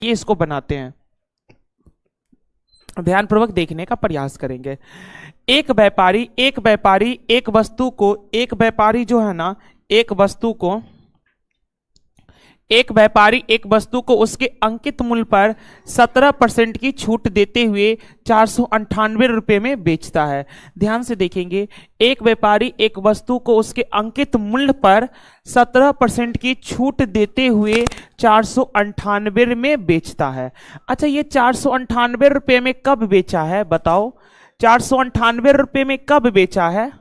ये इसको बनाते हैं, ध्यानपूर्वक देखने का प्रयास करेंगे। एक व्यापारी एक वस्तु को, एक व्यापारी जो है ना, एक वस्तु को उसके अंकित मूल्य पर 17% की छूट देते हुए 498 रुपये में बेचता है। ध्यान से देखेंगे, एक व्यापारी एक वस्तु को उसके अंकित मूल्य पर 17% की छूट देते हुए 498 में बेचता है। अच्छा, ये 498 रुपये में कब बेचा है बताओ? 498 रुपये में कब बेचा है?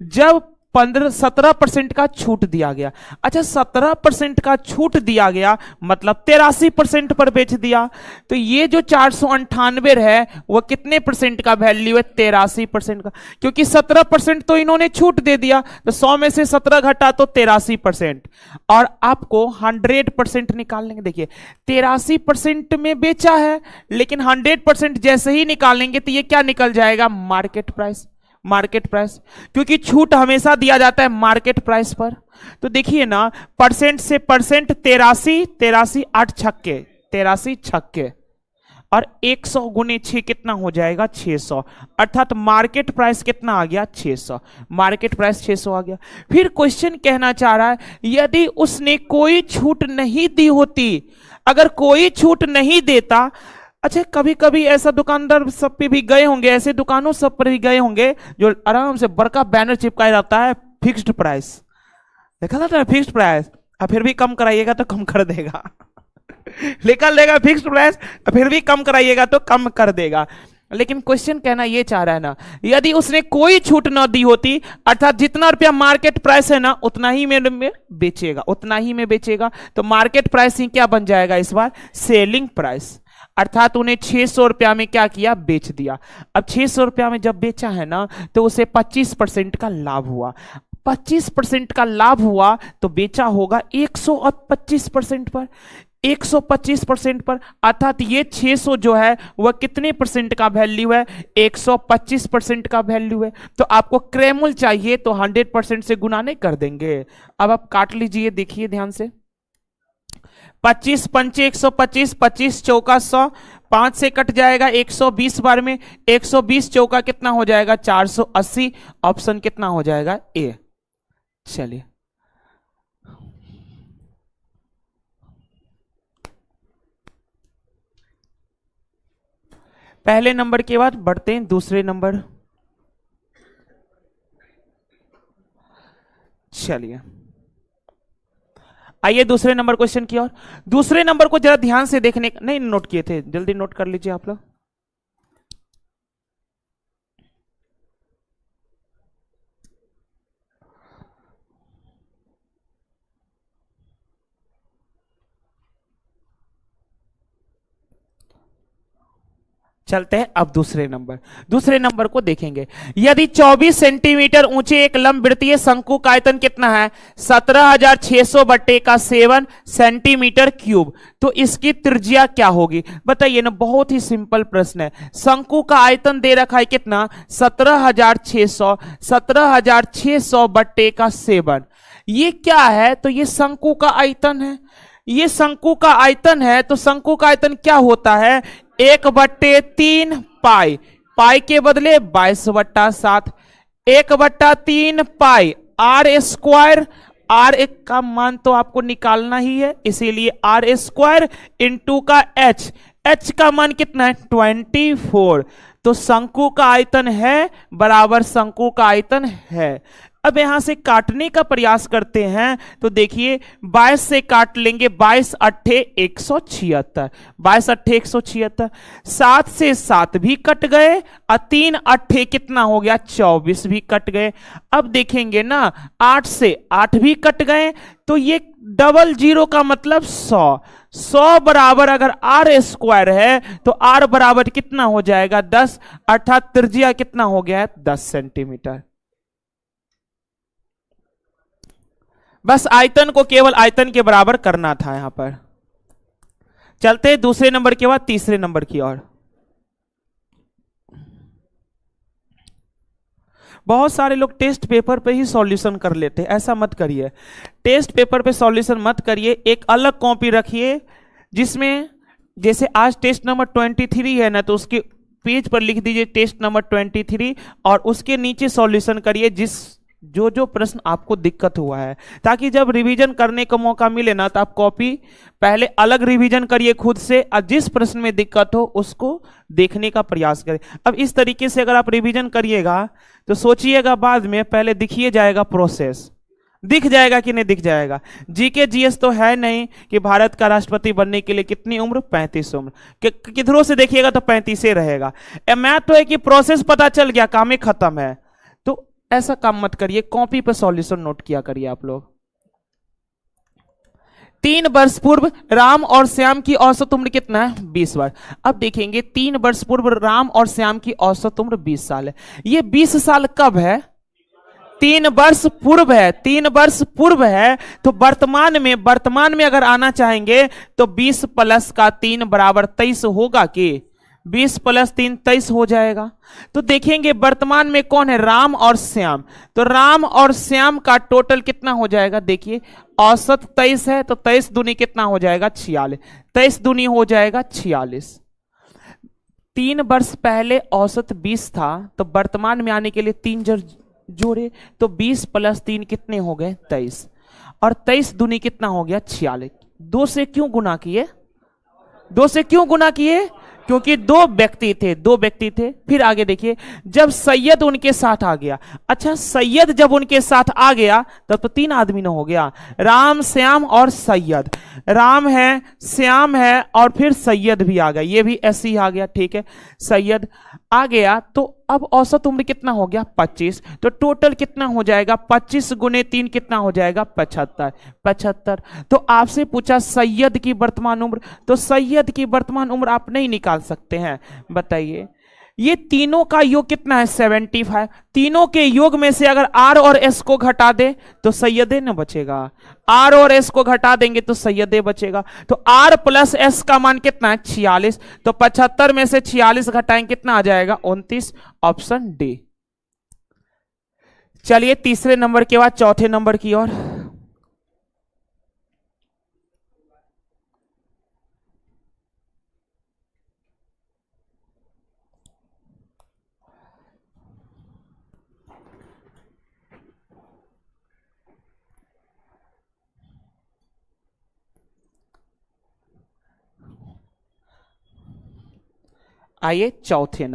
जब 17% का छूट दिया गया। अच्छा, 17% का छूट दिया गया मतलब 83% पर बेच दिया। तो ये जो 498 है वो कितने परसेंट का वैल्यू है? 83% का, क्योंकि 17% तो इन्होंने छूट दे दिया, तो 100 में से 17 घटा तो 83%। और आपको 100% निकाल लेंगे। देखिए 83% में बेचा है, लेकिन 100% जैसे ही निकालेंगे तो ये क्या निकल जाएगा? Market price. मार्केट प्राइस, क्योंकि छूट हमेशा दिया जाता है मार्केट प्राइस पर। तो देखिए ना, परसेंट से परसेंट 83 8 छक्के 83 छक्के, और 100 गुने 6 कितना हो जाएगा? 600। अर्थात मार्केट प्राइस कितना आ गया? 600। मार्केट प्राइस 600 आ गया। फिर क्वेश्चन कहना चाह रहा है, यदि उसने कोई छूट नहीं दी होती, अगर कोई छूट नहीं देता। अच्छा, कभी कभी ऐसा दुकानदार सब पे भी गए होंगे, ऐसे दुकानों सब पर भी गए होंगे जो आराम से बड़का बैनर चिपकाया रहता है, फिक्स्ड प्राइस, देखा जाता है फिक्स्ड प्राइस, और फिर भी कम कराइएगा तो कम कर देगा। लिखा देगा फिक्स्ड प्राइस, फिर भी कम कराइएगा तो कम कर देगा। लेकिन क्वेश्चन कहना ये चाह रहा है ना, यदि उसने कोई छूट ना दी होती, अर्थात जितना रुपया मार्केट प्राइस है ना उतना ही में बेचेगा, उतना ही में बेचेगा, तो मार्केट प्राइस ही क्या बन जाएगा इस बार? Selling price. अर्थात उन्हें 600 रुपया में क्या किया? बेच दिया। अब 600 रुपया में जब बेचा है ना, तो उसे 25% का लाभ हुआ। 25% का लाभ हुआ तो बेचा होगा 125% पर, 125% पर। अर्थात ये 600 जो है वह कितने परसेंट का वैल्यू है? 125% का वैल्यू है। तो आपको क्रेमुल चाहिए तो 100% से गुना नहीं कर देंगे। अब आप काट लीजिए, देखिए ध्यान से। 25 पंचे 125, 25 चौका 100, 5 से कट जाएगा 120 बार में, 120 चौका कितना हो जाएगा? 480। ऑप्शन कितना हो जाएगा? ए। चलिए, पहले नंबर के बाद बढ़ते हैं दूसरे नंबर। चलिए आइए दूसरे नंबर क्वेश्चन की ओर। दूसरे नंबर को जरा ध्यान से देखने, नहीं नोट किए थे, जल्दी नोट कर लीजिए आप लोग। चलते हैं अब दूसरे नंबर को देखेंगे। यदि 24 सेंटीमीटर ऊंचे एक लंबवृत्तीय शंकु का आयतन कितना है? 17,600 बट्टे का 7 सेंटीमीटर क्यूब, तो इसकी त्रिज्या क्या होगी? बताइए ना, बहुत ही सिंपल प्रश्न है। शंकु का आयतन दे रखा है कितना? 17,600 बट्टे का 7। ये क्या है? तो ये शंकु का आयतन है। ये शंकु का आयतन है, तो शंकु का आयतन क्या होता है? 1/3 पाई, पाई के बदले 22/7, 1/3 पाई आर स्क्वायर। आर एक का मान तो आपको निकालना ही है, इसीलिए आर स्क्वायर इंटू का एच, एच का मान कितना है? 24। तो शंकु का आयतन है बराबर शंकु का आयतन है। अब यहां से काटने का प्रयास करते हैं, तो देखिए 22 से काट लेंगे, 22 अट्ठे 176, 22 अट्ठे 176, 7 से 7 भी कट गए, और 3 अट्ठे कितना हो गया? 24 भी कट गए। अब देखेंगे ना, 8 से 8 भी कट गए, तो ये डबल जीरो का मतलब 100 बराबर अगर आर स्क्वायर है तो आर बराबर कितना हो जाएगा? 10। अर्थात त्रिज्या कितना हो गया है? 10 सेंटीमीटर। बस आयतन को केवल आयतन के बराबर करना था यहां पर। चलते हैं दूसरे नंबर के बाद तीसरे नंबर की ओर। बहुत सारे लोग टेस्ट पेपर पे ही सॉल्यूशन कर लेते हैं, ऐसा मत करिए। टेस्ट पेपर पे सॉल्यूशन मत करिए, एक अलग कॉपी रखिए जिसमें जैसे आज टेस्ट नंबर 23 है ना, तो उसके पेज पर लिख दीजिए टेस्ट नंबर 23 और उसके नीचे सॉल्यूशन करिए जो प्रश्न आपको दिक्कत हुआ है, ताकि जब रिवीजन करने का मौका मिले ना तो आप कॉपी पहले अलग रिवीजन करिए खुद से, और जिस प्रश्न में दिक्कत हो उसको देखने का प्रयास करें। अब इस तरीके से अगर आप रिवीजन करिएगा तो सोचिएगा बाद में, पहले दिखिए जाएगा प्रोसेस, दिख जाएगा कि नहीं दिख जाएगा। जीके जीएस तो है नहीं कि भारत का राष्ट्रपति बनने के लिए कितनी उम्र, 35 उम्र, किधरों से देखिएगा तो 35 रहेगा। मैथ तो है कि प्रोसेस पता चल गया, काम ही खत्म है। तो ऐसा काम मत करिए, कॉपी पर सॉल्यूशन नोट किया करिए आप लोग। 3 वर्ष पूर्व राम और श्याम की औसत उम्र कितना है, 20 वर्ष। अब देखेंगे 3 वर्ष पूर्व राम और श्याम की औसत उम्र 20 साल है। ये 20 साल कब है, 3 वर्ष पूर्व है, 3 वर्ष पूर्व है। तो वर्तमान में अगर आना चाहेंगे तो 20 प्लस का 3 बराबर 23 होगा कि 20 प्लस 3 23 हो जाएगा। तो देखेंगे वर्तमान में कौन है, राम और श्याम। तो राम और श्याम का टोटल कितना हो जाएगा, देखिए औसत 23 है, तो 23 दूनी कितना हो जाएगा, 46। 23 दूनी हो जाएगा 46। 3 वर्ष पहले औसत 20 था, तो वर्तमान में आने के लिए 3 जोड़े, तो 20 प्लस 3 कितने हो गए, 23। और 23 दूनी कितना हो गया, 46। 2 से क्यों गुना किए, 2 से क्यों गुना किए, क्योंकि 2 व्यक्ति थे। फिर आगे देखिए, जब सैयद उनके साथ आ गया। अच्छा, सैयद जब उनके साथ आ गया तब तो 3 आदमी ना हो गया, राम श्याम और सैयद। राम है, श्याम है और फिर सैयद भी आ गया, ये भी ऐसे ही आ गया, ठीक है। सैयद आ गया तो अब औसत उम्र कितना हो गया, 25। तो टोटल कितना हो जाएगा, 25 गुने 3 कितना हो जाएगा, 75। तो आपसे पूछा सैयद की वर्तमान उम्र, तो सैयद की वर्तमान उम्र आप नहीं निकाल सकते हैं, बताइए। ये तीनों का योग कितना है, 75। तीनों के योग में से अगर आर और एस को घटा दे तो सैयदे न बचेगा, आर और एस को घटा देंगे तो सैयदे बचेगा। तो आर प्लस एस का मान कितना है, 46। तो 75 में से 46 घटाएंगे कितना आ जाएगा, 29। Option D. चलिए तीसरे नंबर के बाद चौथे नंबर की ओर। आइए चौथे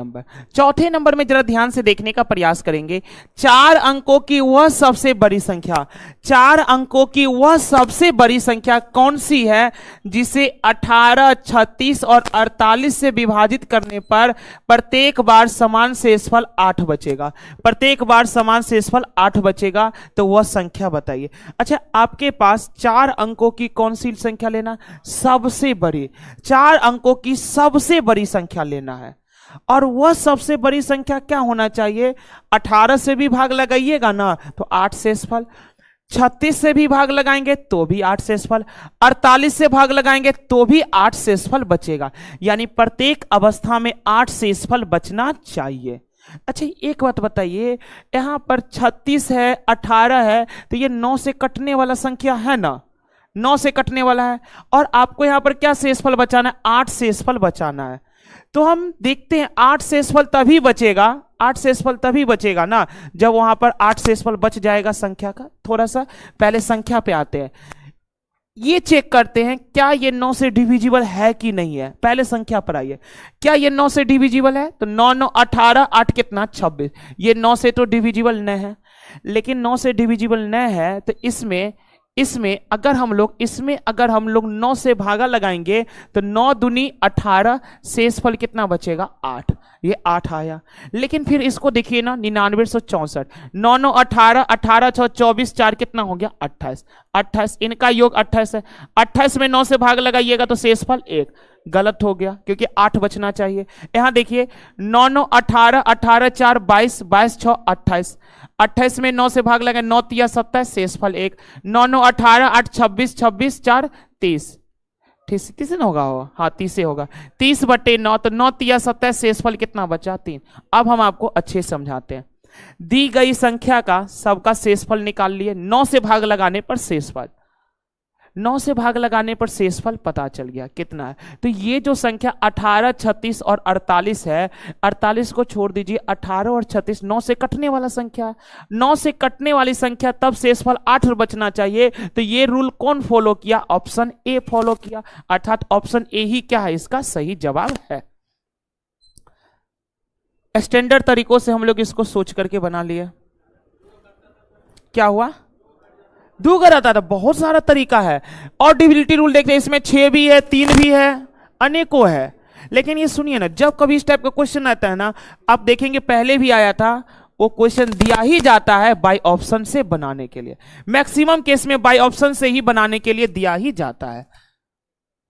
नंबर में जरा ध्यान से देखने का प्रयास करेंगे। 4 अंकों की वह सबसे बड़ी संख्या, 4 अंकों की वह सबसे बड़ी संख्या कौन सी है जिसे 18, 36 और 48 से विभाजित करने पर प्रत्येक बार समान शेषफल 8 बचेगा, प्रत्येक बार समान शेषफल 8 बचेगा, तो वह संख्या बताइए। अच्छा, आपके पास 4 अंकों की कौन सी संख्या लेना, सबसे बड़ी, 4 अंकों की सबसे बड़ी संख्या लेना है। और वह सबसे बड़ी संख्या क्या होना चाहिए, 18 से भी भाग लगाइएगा ना तो 8 शेषफल, 36 से भी भाग लगाएंगे तो भी 8 शेषफल, 48 से भाग लगाएंगे तो भी 8 शेषफल बचेगा। यानी प्रत्येक अवस्था में 8 शेषफल बचना चाहिए। अच्छा, एक बात बताइए, यहां पर 36 है, 18 है, तो ये 9 से कटने वाला संख्या है ना, 9 से कटने वाला है। और आपको यहां पर क्या शेषफल बचाना है, 8 शेषफल बचाना है। तो हम देखते हैं 8 शेषफल तभी बचेगा, 8 शेषफल तभी बचेगा ना जब वहां पर 8 शेषफल बच जाएगा संख्या का। थोड़ा सा पहले संख्या पे आते हैं, ये चेक करते हैं क्या ये 9 से डिविजिबल है कि नहीं है। पहले संख्या पर आइए, क्या ये 9 से डिविजिबल है, तो 9 9 18, 8 कितना 26, ये 9 से तो डिविजिबल न है। लेकिन 9 से डिविजिबल न है तो इसमें अगर हम लोग 9 से भागा लगाएंगे तो 9 दूनी 18, शेषफल कितना बचेगा 8, ये 8 आया। लेकिन फिर इसको देखिए ना, 9964, 9 9 18, 18 6 24, 4 कितना हो गया 28, इनका योग 28 है। 28 में 9 से भाग लगाइएगा तो शेषफल 1, गलत हो गया क्योंकि 8 बचना चाहिए। यहां देखिए 9 9 18, 18 4 22, 22 6 28, 28 में 9 से भाग लगा, 9 3 27, शेषफल 1, 9 9 18, 8 26, 26 4 30, 30 से होगा, हाँ 30 से होगा, 30/9, तो 9 3 27, शेषफल कितना बचा 3। अब हम आपको अच्छे समझाते हैं। दी गई संख्या का सबका शेषफल निकाल लिए, 9 से भाग लगाने पर शेषफल, 9 से भाग लगाने पर शेषफल पता चल गया कितना है। तो ये जो संख्या 18, 36 और 48 है, 48 को छोड़ दीजिए, 18 और 36 9 से कटने वाला संख्या, 9 से कटने वाली संख्या, तब शेषफल 8 बचना चाहिए। तो ये रूल कौन फॉलो किया? ऑप्शन ए फॉलो किया, अर्थात ऑप्शन ए ही क्या है? इसका सही जवाब है। स्टैंडर्ड तरीकों से हम लोग इसको सोच करके बना लिए। क्या हुआ? दो कर आता था, बहुत सारा तरीका है। और डिविजिबिलिटी रूल देखते हैं, इसमें 6 भी है, 3 भी है, अनेकों है। लेकिन ये सुनिए ना, जब कभी इस टाइप का क्वेश्चन आता है ना, आप देखेंगे पहले भी आया था, वो क्वेश्चन दिया ही जाता है बाय ऑप्शन से बनाने के लिए। मैक्सिमम केस में बाय ऑप्शन से ही बनाने के लिए दिया ही जाता है।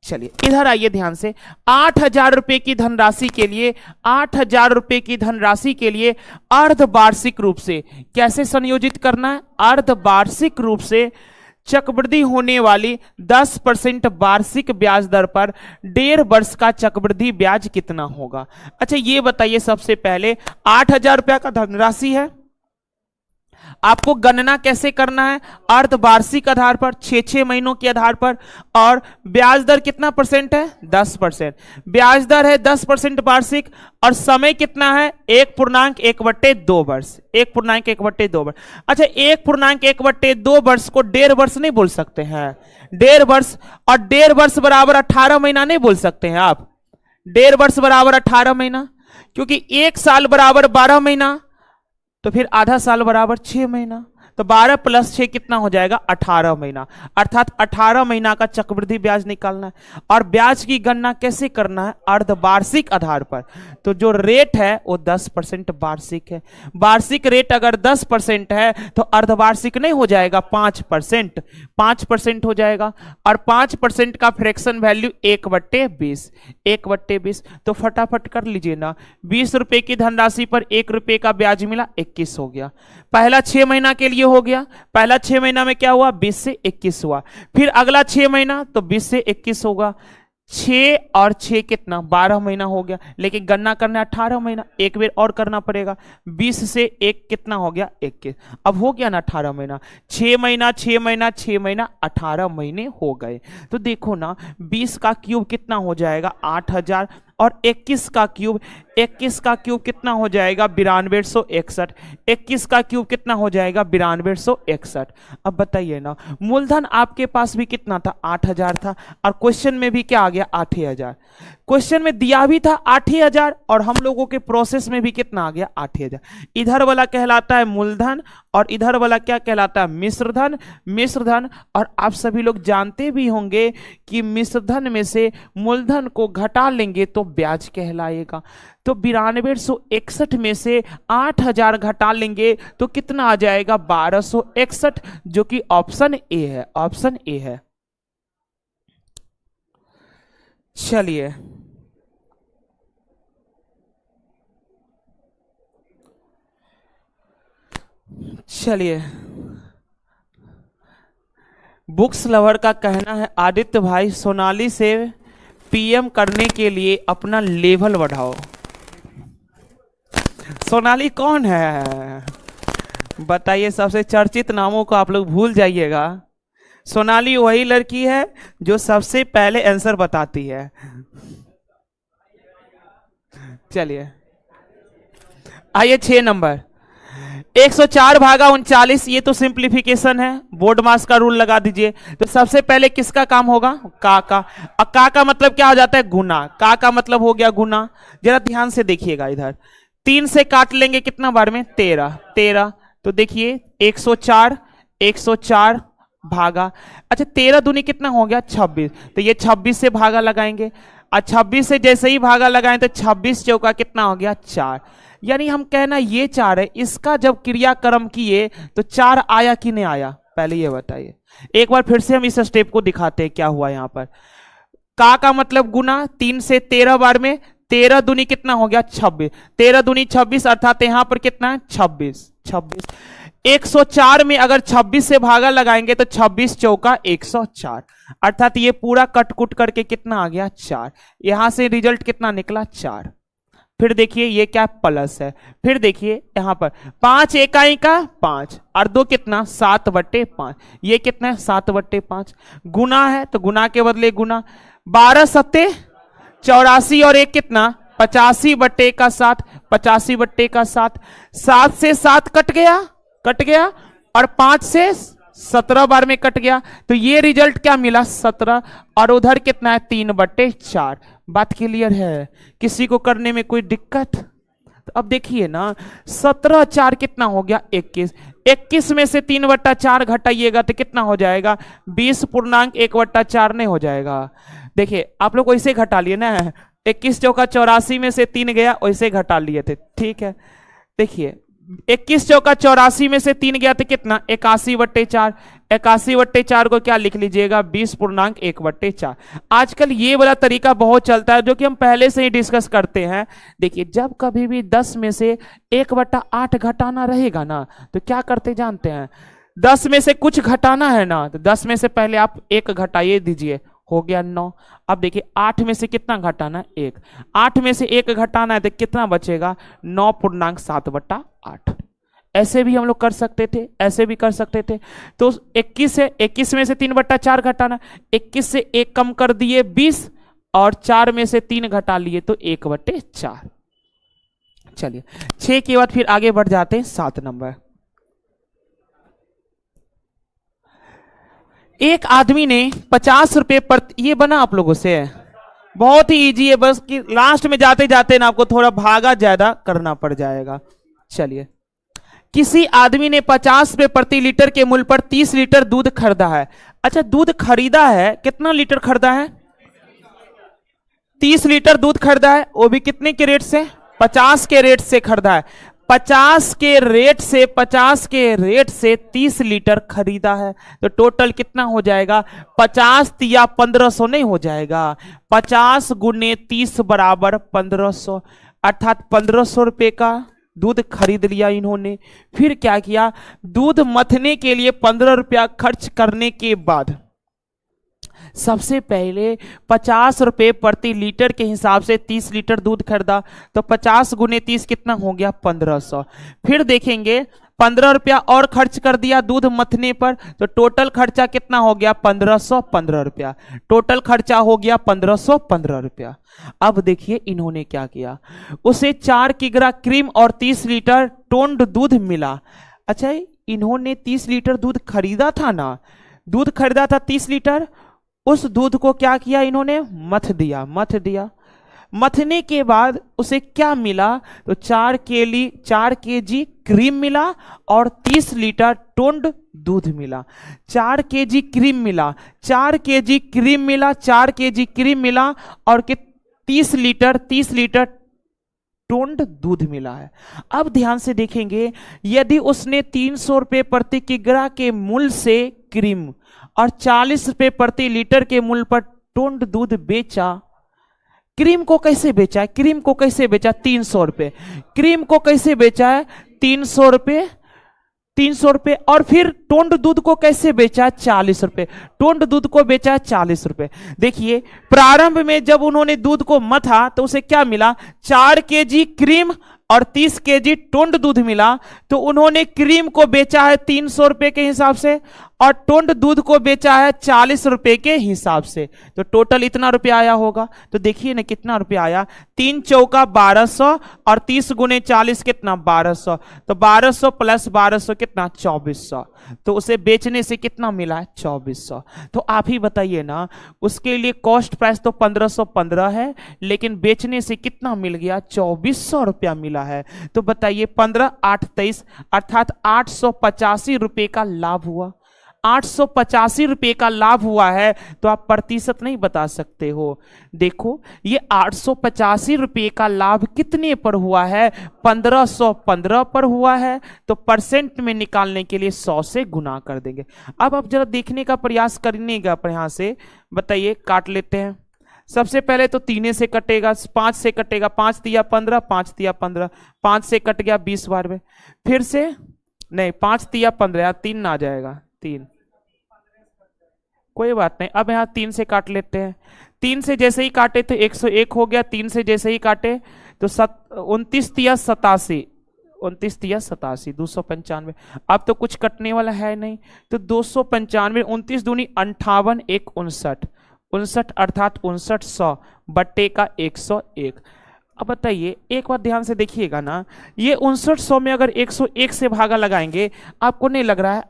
चलिए इधर आइए ध्यान से। 8,000 रुपए की धनराशि के लिए, 8,000 रुपए की धनराशि के लिए अर्धवार्षिक रूप से कैसे संयोजित करना है? अर्धवार्षिक रूप से चक्रवृद्धि होने वाली 10% वार्षिक ब्याज दर पर 1.5 वर्ष का चक्रवृद्धि ब्याज कितना होगा? अच्छा ये बताइए, सबसे पहले 8,000 रुपया का धनराशि है, आपको गणना कैसे करना है? अर्धवार्षिक आधार पर, 6 महीनों के आधार पर, और ब्याज दर कितना परसेंट है? 10%। ब्याज दर है 10% वार्षिक, और समय कितना है? 1.1/2 वर्ष। 1.1/2 वर्ष। अच्छा 1.1/2 वर्ष को 1.5 वर्ष नहीं बोल सकते हैं? 1.5 वर्ष, और 1.5 वर्ष बराबर 18 महीना नहीं बोल सकते हैं आप? 1.5 वर्ष बराबर 18 महीना, क्योंकि 1 साल बराबर 12 महीना, तो फिर आधा साल बराबर 6 महीना, तो 12 + 6 कितना हो जाएगा? 18 महीना। अर्थात 18 महीना का चक्रवृद्धि ब्याज निकालना है। और ब्याज की गणना कैसे करना है? अर्धवार्षिक आधार पर। तो जो रेट है वो 10% वार्षिक है। वार्षिक रेट अगर 10% है तो अर्धवार्षिक नहीं हो जाएगा, 5%। 5% हो जाएगा, और 5% का फ्रैक्शन वैल्यू 1/20। 1/20 तो फटाफट कर लीजिए ना। 20 रुपए की धनराशि पर 1 रुपए का ब्याज मिला, 21 हो गया। पहला 6 महीना के लिए हो गया। पहला 6 महीना में क्या हुआ? 20 से 21 हुआ। फिर अगला 6 महीना तो 20 से 21 होगा। 6 और 6 कितना? 12 महीना हो गया। लेकिन गणना करना 18 महीना, एक बार और करना पड़ेगा। 20 से 1 कितना हो गया? 21। अब हो गया ना 18 महीना। 6 महीना 6 महीना 6 महीना 18 महीने हो गए। तो देखो ना, 20 का क्यूब कितना हो जाएगा? 8,000, और 21 का क्यूब, 21 का क्यूब कितना हो जाएगा? 9261। 21 का क्यूब कितना हो जाएगा? 9261। अब बताइए ना, मूलधन आपके पास भी कितना था? 8,000 था, और क्वेश्चन में भी क्या आ गया? 8,000। क्वेश्चन में दिया भी था 8,000, और हम लोगों के प्रोसेस में भी कितना आ गया? 8,000। इधर वाला कहलाता है मूलधन, और इधर वाला क्या कहलाता है? मिश्रधन। मिश्रधन, और आप सभी लोग जानते भी होंगे कि मिश्रधन में से मूलधन को घटा लेंगे तो ब्याज कहलाएगा। तो 9261 में से 8,000 घटा लेंगे तो कितना आ जाएगा? 1261, जो कि ऑप्शन ए है। ऑप्शन ए है। चलिए चलिए, बुक्स लवर का कहना है, आदित्य भाई सोनाली से पीएम करने के लिए अपना लेवल बढ़ाओ। सोनाली कौन है बताइए? सबसे चर्चित नामों को आप लोग भूल जाइएगा। सोनाली वही लड़की है जो सबसे पहले आंसर बताती है। चलिए आइए 6 नंबर, 104 भागा 39, ये तो सिंप्लीफिकेशन है, बोर्ड मास का रूल लगा दीजिए। तो सबसे पहले किसका काम होगा? का का। और का का मतलब क्या हो जाता है? गुना। का का मतलब हो गया गुना। जरा ध्यान से देखिएगा, इधर 3 से काट लेंगे कितना बार में? 13। 13 तो देखिए 104, 104 भागा, अच्छा 13 दूनी कितना हो गया? 26। तो ये 26 से भागा लगाएंगे, और 26 से जैसे ही भागा लगाएं तो 26 चौका कितना हो गया? 4। यानी हम कहना ये 4 है, इसका जब क्रियाक्रम किए तो 4 आया कि नहीं आया? पहले ये बताइए। एक बार फिर से हम इस स्टेप को दिखाते हैं क्या हुआ यहाँ पर। का मतलब गुना, 3 से 13 बार में 13 दूनी कितना हो गया? 26। 13 दूनी 26, अर्थात यहां पर कितना है? 26। 26 104 में अगर 26 से भागा लगाएंगे तो 26 चौका 104, अर्थात ये पूरा कट कुट करके कितना आ गया? 4। यहां से रिजल्ट कितना निकला? 4। फिर देखिए ये क्या प्लस है, फिर देखिए यहां पर 5 इकाई का 5 और 2 कितना 7/5, ये कितना है 7/5, गुना है तो गुना के बदले गुना, 12 सत्ते 84 और एक कितना 85/7, 85/7, 7 से 7 कट गया और 5 से 17 बार में कट गया, तो ये रिजल्ट क्या मिला 17, और उधर कितना है 3/4। बात क्लियर है, किसी को करने में कोई दिक्कत? तो अब देखिए ना 17 4 कितना हो गया 21, 21 में से 3/4 घटाइएगा तो कितना हो जाएगा 20.1/4 नहीं हो जाएगा। देखिए आप लोग वैसे घटा लिए ना, 21 चौका 84 में से 3 गया, वैसे घटा लिए थे, ठीक है। देखिए 21 चौका 84 में से 3 गया तो कितना 81/4, 81/4 को क्या लिख लीजिएगा 20.1/4। आजकल ये वाला तरीका बहुत चलता है जो कि हम पहले से ही डिस्कस करते हैं। देखिए जब कभी भी 10 में से 1/8 घटाना रहेगा ना तो क्या करते जानते हैं, 10 में से कुछ घटाना है ना तो 10 में से पहले आप 1 घटाइए दीजिए, हो गया 9। अब देखिए 8 में से कितना घटाना है 1, 8 में से 1 घटाना है तो कितना बचेगा 9.7/8। ऐसे भी हम लोग कर सकते थे, ऐसे भी कर सकते थे। तो 21 है, 21 में से 3/4 घटाना, 21 से 1 कम कर दिए 20 और 4 में से 3 घटा लिए तो 1/4। चलिए 6 के बाद फिर आगे बढ़ जाते हैं 7 नंबर। एक आदमी ने 50 रुपए प्रति, ये बना आप लोगों से, बहुत ही इजी है, बस कि लास्ट में जाते जाते ना आपको थोड़ा भागा ज्यादा करना पड़ जाएगा। चलिए किसी आदमी ने 50 रुपए प्रति लीटर के मूल्य पर 30 लीटर दूध खरीदा है। अच्छा दूध खरीदा है, कितना लीटर खरीदा है 30 लीटर दूध खरीदा है, वो भी कितने के रेट से 50 के रेट से खरीदा है। 50 के रेट से 30 लीटर खरीदा है तो टोटल कितना हो जाएगा 50 या 1500 नहीं हो जाएगा, 50 गुने 30 बराबर 1500, अर्थात 1500 रुपए का दूध खरीद लिया इन्होंने। फिर क्या किया, दूध मथने के लिए 15 रुपया खर्च करने के बाद सबसे पहले 50 रुपए प्रति लीटर के हिसाब से 30 लीटर दूध खरीदा, तो 50 गुने 30 कितना हो गया 1500। फिर देखेंगे 15 रुपया और खर्च कर दिया दूध मथने पर, तो टोटल खर्चा कितना हो गया 1515 रुपया, टोटल खर्चा हो गया 1515 रुपया। अब देखिए इन्होंने क्या किया, उसे 4 किग्रा क्रीम और 30 लीटर टोंड दूध मिला। अच्छा इन्होंने 30 लीटर दूध खरीदा था ना, दूध खरीदा था 30 लीटर, उस दूध को क्या किया इन्होंने मथ दिया। मथने के बाद उसे क्या मिला, तो 4 केजी क्रीम मिला और 30 लीटर टोंड दूध मिला। 4 केजी क्रीम मिला, 4 केजी क्रीम मिला और 30 लीटर टोंड दूध मिला है। अब ध्यान से देखेंगे, यदि उसने 300 रुपए प्रति किग्रा के मूल्य से क्रीम और 40 रुपए प्रति लीटर के मूल्य पर टोंड दूध बेचा, क्रीम को कैसे बेचा है, 300 रुपए, क्रीम को कैसे बेचा है 300 रुपए और फिर टोंड दूध को कैसे बेचा 40 रुपए, टोंड दूध को बेचा 40 रुपए। देखिए प्रारंभ में जब उन्होंने दूध को मथा तो उसे क्या मिला 4 केजी क्रीम और 30 केजी टोंड दूध मिला, तो उन्होंने क्रीम को बेचा है 300 रुपए के हिसाब से और टोंड दूध को बेचा है 40 रुपए के हिसाब से, तो टोटल इतना रुपया आया होगा। तो देखिए ना कितना रुपया आया, 3 चौका 1200 और 30 गुने 40 कितना 1200, तो 1200 प्लस 1200 कितना 2400, तो उसे बेचने से कितना मिला 2400। तो आप ही बताइए ना, उसके लिए कॉस्ट प्राइस तो 1515 है लेकिन बेचने से कितना मिल गया 2400 रुपया मिला है। तो बताइए 15 8 23 अर्थात 885 रुपए का लाभ हुआ, 885 रुपए का लाभ हुआ है। तो आप प्रतिशत नहीं बता सकते हो, देखो ये 885 रुपए का लाभ कितने पर हुआ है 1515 पर हुआ है, तो परसेंट में निकालने के लिए 100 से गुना कर देंगे। अब आप जरा देखने का प्रयास करने का यहां से बताइए, काट लेते हैं। सबसे पहले तो 3 से कटेगा, 5 से कटेगा, 5 तिया 15, 5 तिया 15, 5 से कट गया 20 बार में, फिर से नहीं 5 तिया 15, 3 ना आ जाएगा 3, कोई बात नहीं, अब यहाँ 3 से काट लेते हैं। 3 से जैसे ही काटे तो 101 हो गया, 3 से जैसे ही काटे तो 29 तिया 87, 29 तिया 87, 295। अब तो कुछ कटने वाला है नहीं, तो 295, 29 दूनी 58, 1 59, 59 अर्थात 5900 बट्टे का 101। अब बताइए एक बात ध्यान से देखिएगा ना, ये 5900 में अगर 101 से भागा लगाएंगे, आपको नहीं लग रहा है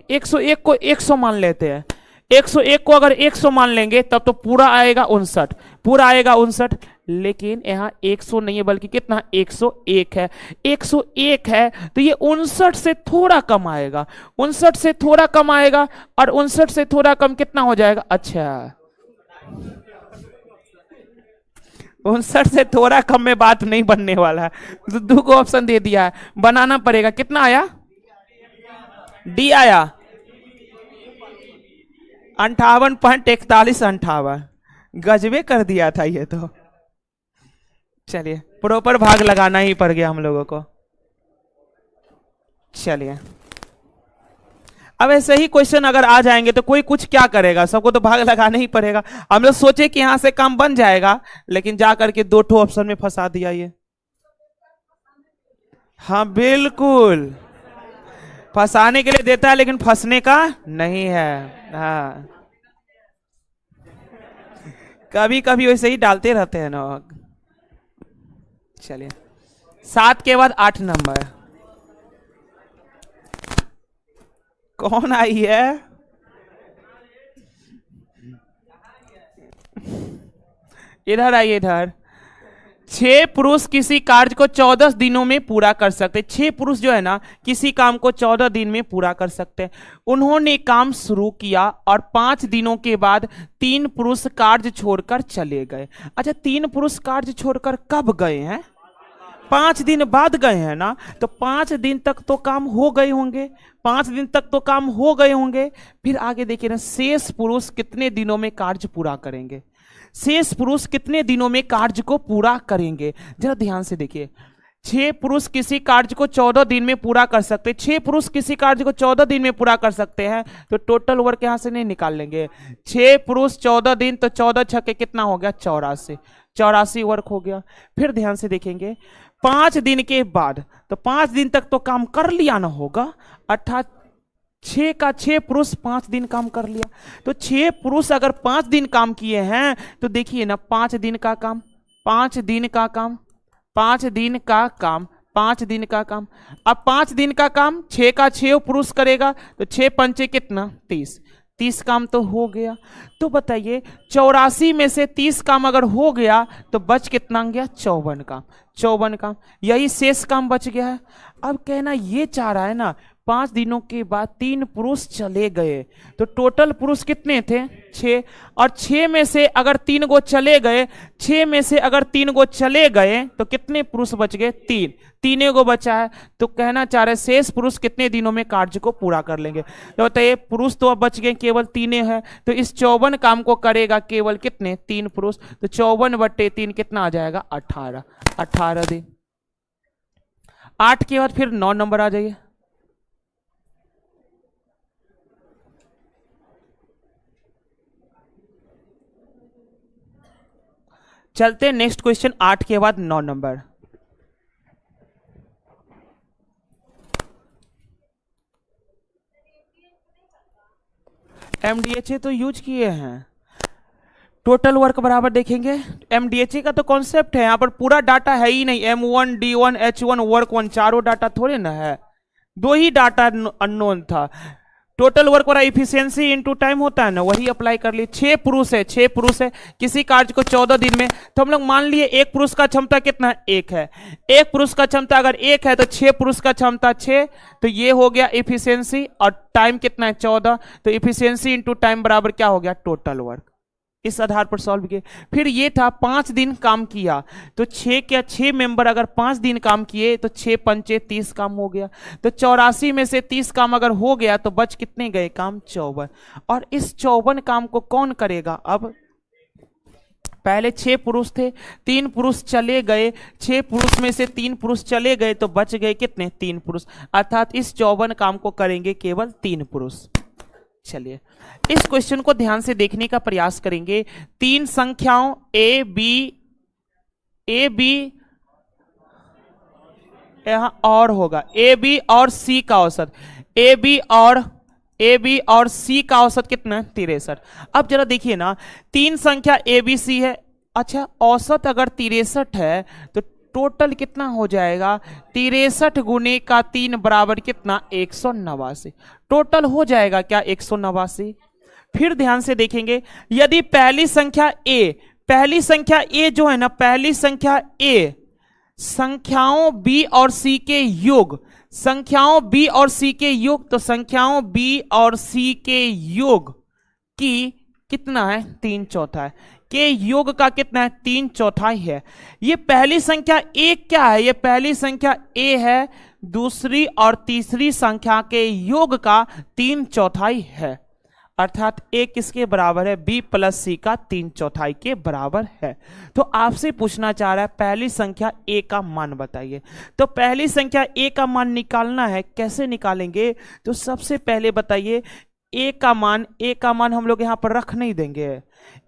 101 को 100 मान लेते हैं, 101 को अगर 100 मान लेंगे तब तो पूरा आएगा 59, पूरा आएगा 59, लेकिन यहाँ 100 नहीं है बल्कि कितना 101 है, 101 है तो ये 59 से थोड़ा कम आएगा, 59 से थोड़ा कम आएगा, और 59 से थोड़ा कम कितना हो जाएगा, अच्छा 59 से थोड़ा कम में बात नहीं बनने वाला है, तो 2 को ऑप्शन दे दिया है, बनाना पड़ेगा। कितना आया, डी आया 58.4158, गजबे कर दिया था ये तो। चलिए प्रॉपर भाग लगाना ही पड़ गया हम लोगों को। चलिए अब ऐसे ही क्वेश्चन अगर आ जाएंगे तो कोई कुछ क्या करेगा, सबको तो भाग लगाना ही पड़ेगा। हम लोग सोचे कि यहां से काम बन जाएगा, लेकिन जा करके 2 ठो ऑप्शन में फंसा दिया ये। हाँ बिल्कुल, फंसाने के लिए देता है लेकिन फंसने का नहीं है। हाँ कभी कभी वैसे ही डालते रहते हैं ना। चलिए 7 के बाद 8 नंबर कौन आई है, इधर आइए इधर। 6 पुरुष किसी कार्य को 14 दिनों में पूरा कर सकते, 6 पुरुष जो है ना किसी काम को 14 दिन में पूरा कर सकते हैं। उन्होंने काम शुरू किया और 5 दिनों के बाद 3 पुरुष कार्य छोड़कर चले गए। अच्छा 3 पुरुष कार्य छोड़कर कब गए हैं, 5 दिन बाद गए हैं ना, तो 5 दिन तक तो काम हो गए होंगे, 5 दिन तक तो काम हो गए होंगे। फिर आगे देखिए ना, शेष पुरुष कितने दिनों में कार्य पूरा करेंगे, शेष पुरुष कितने दिनों में कार्य को पूरा करेंगे, जरा ध्यान से देखिए। 6 पुरुष किसी कार्य को 14 दिन में पूरा कर सकते, 6 पुरुष किसी कार्य को 14 दिन में पूरा कर सकते हैं, तो टोटल वर्क यहां से नहीं निकाल लेंगे। 6 पुरुष 14 दिन, तो 14 छक्के कितना हो गया 84, 84 वर्क हो गया। फिर ध्यान से देखेंगे 5 दिन के बाद, तो 5 दिन तक तो काम कर लिया ना होगा, अर्थात 6 का 6 पुरुष 5 दिन काम कर लिया। तो 6 पुरुष अगर 5 दिन काम किए हैं तो देखिए ना 5 दिन का काम, 5 दिन का काम, 5 दिन का काम, 5 दिन का काम। अब 5 दिन का काम 6 का 6 पुरुष करेगा, तो 6 पंचे कितना 30, 30 काम तो हो गया। तो बताइए 84 में से 30 काम अगर हो गया तो बच कितना गया 54 काम, 54 काम, यही शेष काम बच गया है। अब कहना ये चाह रहा है ना 5 दिनों के बाद 3 पुरुष चले गए, तो टोटल पुरुष कितने थे 6, और 6 में से अगर 3 गो चले गए, 6 में से अगर 3 गो चले गए तो कितने पुरुष बच गए 3, 3 गो बचा है। तो कहना चाह रहे शेष पुरुष कितने दिनों में कार्य को पूरा कर लेंगे। तो बताइए पुरुष तो अब बच गए केवल 3 है, तो इस 54 काम को करेगा केवल कितने 3 पुरुष, तो 54/3 कितना आ जाएगा 18, 18 दिन। 8 के बाद फिर 9 नंबर आ जाइए। चलते नेक्स्ट क्वेश्चन, 8 के बाद 9 नंबर। एमडीएचए तो यूज किए हैं, टोटल वर्क बराबर देखेंगे। एमडीएचए का तो कॉन्सेप्ट है, यहां पर पूरा डाटा है ही नहीं, M1 D1 H1 वर्क 1 चारों डाटा थोड़े ना है, 2 ही डाटा अननोन था। टोटल वर्क वाला इफिशियंसी इनटू टाइम होता है ना, वही अप्लाई कर लिए। 6 पुरुष है, 6 पुरुष है किसी कार्य को 14 दिन में, तो हम लोग मान लिए एक पुरुष का क्षमता कितना 1 है, एक पुरुष का क्षमता अगर 1 है तो 6 पुरुष का क्षमता 6, तो ये हो गया इफिशियंसी, और टाइम कितना है 14, तो इफिशियंसी इनटू टाइम बराबर क्या हो गया टोटल वर्क। इस आधार पर सॉल्व किए। फिर ये था 5 दिन काम किया, तो 6 मेंबर अगर 5 दिन काम किए तो 6 पंचे 30 काम हो गया, तो 84 में से 30 काम अगर हो गया तो बच कितने गए काम 54, और इस 54 काम को कौन करेगा। अब पहले 6 पुरुष थे, 3 पुरुष चले गए, 6 पुरुष में से 3 पुरुष चले गए तो बच गए कितने 3 पुरुष, अर्थात इस 54 काम को करेंगे केवल 3 पुरुष। चलिए इस क्वेश्चन को ध्यान से देखने का प्रयास करेंगे। तीन संख्याओं ए बी यहां और होगा ए बी और सी का औसत, ए बी और सी का औसत कितना है 63। अब जरा देखिए ना, तीन संख्या ए बी सी है, अच्छा औसत अगर 63 है तो टोटल कितना हो जाएगा 63 गुने का 3 बराबर कितना 189। टोटल हो जाएगा क्या 189। फिर ध्यान से देखेंगे, यदि पहली संख्या ए जो है ना, पहली संख्या ए संख्याओं बी और सी के योग, संख्याओं बी और सी के योग, तो संख्याओं बी और सी के योग की कितना है 3/4 के योग का कितना है 3/4 है। ये पहली संख्या ए क्या है, ये पहली संख्या ए है, दूसरी और तीसरी संख्या के योग का 3/4 है, अर्थात ए किसके बराबर है बी प्लस सी का 3/4 के बराबर है। तो आपसे पूछना चाह रहा है पहली संख्या ए का मान बताइए। तो पहली संख्या ए का मान निकालना है, कैसे निकालेंगे, तो सबसे पहले बताइए ए का मान हम लोग यहां पर रख नहीं देंगे,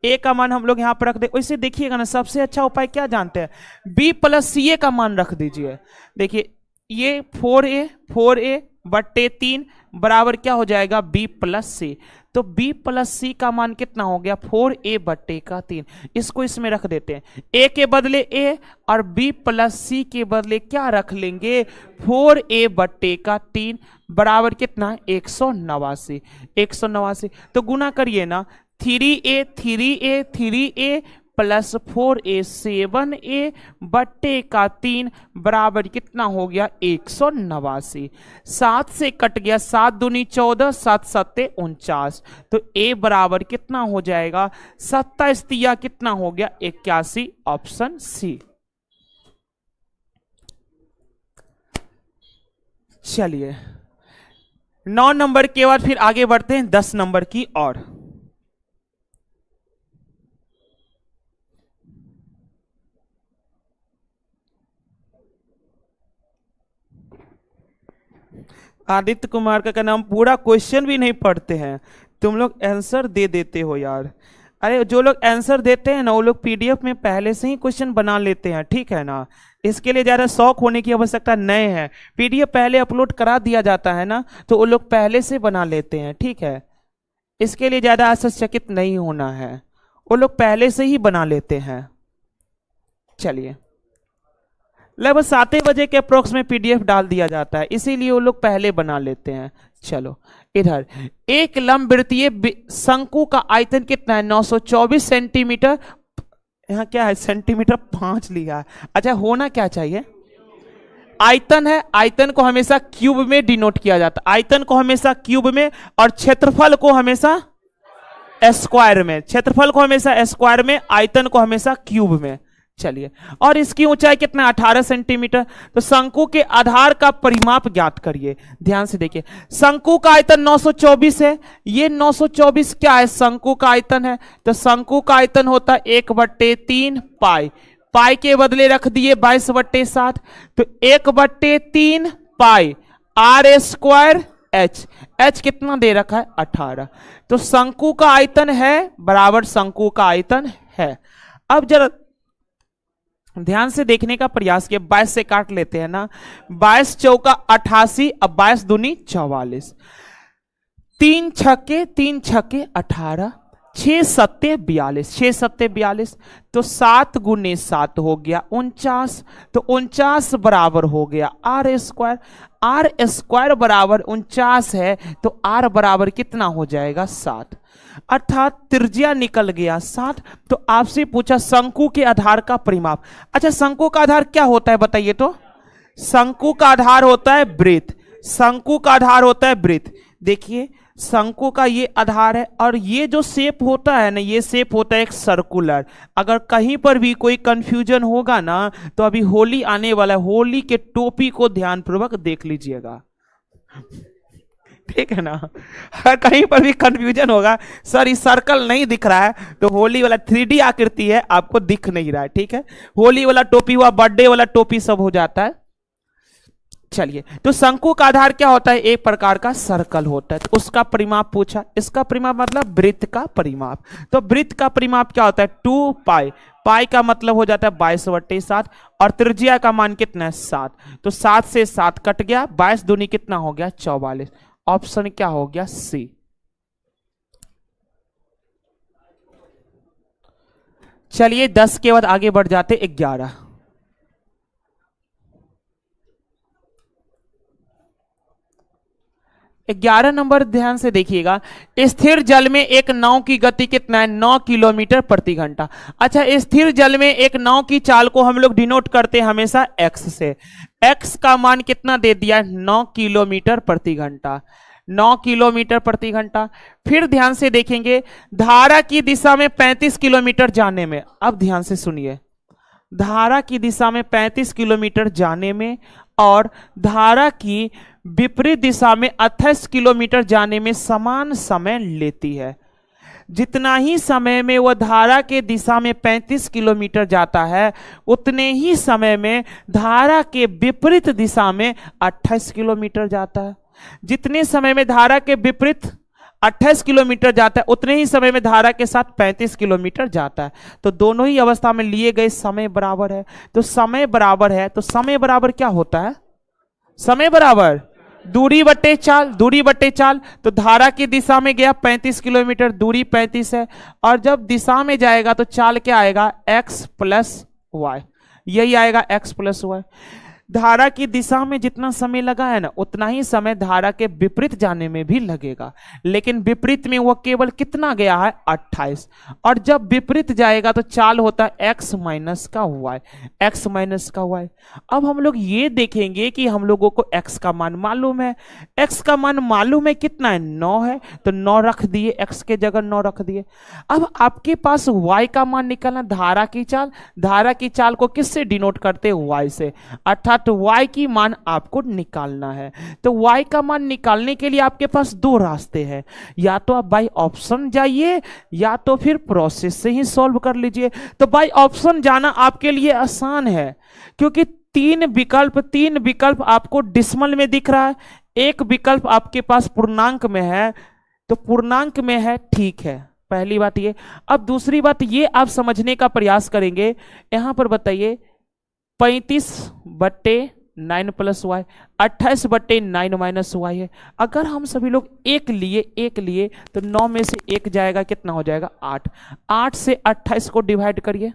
ए का मान हम लोग यहां पर रख दे। वैसे देखिएगा ना, सबसे अच्छा उपाय क्या जानते हैं, बी प्लस सी ए का मान रख दीजिए। देखिए ये 4a बट्टे 3 बराबर क्या हो जाएगा बी प्लस सी, तो बी प्लस सी का मान कितना हो गया 4a बट्टे का 3। इसको इसमें रख देते हैं, a के बदले a और b प्लस सी के बदले क्या रख लेंगे 4a बट्टे का 3 बराबर कितना 189। तो गुना करिए ना, 3a प्लस 4a 7a बट्टे का 3 बराबर कितना हो गया 189। 7 से कट गया, 7 दूनी 14, 7 सत्ते 49, तो a बराबर कितना हो जाएगा 27 दिया कितना हो गया 81, ऑप्शन सी। चलिए 9 नंबर के बाद फिर आगे बढ़ते हैं 10 नंबर की ओर। आदित्य कुमार का कहना हम पूरा क्वेश्चन भी नहीं पढ़ते हैं, तुम लोग आंसर दे देते हो यार। अरे जो लोग आंसर देते हैं ना वो लोग पीडीएफ में पहले से ही क्वेश्चन बना लेते हैं, ठीक है ना। इसके लिए ज़्यादा शौक होने की आवश्यकता नहीं है, पीडीएफ पहले अपलोड करा दिया जाता है ना, तो वो लोग पहले से बना लेते हैं, ठीक है। इसके लिए ज़्यादा आश्चर्यचकित नहीं होना है, वो लोग पहले से ही बना लेते हैं। चलिए लगभग 7 बजे के अप्रोक्स में पीडीएफ डाल दिया जाता है, इसीलिए वो लोग पहले बना लेते हैं। चलो इधर एक लंबवृत्तीय शंकु का आयतन कितना है 924 सेंटीमीटर, यहाँ क्या है सेंटीमीटर 5 लिया है, अच्छा होना क्या चाहिए आयतन है। आयतन को हमेशा क्यूब में डिनोट किया जाता है, आयतन को हमेशा क्यूब में, और क्षेत्रफल को हमेशा स्क्वायर में, क्षेत्रफल को हमेशा स्क्वायर में, आयतन को हमेशा क्यूब में। चलिए और इसकी ऊंचाई कितना 18 सेंटीमीटर। तो शंकु के आधार का परिमाप ज्ञात करिए। ध्यान से देखिए, शंकु का आयतन 924 है, ये 924 क्या है शंकु का आयतन है, तो शंकु का आयतन होता है 1/3 पाई, पाई के बदले रख दिए 22/7, तो 1/3 पाई r स्क्वायर h कितना दे रखा है 18, तो शंकु का आयतन है बराबर शंकु का आयतन है। अब जरा ध्यान से देखने का प्रयास किया, 22 से काट लेते हैं ना, 22 चौका 88, अब 22 दूनी 44, 3 छक्के 18, 6 सत्ते 42, 6 सत्ते 42, तो 7 गुने 7 हो गया 49, तो 49 बराबर हो गया r स्क्वायर, r स्क्वायर बराबर 49 है, तो r बराबर कितना हो जाएगा 7, अर्थात त्रिज्या निकल गया 7। तो आपसे पूछा शंकु के आधार का परिमाप। अच्छा शंकु का आधार क्या होता है बताइए, तो शंकु का आधार होता है वृत्त, शंकु का आधार होता है वृत्त। देखिए शंकु का ये आधार है, और ये जो शेप होता है ना, ये शेप होता है एक सर्कुलर। अगर कहीं पर भी कोई कंफ्यूजन होगा ना, तो अभी होली आने वाला है, होली के टोपी को ध्यानपूर्वक देख लीजिएगा, ठीक है ना। हर कहीं पर भी कंफ्यूजन होगा, सर ये सर्कल नहीं दिख रहा है, तो होली वाला 3D आकृति है, आपको दिख नहीं रहा है, ठीक है। होली वाला टोपी हुआ, बर्थडे वाला टोपी सब हो जाता है। चलिए, तो शंकु का आधार क्या होता है? एक प्रकार का सर्कल होता है। तो उसका परिमाप पूछा, इसका परिमाप मतलब वृत्त का परिमाप। तो वृत्त का परिमाप क्या होता है? 2 पाई। पाई का मतलब हो जाता है 22/7 और त्रिज्या का मान कितना है? 7। तो 7 से 7 कट गया, 22 दूनी कितना हो गया? 44। ऑप्शन क्या हो गया? सी। चलिए 10 के बाद आगे बढ़ जाते 11। 11 नंबर ध्यान से देखिएगा। स्थिर जल में एक नाव की गति कितना है? 9 किलोमीटर प्रति घंटा। अच्छा, स्थिर जल में एक नाव की चाल को हम लोग डिनोट करते हैं हमेशा x से। x का मान कितना दे दिया है? 9 किलोमीटर प्रति घंटा। 9 किलोमीटर प्रति घंटा। फिर ध्यान से देखेंगे, धारा की दिशा में 35 किलोमीटर जाने में। अब ध्यान से सुनिए, धारा की दिशा में 35 किलोमीटर जाने में और धारा की विपरीत दिशा में 28 किलोमीटर जाने में समान समय लेती है। जितना ही समय में वह धारा के दिशा में 35 किलोमीटर जाता है, उतने ही समय में धारा के विपरीत दिशा में 28 किलोमीटर जाता है। जितने समय में धारा के विपरीत 28 किलोमीटर जाता है, उतने ही समय में धारा के साथ 35 किलोमीटर जाता है। तो दोनों ही अवस्था में लिए गए समय बराबर है। तो समय बराबर है, तो समय बराबर क्या होता है? समय बराबर दूरी बटे चाल। दूरी बटे चाल, तो धारा की दिशा में गया 35 किलोमीटर, दूरी 35 है, और जब दिशा में जाएगा तो चाल क्या आएगा? x plus y. यही आएगा x प्लस वाई। धारा की दिशा में जितना समय लगा है ना, उतना ही समय धारा के विपरीत जाने में भी लगेगा। लेकिन विपरीत में वह केवल कितना गया है? 28। और जब विपरीत जाएगा तो चाल होता है x माइनस का y। x माइनस का y। अब हम लोग ये देखेंगे कि हम लोगों को x का मान मालूम है। x का मान मालूम है कितना है? 9 है। तो 9 रख दिए, x के जगह 9 रख दिए। अब आपके पास y का मान निकालना, धारा की चाल। धारा की चाल को किससे डिनोट करते हैं? y से। अर्थात तो y की मान आपको निकालना है। तो y का मान निकालने के लिए आपके पास दो रास्ते हैं, या तो आप बाय ऑप्शन जाइए या तो फिर प्रोसेस से ही सॉल्व कर लीजिए। तो बाय ऑप्शन जाना आपके लिए आसान है, क्योंकि तीन विकल्प आपको डिसिमल में दिख रहा है, एक विकल्प आपके पास पूर्णांक में है। तो पूर्णांक में है, ठीक है, पहली बात ये। अब दूसरी बात ये आप समझने का प्रयास करेंगे, यहां पर बताइए 35/9 प्लस वाई, 28/9 माइनस वाई है। अगर हम सभी लोग एक लिए तो 9 में से एक जाएगा, कितना हो जाएगा? 8। 8 से 28 को डिवाइड करिए,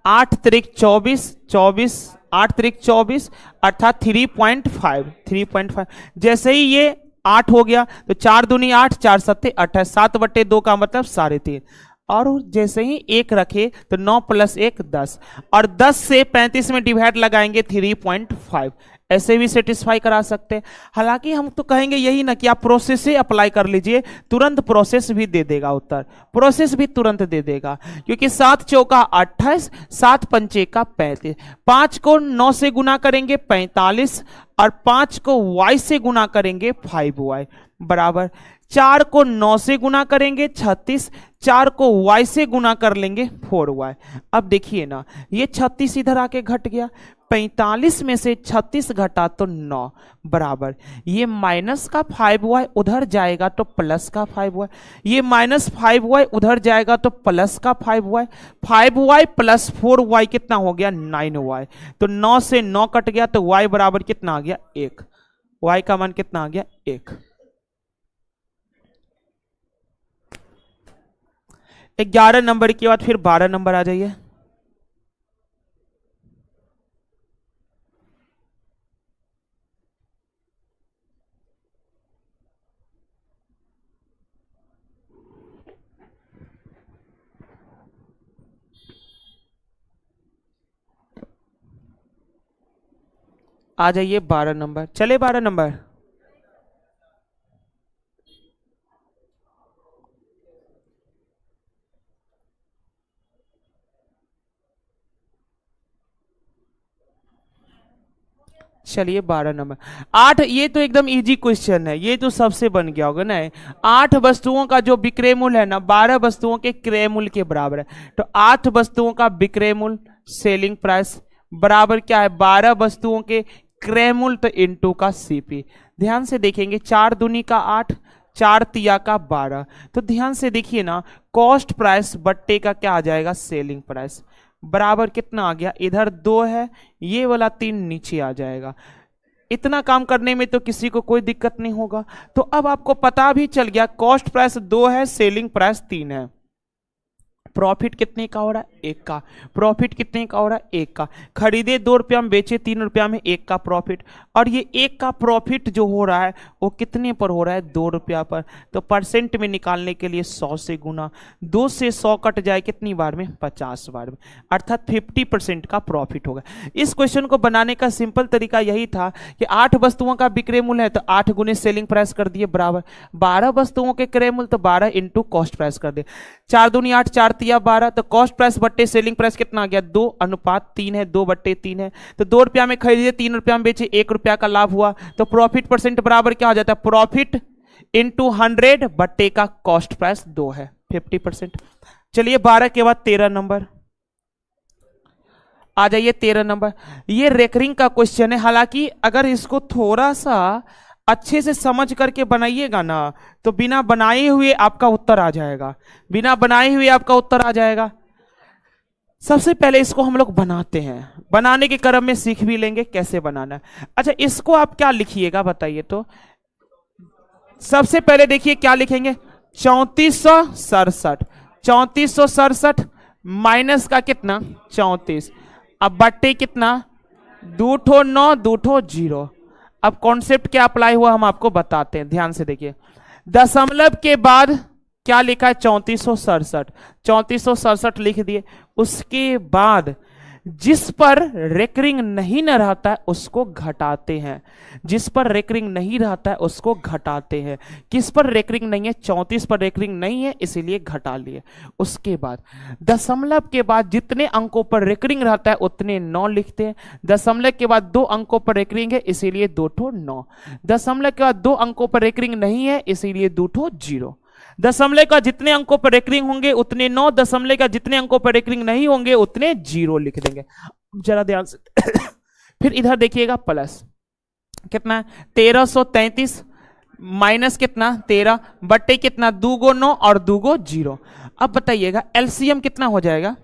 8 त्रिक 24, 8 त्रिक 24 अर्थात 3.5। जैसे ही ये 8 हो गया तो 4 दूनी 8, 4 सत्ते 28, 7/2 का मतलब 3.5। और जैसे ही एक रखे तो 9 + 1 10, और 10 से 35 में डिवाइड लगाएंगे 3.5। ऐसे भी सेटिस्फाई करा सकते हैं। हालांकि हम तो कहेंगे यही ना कि आप प्रोसेस से अप्लाई कर लीजिए, तुरंत प्रोसेस भी दे देगा उत्तर, प्रोसेस भी तुरंत दे देगा, क्योंकि 7 चौका 28, 7 पंचे का 35, 5 को 9 से गुना करेंगे 45, और 5 को y से गुना करेंगे 5y बराबर 4 को 9 से गुना करेंगे 36, 4 को y से गुना कर लेंगे 4y। अब देखिए ना, ये 36 इधर आके घट गया, 45 में से 36 घटा तो 9 बराबर, ये माइनस का 5y उधर जाएगा तो प्लस का 5y, ये -5y उधर जाएगा तो प्लस का 5y, 5y + 4y कितना हो गया? 9y। तो 9 से 9 कट गया तो y बराबर कितना आ गया? 1। y का मान कितना आ गया? 1। 11 नंबर के बाद फिर 12 नंबर आ जाइए। आ जाइए 12 नंबर, चले 12 नंबर। चलिए 12 नंबर 8, ये तो एकदम इजी क्वेश्चन है, ये तो सबसे बन गया होगा ना। 8 वस्तुओं का जो विक्रय मूल्य है ना 12 वस्तुओं के क्रय मूल्य के बराबर है। तो 8 वस्तुओं का विक्रय मूल्य सेलिंग प्राइस बराबर क्या है? 12 वस्तुओं के क्रय मूल्य तो इनटू का सीपी। ध्यान से देखेंगे 4 दूनी का 8, 4 तिया का 12। तो ध्यान से देखिए ना, कॉस्ट प्राइस बट्टे का क्या आ जाएगा, सेलिंग प्राइस, बराबर कितना आ गया, इधर 2 है, ये वाला 3 नीचे आ जाएगा। इतना काम करने में तो किसी को कोई दिक्कत नहीं होगा। तो अब आपको पता भी चल गया, कॉस्ट प्राइस 2 है, सेलिंग प्राइस 3 है। प्रॉफिट कितने का हो रहा है, 1 का। प्रॉफिट कितने का हो रहा है, 1 का। खरीदे 2 रुपया में, बेचे 3 रुपया में, 1 का प्रॉफिट। और ये 1 का प्रॉफिट जो हो रहा है वो कितने पर हो रहा है, 2 रुपया पर। तो परसेंट में निकालने के लिए 100 से गुना, 2 से 100 कट जाए कितनी बार में, 50 बार में, अर्थात 50% का प्रॉफिट होगा। इस क्वेश्चन को बनाने का सिंपल तरीका यही था कि 8 वस्तुओं का विक्रय मूल्य है तो 8 गुने सेलिंग प्राइस कर दिए बराबर, 12 वस्तुओं के क्रय मूल्य तो 12 इंटू कॉस्ट प्राइस कर दिए। 4 दूनी 8, 4 तिया 12, तो कॉस्ट प्राइस बट्टे सेलिंग प्राइस कितना आ गया, 2:3 है, 2/3 है। तो 2 रुपया में खरीदे, 3 रुपया में बेचे, 1 रुपया का लाभ हुआ। तो प्रॉफिट परसेंट बराबर क्या हो जाता है, प्रॉफिट इंटू 100 बट्टे का कॉस्ट प्राइस 2 है, 50%। चलिए 12 के बाद 13 नंबर आ जाइए। 13 नंबर ये रेकरिंग का क्वेश्चन है। हालांकि अगर इसको थोड़ा सा अच्छे से समझ करके बनाइएगा ना तो बिना बनाए हुए आपका उत्तर आ जाएगा, बिना बनाए हुए आपका उत्तर आ जाएगा। सबसे पहले इसको हम लोग बनाते हैं, बनाने के क्रम में सीख भी लेंगे कैसे बनाना है। अच्छा, इसको आप क्या लिखिएगा बताइए तो। सबसे पहले देखिए क्या लिखेंगे, 3467, 3467 माइनस का कितना, 34, अब बट्टे कितना, 2 ठो 9, 2 ठो 0। अब कॉन्सेप्ट क्या अप्लाई हुआ हम आपको बताते हैं, ध्यान से देखिए। दशमलव के बाद क्या लिखा है, 3467, 3467 लिख दिए। उसके बाद जिस पर रेकरिंग नहीं न रहता है उसको घटाते हैं, जिस पर रेकरिंग नहीं रहता है उसको घटाते हैं। किस पर रेकरिंग नहीं है, 34 पर रेकरिंग नहीं है इसीलिए घटा लिए। उसके बाद दशमलव के बाद जितने अंकों पर रेकरिंग रहता है उतने 9 लिखते हैं। दशमलव के बाद 2 अंकों पर रेकरिंग है इसीलिए 2 ठो 9। दशमलव के बाद 2 अंकों पर रेकरिंग नहीं है इसीलिए 2 ठो 0। दशमलव का जितने अंकों पर रेकरिंग होंगे उतने 9, दशमलव का जितने अंकों पर रेकरिंग नहीं होंगे उतने 0 लिख देंगे। जरा ध्यान से फिर इधर देखिएगा, प्लस कितना है, 1333 माइनस कितना, 13 बट्टे कितना, 2 गो 9 और 2 गो 0। अब बताइएगा एलसीएम कितना हो जाएगा,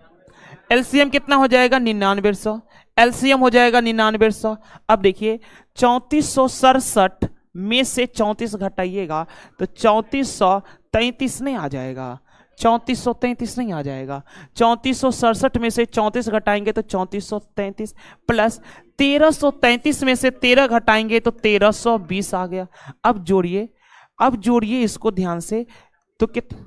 एलसीएम कितना हो जाएगा, 9900। एलसीएम हो जाएगा 9900। अब देखिए 3467 में से 34 घटाइएगा तो 3433 नहीं आ जाएगा, 3433 नहीं आ जाएगा। 3467 में से 34 घटाएंगे तो 3433 प्लस 1333 में से 13 घटाएंगे तो 1320 आ गया। अब जोड़िए, अब जोड़िए इसको ध्यान से, तो कितना,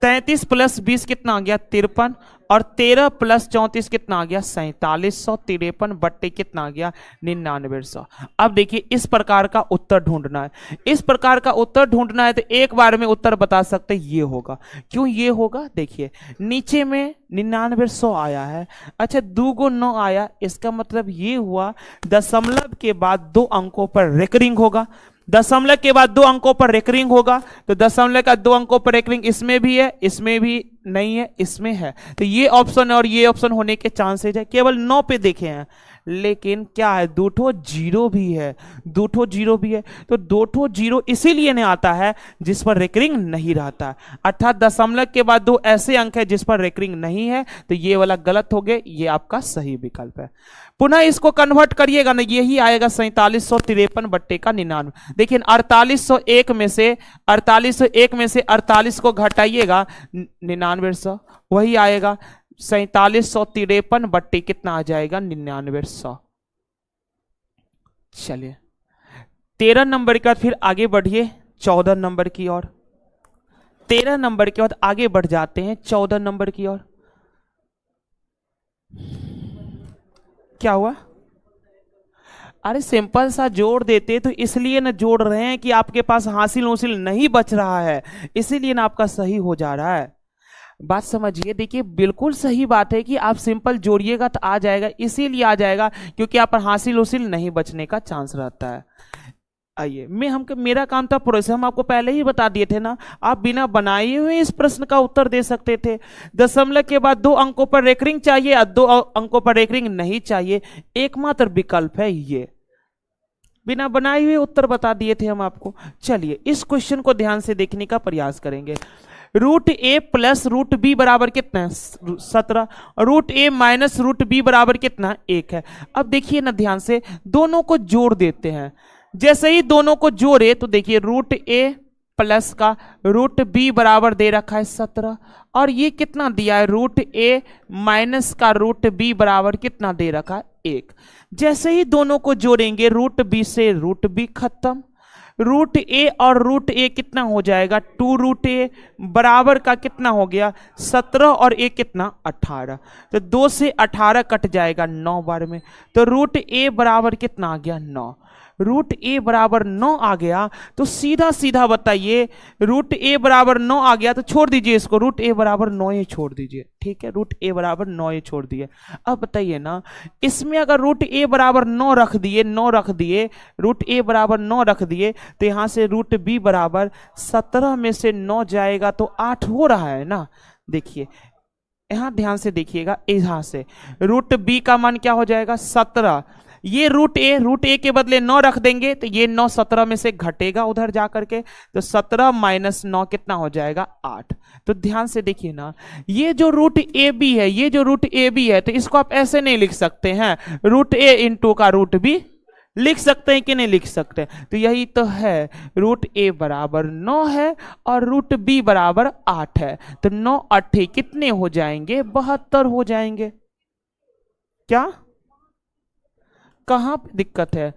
33 प्लस 20 कितना आ गया, 53, और 13 प्लस 34 कितना आ गया, 4753 बट्टे कितना आ गया, 9900। अब देखिए इस प्रकार का उत्तर ढूंढना है, इस प्रकार का उत्तर ढूंढना है तो एक बार में उत्तर बता सकते ये होगा। क्यों ये होगा, देखिए नीचे में 9900 आया है, अच्छा 2 गो 9 आया, इसका मतलब ये हुआ दशमलव के बाद 2 अंकों पर रेकरिंग होगा। दशमलव के बाद 2 अंकों पर रेकरिंग होगा तो दशमलव का 2 अंकों पर रेकरिंग इसमें भी है, इसमें भी नहीं है, इसमें है। तो ये ऑप्शन और ये ऑप्शन होने के चांसेज है। केवल 9 पे देखे हैं, लेकिन क्या है, 2 ठो 0 भी है, 2 ठो 0 भी है। तो 2 ठो 0 इसीलिए नहीं आता है जिस पर रेकरिंग नहीं रहता, अर्थात दशमलव के बाद 2 ऐसे अंक है जिस पर रेकरिंग नहीं है, तो ये वाला गलत हो गया, ये आपका सही विकल्प है। पुनः इसको कन्वर्ट करिएगा ना, यही आएगा 4753 बट्टे का 99। देखिए 4801 में से 48 को घटाइएगा 9900, वही आएगा 4753 बट्टे कितना आ जाएगा, 9900। चलिए 13 नंबर के बाद फिर आगे बढ़िए 14 नंबर की ओर। 13 नंबर के बाद आगे बढ़ जाते हैं 14 नंबर की ओर। क्या हुआ, अरे सिंपल सा जोड़ देते, तो इसलिए ना जोड़ रहे हैं कि आपके पास हासिल उसिल नहीं बच रहा है, इसीलिए ना आपका सही हो जा रहा है। बात समझिए, देखिए बिल्कुल सही बात है कि आप सिंपल जोड़िएगा तो आ जाएगा, इसीलिए आ जाएगा क्योंकि आप पर हासिल उसिल नहीं बचने का चांस रहता है। आइए, मेरा काम था प्रोसेस, हम आपको पहले ही बता दिए थे ना, आप बिना बनाए हुए इस प्रश्न का उत्तर दे सकते थे। दशमलव के बाद 2 अंकों पर रेकरिंग चाहिए और 2 अंकों पर रेकरिंग नहीं चाहिए, एकमात्र विकल्प है ये। बिना बनाए हुए उत्तर बता दिए थे हम आपको। चलिए इस क्वेश्चन को ध्यान से देखने का प्रयास करेंगे। रूट ए प्लस रूट बी बराबर कितना है? 17। रूट ए माइनस रूट बी बराबर कितना? 1 है। अब देखिए ना ध्यान से, दोनों को जोड़ देते हैं। जैसे ही दोनों को जोड़े तो देखिए रूट ए प्लस का रूट बी बराबर दे रखा है 17, और ये कितना दिया है? रूट ए माइनस का रूट बी बराबर कितना दे रखा है? 1। जैसे ही दोनों को जोड़ेंगे रूट बी से रूट बी खत्म, रूट ए और रूट ए कितना हो जाएगा? 2 रूट ए बराबर का कितना हो गया? 17 और ए कितना? 18। तो 2 से 18 कट जाएगा 9 बार में, तो रूट ए बराबर कितना आ गया? 9। रूट ए बराबर 9 आ गया, तो सीधा सीधा बताइए, रूट ए बराबर 9 आ गया तो छोड़ दीजिए इसको, रूट ए बराबर 9 ही छोड़ दीजिए। ठीक है, रूट ए बराबर 9 ही छोड़ दिए। अब बताइए ना, इसमें अगर रूट ए बराबर 9 रख दिए, रूट ए बराबर 9 रख दिए, तो यहां से रूट बी बराबर 17 में से 9 जाएगा तो 8 हो रहा है ना। देखिए यहां ध्यान से देखिएगा, यहां से रूट बी का मान क्या हो जाएगा? 17। ये रूट ए के बदले 9 रख देंगे तो ये 9 17 में से घटेगा उधर जाकर के, तो 17 माइनस 9 कितना हो जाएगा? 8। तो ध्यान से देखिए ना, ये जो रूट ए बी है, तो इसको आप ऐसे नहीं लिख सकते हैं, रूट ए इंटू का रूट बी लिख सकते हैं कि नहीं लिख सकते? तो यही तो है, रूट ए बराबर 9 है और रूट बी बराबर 8 है, तो 9 8 कितने हो जाएंगे? 72 हो जाएंगे। क्या कहां दिक्कत है?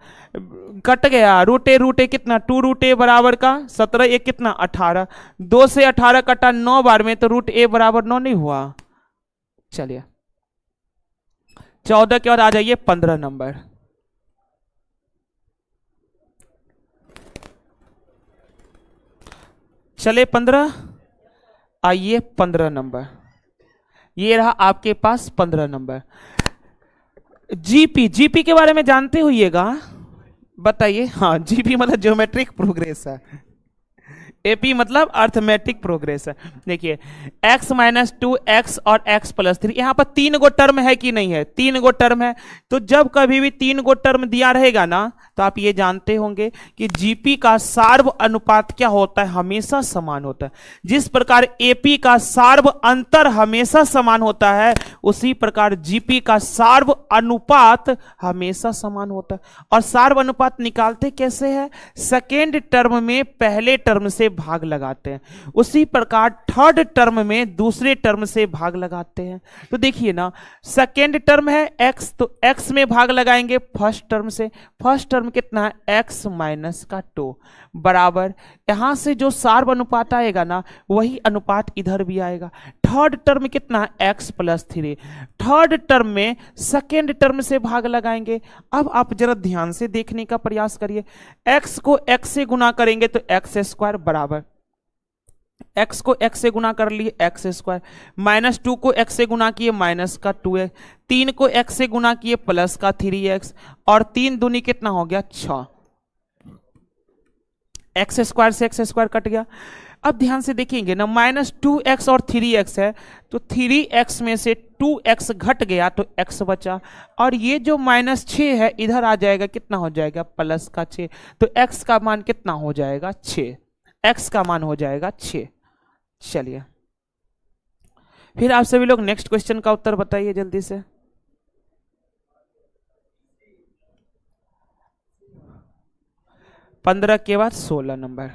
कट गया, रूट ए कितना? 2 रूट ए बराबर का 17, एक कितना? 18। 2 से 18 कटा 9 बार में, तो रूट ए बराबर 9 नहीं हुआ। चलिए 14 के बाद आ जाइए 15 नंबर। चले 15, आइए 15 नंबर, ये रहा आपके पास 15 नंबर। जीपी के बारे में जानते होइएगा, बताइए। हाँ, जीपी मतलब ज्योमेट्रिक प्रोग्रेस है, एपी मतलब अर्थमेटिक प्रोग्रेस है। देखिए x माइनस 2x और x प्लस 3, यहां पर 3 गो टर्म है कि नहीं है? 3 गो टर्म है। तो जब कभी भी 3 गो टर्म दिया रहेगा ना, तो आप ये जानते होंगे कि जीपी का सार्व अनुपात क्या होता है? हमेशा समान होता है। जिस प्रकार एपी का सार्व अंतर हमेशा समान होता है, उसी प्रकार जीपी का सार्व अनुपात हमेशा समान होता है। और सार्व अनुपात निकालते कैसे है? सेकेंड टर्म में पहले टर्म से भाग लगाते हैं, उसी प्रकार थर्ड टर्म में दूसरे टर्म से भाग लगाते हैं। तो देखिए ना, सेकेंड टर्म है x, तो x में भाग लगाएंगे फर्स्ट टर्म से। फर्स्ट टर्म कितना है? x माइनस का 2 बराबर, यहां से जो सार्व अनुपात आएगा ना, वही अनुपात इधर भी आएगा। थर्ड टर्म कितना है? x plus 3। थर्ड टर्म में सेकेंड टर्म से भाग लगाएंगे। अब आप जरा ध्यान से देखने का प्रयास करिए, x को x से गुना करेंगे तो x स्क्वायर बराबर, x को x से गुना कर लिए x स्क्वायर, माइनस 2 को x से गुना किए माइनस का 2x, 3 को x से गुना किए प्लस का 3x, और 3 दूनी कितना हो गया? 6। x स्क्वायर से x स्क्वायर कट गया। अब ध्यान से देखेंगे ना, माइनस 2x और 3x है, तो 3x में से 2x घट गया तो x बचा, और ये जो माइनस 6 है इधर आ जाएगा, कितना हो जाएगा? प्लस का 6। तो x का मान कितना हो जाएगा? 6। x का मान हो जाएगा 6। चलिए फिर आप सभी लोग नेक्स्ट क्वेश्चन का उत्तर बताइए जल्दी से। पंद्रह के बाद 16 नंबर,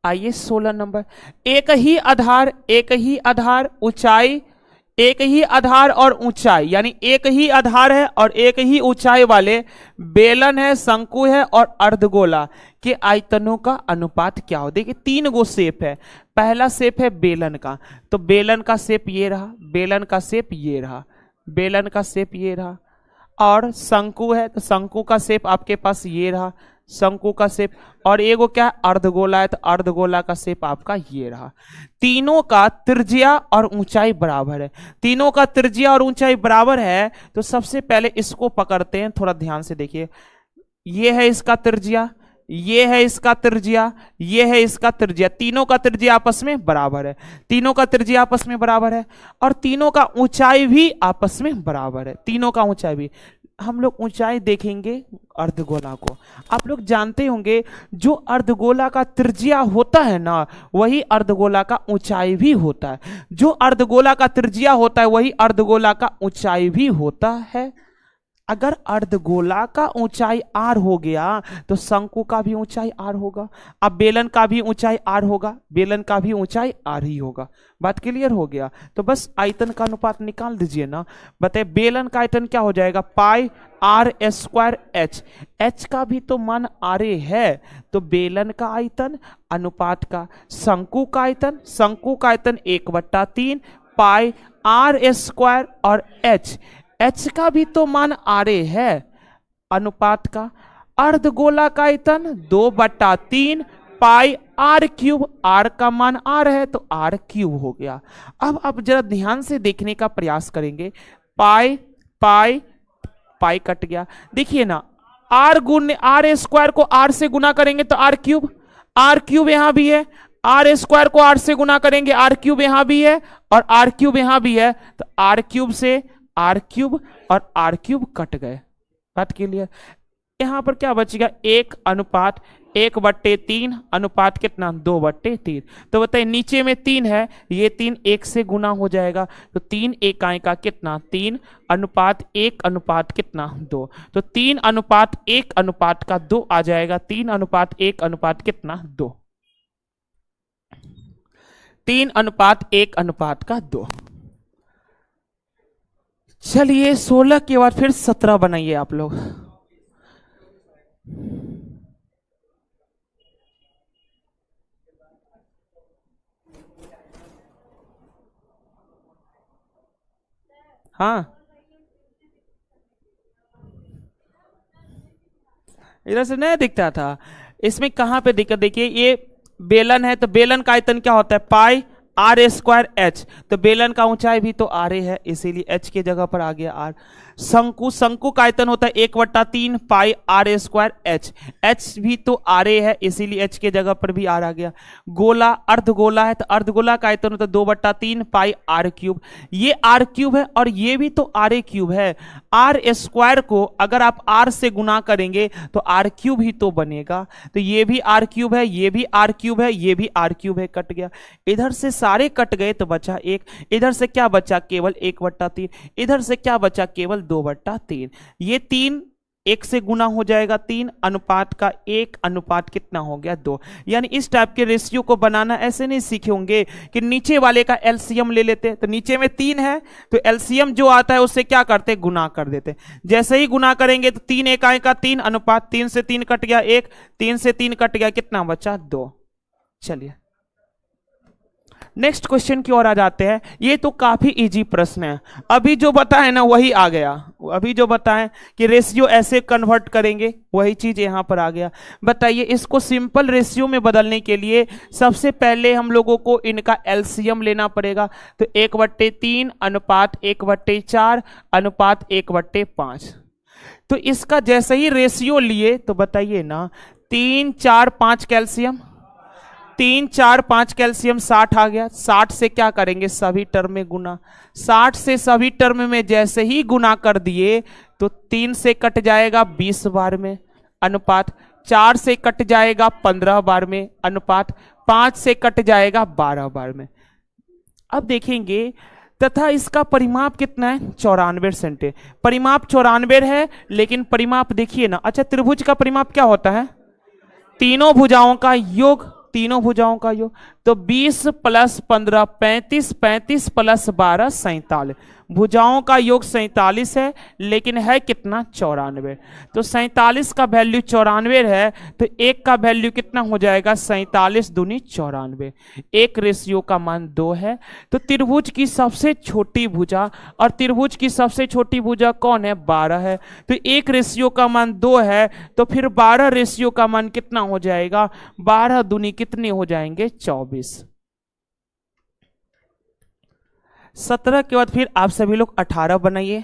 आइए 16 नंबर। एक ही आधार ऊंचाई, एक ही आधार और ऊंचाई, यानी एक ही आधार है और एक ही ऊंचाई वाले बेलन है, शंकु है और अर्धगोला के आयतनों का अनुपात क्या हो? देखिए 3 गो शेप है। पहला शेप है बेलन का, तो बेलन का शेप ये रहा, बेलन का शेप ये रहा, बेलन का शेप ये रहा। और शंकु है, तो शंकु का शेप आपके पास ये रहा, शंकु का शेप, और एगो क्या है, अर्धगोला है, तो अर्धगोला का शेप आपका ये रहा। तीनों का त्रिज्या और ऊंचाई बराबर है। तीनों का त्रिज्या और ऊंचाई बराबर है, तो सबसे पहले इसको पकड़ते हैं, थोड़ा ध्यान से देखिए। ये है इसका त्रिज्या, ये है इसका त्रिज्या, ये है इसका त्रिज्या, तीनों का त्रिज्या आपस में बराबर है। तीनों का त्रिज्या आपस में बराबर है, और तीनों का ऊंचाई भी आपस में बराबर है। तीनों का ऊंचाई भी, हम लोग ऊंचाई देखेंगे अर्धगोला को। आप लोग जानते होंगे जो अर्धगोला का त्रिज्या होता है ना, वही अर्धगोला का ऊंचाई भी होता है। जो अर्धगोला का त्रिज्या होता है वही अर्धगोला का ऊंचाई भी होता है। अगर अर्धगोला का ऊंचाई r हो गया तो शंकु का भी ऊंचाई r होगा। अब बेलन का भी ऊंचाई r होगा, बेलन का भी ऊंचाई r ही होगा। बात क्लियर हो गया? तो बस आयतन का अनुपात निकाल दीजिए ना। बताइए बेलन का आयतन क्या हो जाएगा, पाई r स्क्वायर h। h का भी तो मान r है, तो बेलन का आयतन अनुपात का शंकु का आयतन, शंकु का आयतन 1/3 पाई r स्क्वायर और h का भी तो मान r है अनुपात का। अर्धगोला का आयतन 2/3 पाई r क्यूब, r का मान r है तो r क्यूब हो गया। अब आप जरा ध्यान से देखने का प्रयास करेंगे, पाई पाई पाई कट गया। देखिए ना, r गुण r स्क्वायर को r से गुना करेंगे तो r क्यूब यहां भी है, r स्क्वायर को r से गुना करेंगे r क्यूब यहां भी है, और r क्यूब यहां भी है, तो r क्यूब से r क्यूब और r क्यूब कट गए। बात क्लियर? यहां पर क्या बचेगा, 1/1/3 अनुपात कितना, 2/3। तो बताइए नीचे में 3 है, ये 3 1 से गुना हो जाएगा, तो 3 इकाई का कितना, 3 अनुपात 1 अनुपात कितना, 2। तो 3 अनुपात 1 अनुपात का 2 आ जाएगा, 3 अनुपात 1 अनुपात कितना, 2। 3 अनुपात 1 अनुपात का 2। चलिए 16 के बाद फिर 17 बनाइए आप लोग। हाँ, इधर से नहीं दिखता था, इसमें कहां पे दिक्कत, देखिए ये बेलन है, तो बेलन का आयतन क्या होता है, पाई r स्क्वायर h। तो बेलन का ऊंचाई भी तो r है, इसीलिए h की जगह पर आ गया r। शंकु का आयतन होता है 1/3 पाई r स्क्वायर h। h भी तो r है, इसीलिए h की जगह पर भी r आ गया। गोला अर्धगोला है, तो अर्धगोला का आयतन होता है 2/3 पाई r क्यूब। ये r क्यूब है और ये भी तो r क्यूब है। r स्क्वायर को अगर आप r से गुना करेंगे तो r क्यूब ही तो बनेगा। तो ये भी r क्यूब है, ये भी r क्यूब है, ये भी r क्यूब है, कट गया। इधर से सारे कट गए तो बचा 1, इधर से क्या बचा, केवल 1/3, इधर से क्या बचा, केवल 2/3। ये 3 1 से गुना हो जाएगा, 3 अनुपात का 1 अनुपात कितना हो गया, 2। यानी इस टाइप के रेशियो को बनाना ऐसे नहीं सीखे होंगे कि नीचे वाले का एलसीएम ले लेते, तो नीचे में 3 है तो एलसीएम जो आता है उससे क्या करते, गुना कर देते। जैसे ही गुना करेंगे तो 3 इकाई का 3 अनुपात 3 से 3 कट गया 1, 3 से 3 कट गया, कितना बचा, 2। चलिए नेक्स्ट क्वेश्चन की ओर आ जाते हैं। ये तो काफी इजी प्रश्न है, अभी जो बताए ना वही आ गया। अभी जो बताएं कि रेशियो ऐसे कन्वर्ट करेंगे वही चीज यहां पर आ गया। बताइए इसको सिंपल रेशियो में बदलने के लिए सबसे पहले हम लोगों को इनका एलसीएम लेना पड़ेगा। तो 1/3 अनुपात 1/4 अनुपात 1/5। तो इसका जैसे ही रेशियो लिए तो बताइए ना, 3 4 5 कैल्शियम, 3 4 5 कैल्शियम 60 आ गया। 60 से क्या करेंगे, सभी टर्म में गुना। 60 से सभी टर्म में जैसे ही गुना कर दिए तो 3 से कट जाएगा 20 बार में अनुपात, 4 से कट जाएगा 15 बार में अनुपात, 5 से कट जाएगा 12 बार में। अब देखेंगे तथा इसका परिमाप कितना है, 94 सेंटी। परिमाप 94 है, लेकिन परिमाप देखिए ना, अच्छा त्रिभुज का परिमाप क्या होता है, तीनों भुजाओं का योग, तीनों भुजाओं का योग। तो 20 प्लस 15 35, 35 प्लस 12 47। भुजाओं का योग 47 है, लेकिन है कितना 94। तो 47 का वैल्यू 94 है, तो एक का वैल्यू कितना हो जाएगा 47 दूनी 94। एक रेशियो का मान 2 है। तो त्रिभुज की सबसे छोटी भुजा, और त्रिभुज की सबसे छोटी भुजा कौन है 12 है। तो एक रेशियो का मान 2 है, तो फिर 12 रेशियो का मान कितना हो जाएगा 12 दूनी कितने हो जाएंगे 24। 17 के बाद फिर आप सभी लोग 18 बनाइए।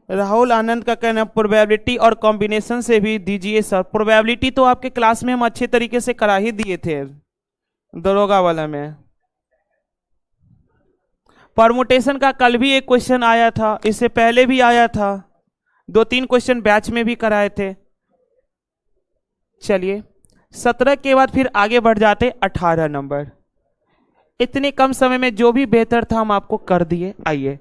राहुल आनंद का कहना प्रोबेबिलिटी और कॉम्बिनेशन से भी दीजिए सर। प्रोबेबिलिटी तो आपके क्लास में हम अच्छे तरीके से करा ही दिए थे दरोगा वाला में। परमुटेशन का कल भी एक क्वेश्चन आया था, इससे पहले भी आया था, 2-3 क्वेश्चन बैच में भी कराए थे। चलिए 17 के बाद फिर आगे बढ़ जाते 18 नंबर। इतने कम समय में जो भी बेहतर था हम आपको कर दिए। आइए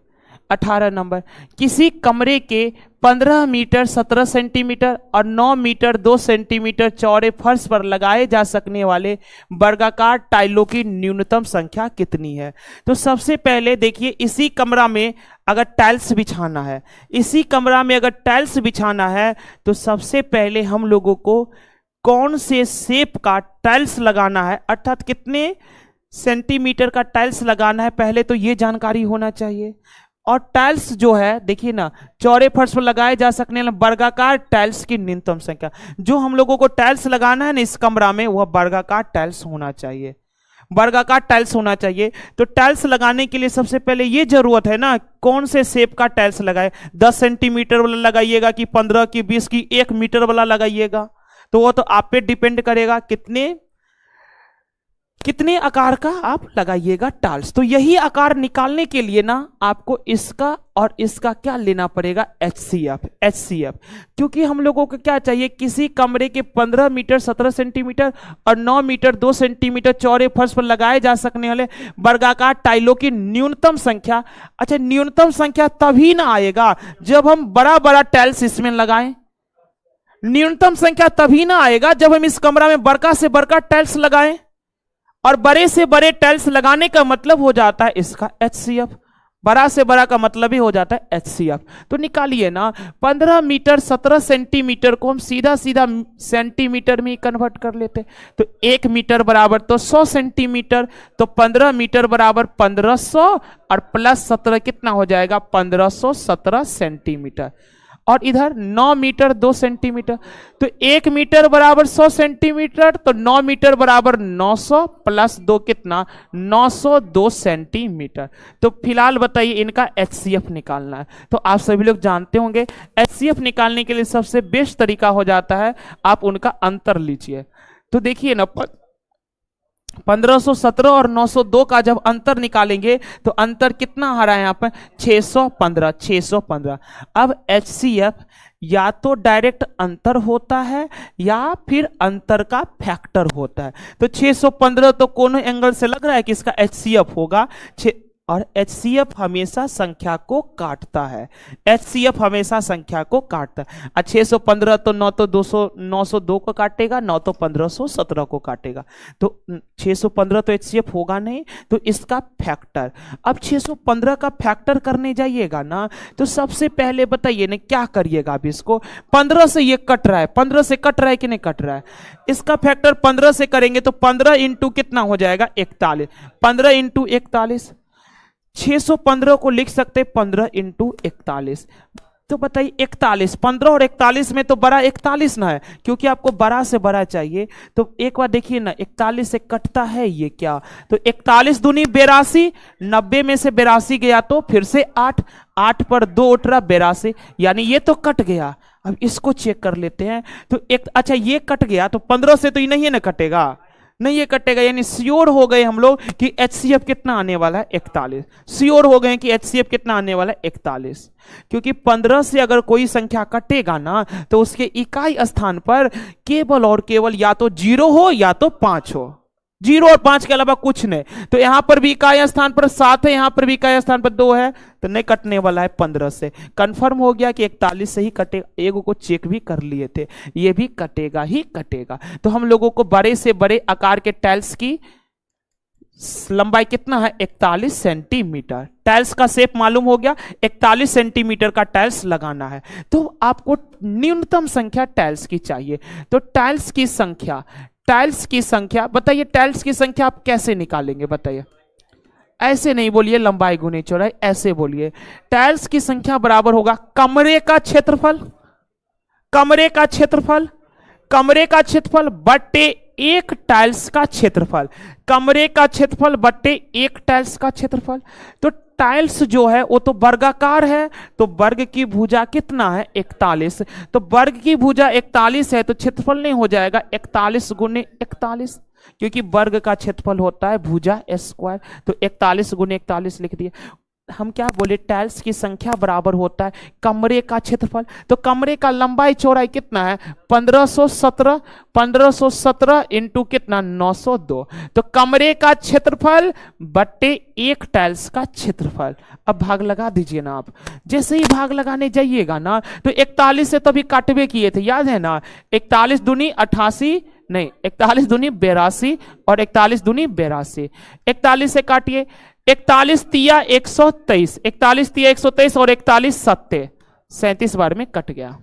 18 नंबर, किसी कमरे के 15 मीटर 17 सेंटीमीटर और 9 मीटर 2 सेंटीमीटर चौड़े फर्श पर लगाए जा सकने वाले वर्गाकार टाइलों की न्यूनतम संख्या कितनी है। तो सबसे पहले देखिए, इसी कमरा में अगर टाइल्स बिछाना है, इसी कमरा में अगर टाइल्स बिछाना है, तो सबसे पहले हम लोगों को कौन से शेप का टाइल्स लगाना है, अर्थात कितने सेंटीमीटर का टाइल्स लगाना है, पहले तो ये जानकारी होना चाहिए। और टाइल्स जो है देखिए ना, चौड़े फर्श पर लगाए जा सकने वाले वर्गाकार टाइल्स की न्यूनतम संख्या। जो हम लोगों को टाइल्स लगाना है ना इस कमरा में, वह वर्गाकार टाइल्स होना चाहिए, वर्गाकार टाइल्स होना चाहिए। तो टाइल्स लगाने के लिए सबसे पहले ये जरूरत है ना, कौन से शेप का टाइल्स लगाए। 10 सेंटीमीटर वाला लगाइएगा कि 15 की 20 की 1 मीटर वाला लगाइएगा, तो वो तो आप पे डिपेंड करेगा कितने आकार का आप लगाइएगा टाइल्स। तो यही आकार निकालने के लिए ना आपको इसका और इसका क्या लेना पड़ेगा, HCF। क्योंकि हम लोगों को क्या चाहिए, किसी कमरे के 15 मीटर 17 सेंटीमीटर और 9 मीटर 2 सेंटीमीटर चौड़े फर्श पर लगाए जा सकने वाले वर्गाकार टाइलों की न्यूनतम संख्या। अच्छा, न्यूनतम संख्या तभी ना आएगा जब हम बड़ा बड़ा टाइल्स इसमें लगाएं। न्यूनतम संख्या तभी ना आएगा जब हम इस कमरा में बड़का से बड़का टाइल्स लगाएं, और बड़े से बड़े टाइल्स लगाने का मतलब हो जाता है इसका HCF। बड़ा से बड़ा का मतलब ही हो जाता है HCF। तो निकालिए ना, 15 मीटर 17 सेंटीमीटर को हम सीधा सीधा सेंटीमीटर में ही कन्वर्ट कर लेते। तो 1 मीटर बराबर तो 100 सेंटीमीटर, तो 15 मीटर बराबर 1500 और प्लस 17 कितना हो जाएगा 1517 सेंटीमीटर। और इधर 9 मीटर 2 सेंटीमीटर, तो 1 मीटर बराबर 100 सेंटीमीटर, तो 9 मीटर बराबर 900 प्लस 2 कितना 902 सेंटीमीटर। तो फिलहाल बताइए इनका HCF निकालना है। तो आप सभी लोग जानते होंगे HCF निकालने के लिए सबसे बेस्ट तरीका हो जाता है आप उनका अंतर लीजिए। तो देखिए ना, 1517 और 902 का जब अंतर निकालेंगे तो अंतर कितना आ रहा है यहाँ पर 615। अब HCF या तो डायरेक्ट अंतर होता है या फिर अंतर का फैक्टर होता है। तो 615 तो कोनों एंगल से लग रहा है कि इसका HCF होगा, और HCF हमेशा संख्या को काटता है। HCF हमेशा संख्या को काटता है। 615 तो 9 तो 902 को काटेगा, 9 तो 1517 को काटेगा, तो 615 तो HCF होगा नहीं, तो इसका फैक्टर। अब 615 का फैक्टर करने जाइएगा ना, तो सबसे पहले बताइए ना क्या करिएगा। अब इसको 15 से ये कट रहा है, 15 से कट रहा है कि नहीं कट रहा है, इसका फैक्टर 15 से करेंगे तो 15 इंटू कितना हो जाएगा 41, 15 इंटू 41, 615 को लिख सकते 15 इंटू 41। तो बताइए 41, 15 और 41 में तो बड़ा 41 ना है, क्योंकि आपको बड़ा से बड़ा चाहिए। तो एक बार देखिए ना, 41 से कटता है ये क्या, तो 41 दूनी 82, 90 में से 82 गया तो फिर से 8, 8 पर 2 उठ रहा 82, यानी ये तो कट गया। अब इसको चेक कर लेते हैं। तो अच्छा ये कट गया, तो 15 से तो ये नहीं ना कटेगा, नहीं ये कटेगा, यानी श्योर हो गए हम लोग कि HCF कितना आने वाला है 41। श्योर हो गए कि HCF कितना आने वाला है 41, क्योंकि 15 से अगर कोई संख्या कटेगा ना तो उसके इकाई स्थान पर केवल और केवल या तो 0 हो या तो 5 हो। जीरो और 5 के अलावा कुछ नहीं। तो यहां पर भी इकाई स्थान पर 7 है, यहां पर भी इकाई स्थान पर 2 है, तो नहीं कटने वाला है 15 से। कंफर्म हो गया कि 41 से ही कटेगा। एगो को चेक भी कर लिए थे, ये भी कटेगा ही कटेगा। तो हम लोगों को बड़े से बड़े आकार के टाइल्स की लंबाई कितना है, 41 सेंटीमीटर। टाइल्स का शेप मालूम हो गया, 41 सेंटीमीटर का टाइल्स लगाना है। तो आपको न्यूनतम संख्या टाइल्स की चाहिए। तो टाइल्स की संख्या बताइए, टाइल्स की संख्या आप कैसे निकालेंगे बताइए? ऐसे नहीं बोलिए लंबाई गुने चौड़ाई, ऐसे बोलिए। टाइल्स की संख्या बराबर होगा कमरे का क्षेत्रफल बट्टे एक टाइल्स का क्षेत्रफल। कमरे का क्षेत्रफल बट्टे एक टाइल्स का क्षेत्रफल। तो टाइल्स जो है वो तो वर्गाकार है, तो वर्ग की भुजा कितना है, 41। तो वर्ग की भुजा 41 है, तो क्षेत्रफल नहीं हो जाएगा 41 गुने 41, क्योंकि वर्ग का क्षेत्रफल होता है भुजा स्क्वायर। तो 41 गुने 41 लिख दिए। हम क्या बोले, टाइल्स की संख्या बराबर होता है कमरे का क्षेत्रफल। तो कमरे का लंबाई चौड़ाई कितना है, 1517 इंटू कितना, 902। तो कमरे का क्षेत्रफल बट्टे एक टाइल्स का क्षेत्रफल। अब भाग लगा दीजिए ना आप। जैसे ही भाग लगाने जाइएगा ना, तो 41 से तभी काटवे किए थे, याद है ना? 41 दूनी 88 नहीं, 41 दूनी 82 और 41 दूनी 82। 41 से काटिए, 41 तिया 123, 41 तिया 123 और 41 सत्ते 37 बार में कट गया।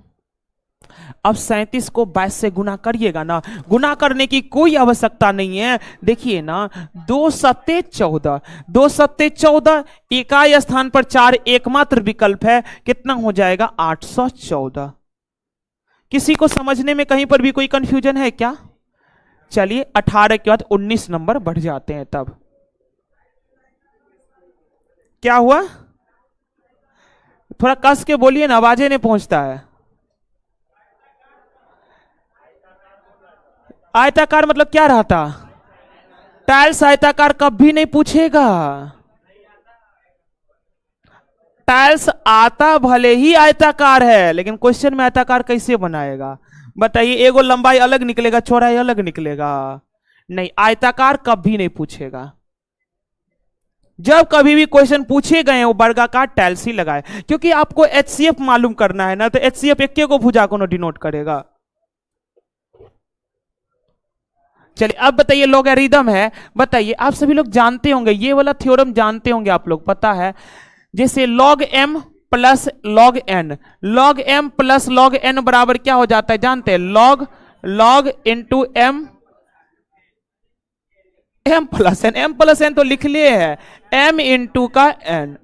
अब 37 को 22 से गुना करिएगा ना, गुना करने की कोई आवश्यकता नहीं है। देखिए ना, 2 सत्ते 14, 2 सत्ते 14, इकाई स्थान पर 4 एकमात्र विकल्प है, कितना हो जाएगा, 814। किसी को समझने में कहीं पर भी कोई कंफ्यूजन है क्या? चलिए 18 के बाद 19 नंबर बढ़ जाते हैं। तब क्या हुआ, थोड़ा कस के बोलिए ना, आवाजें नहीं पहुंचता है। आयताकार मतलब क्या रहता, टाइल्स आयताकार कभी नहीं पूछेगा। टाइल्स आता भले ही आयताकार है, लेकिन क्वेश्चन में आयताकार कैसे बनाएगा बताइए? एगो लंबाई अलग निकलेगा, चौड़ाई अलग निकलेगा, नहीं, आयताकार कभी नहीं पूछेगा। जब कभी भी क्वेश्चन पूछे गए वो वर्गाकार टाइल्स ही लगाए, क्योंकि आपको एचसीएफ मालूम करना है ना, तो एचसीएफ एक को भुजा को डिनोट करेगा। चलिए अब बताइए, लॉगरिथम है, बताइए आप सभी लोग जानते होंगे, ये वाला थ्योरम जानते होंगे आप लोग, पता है। जैसे log m plus log n, log m plus log n बराबर क्या हो जाता है जानते हैं, log into m plus n तो लिख लिए है, m इंटू का n,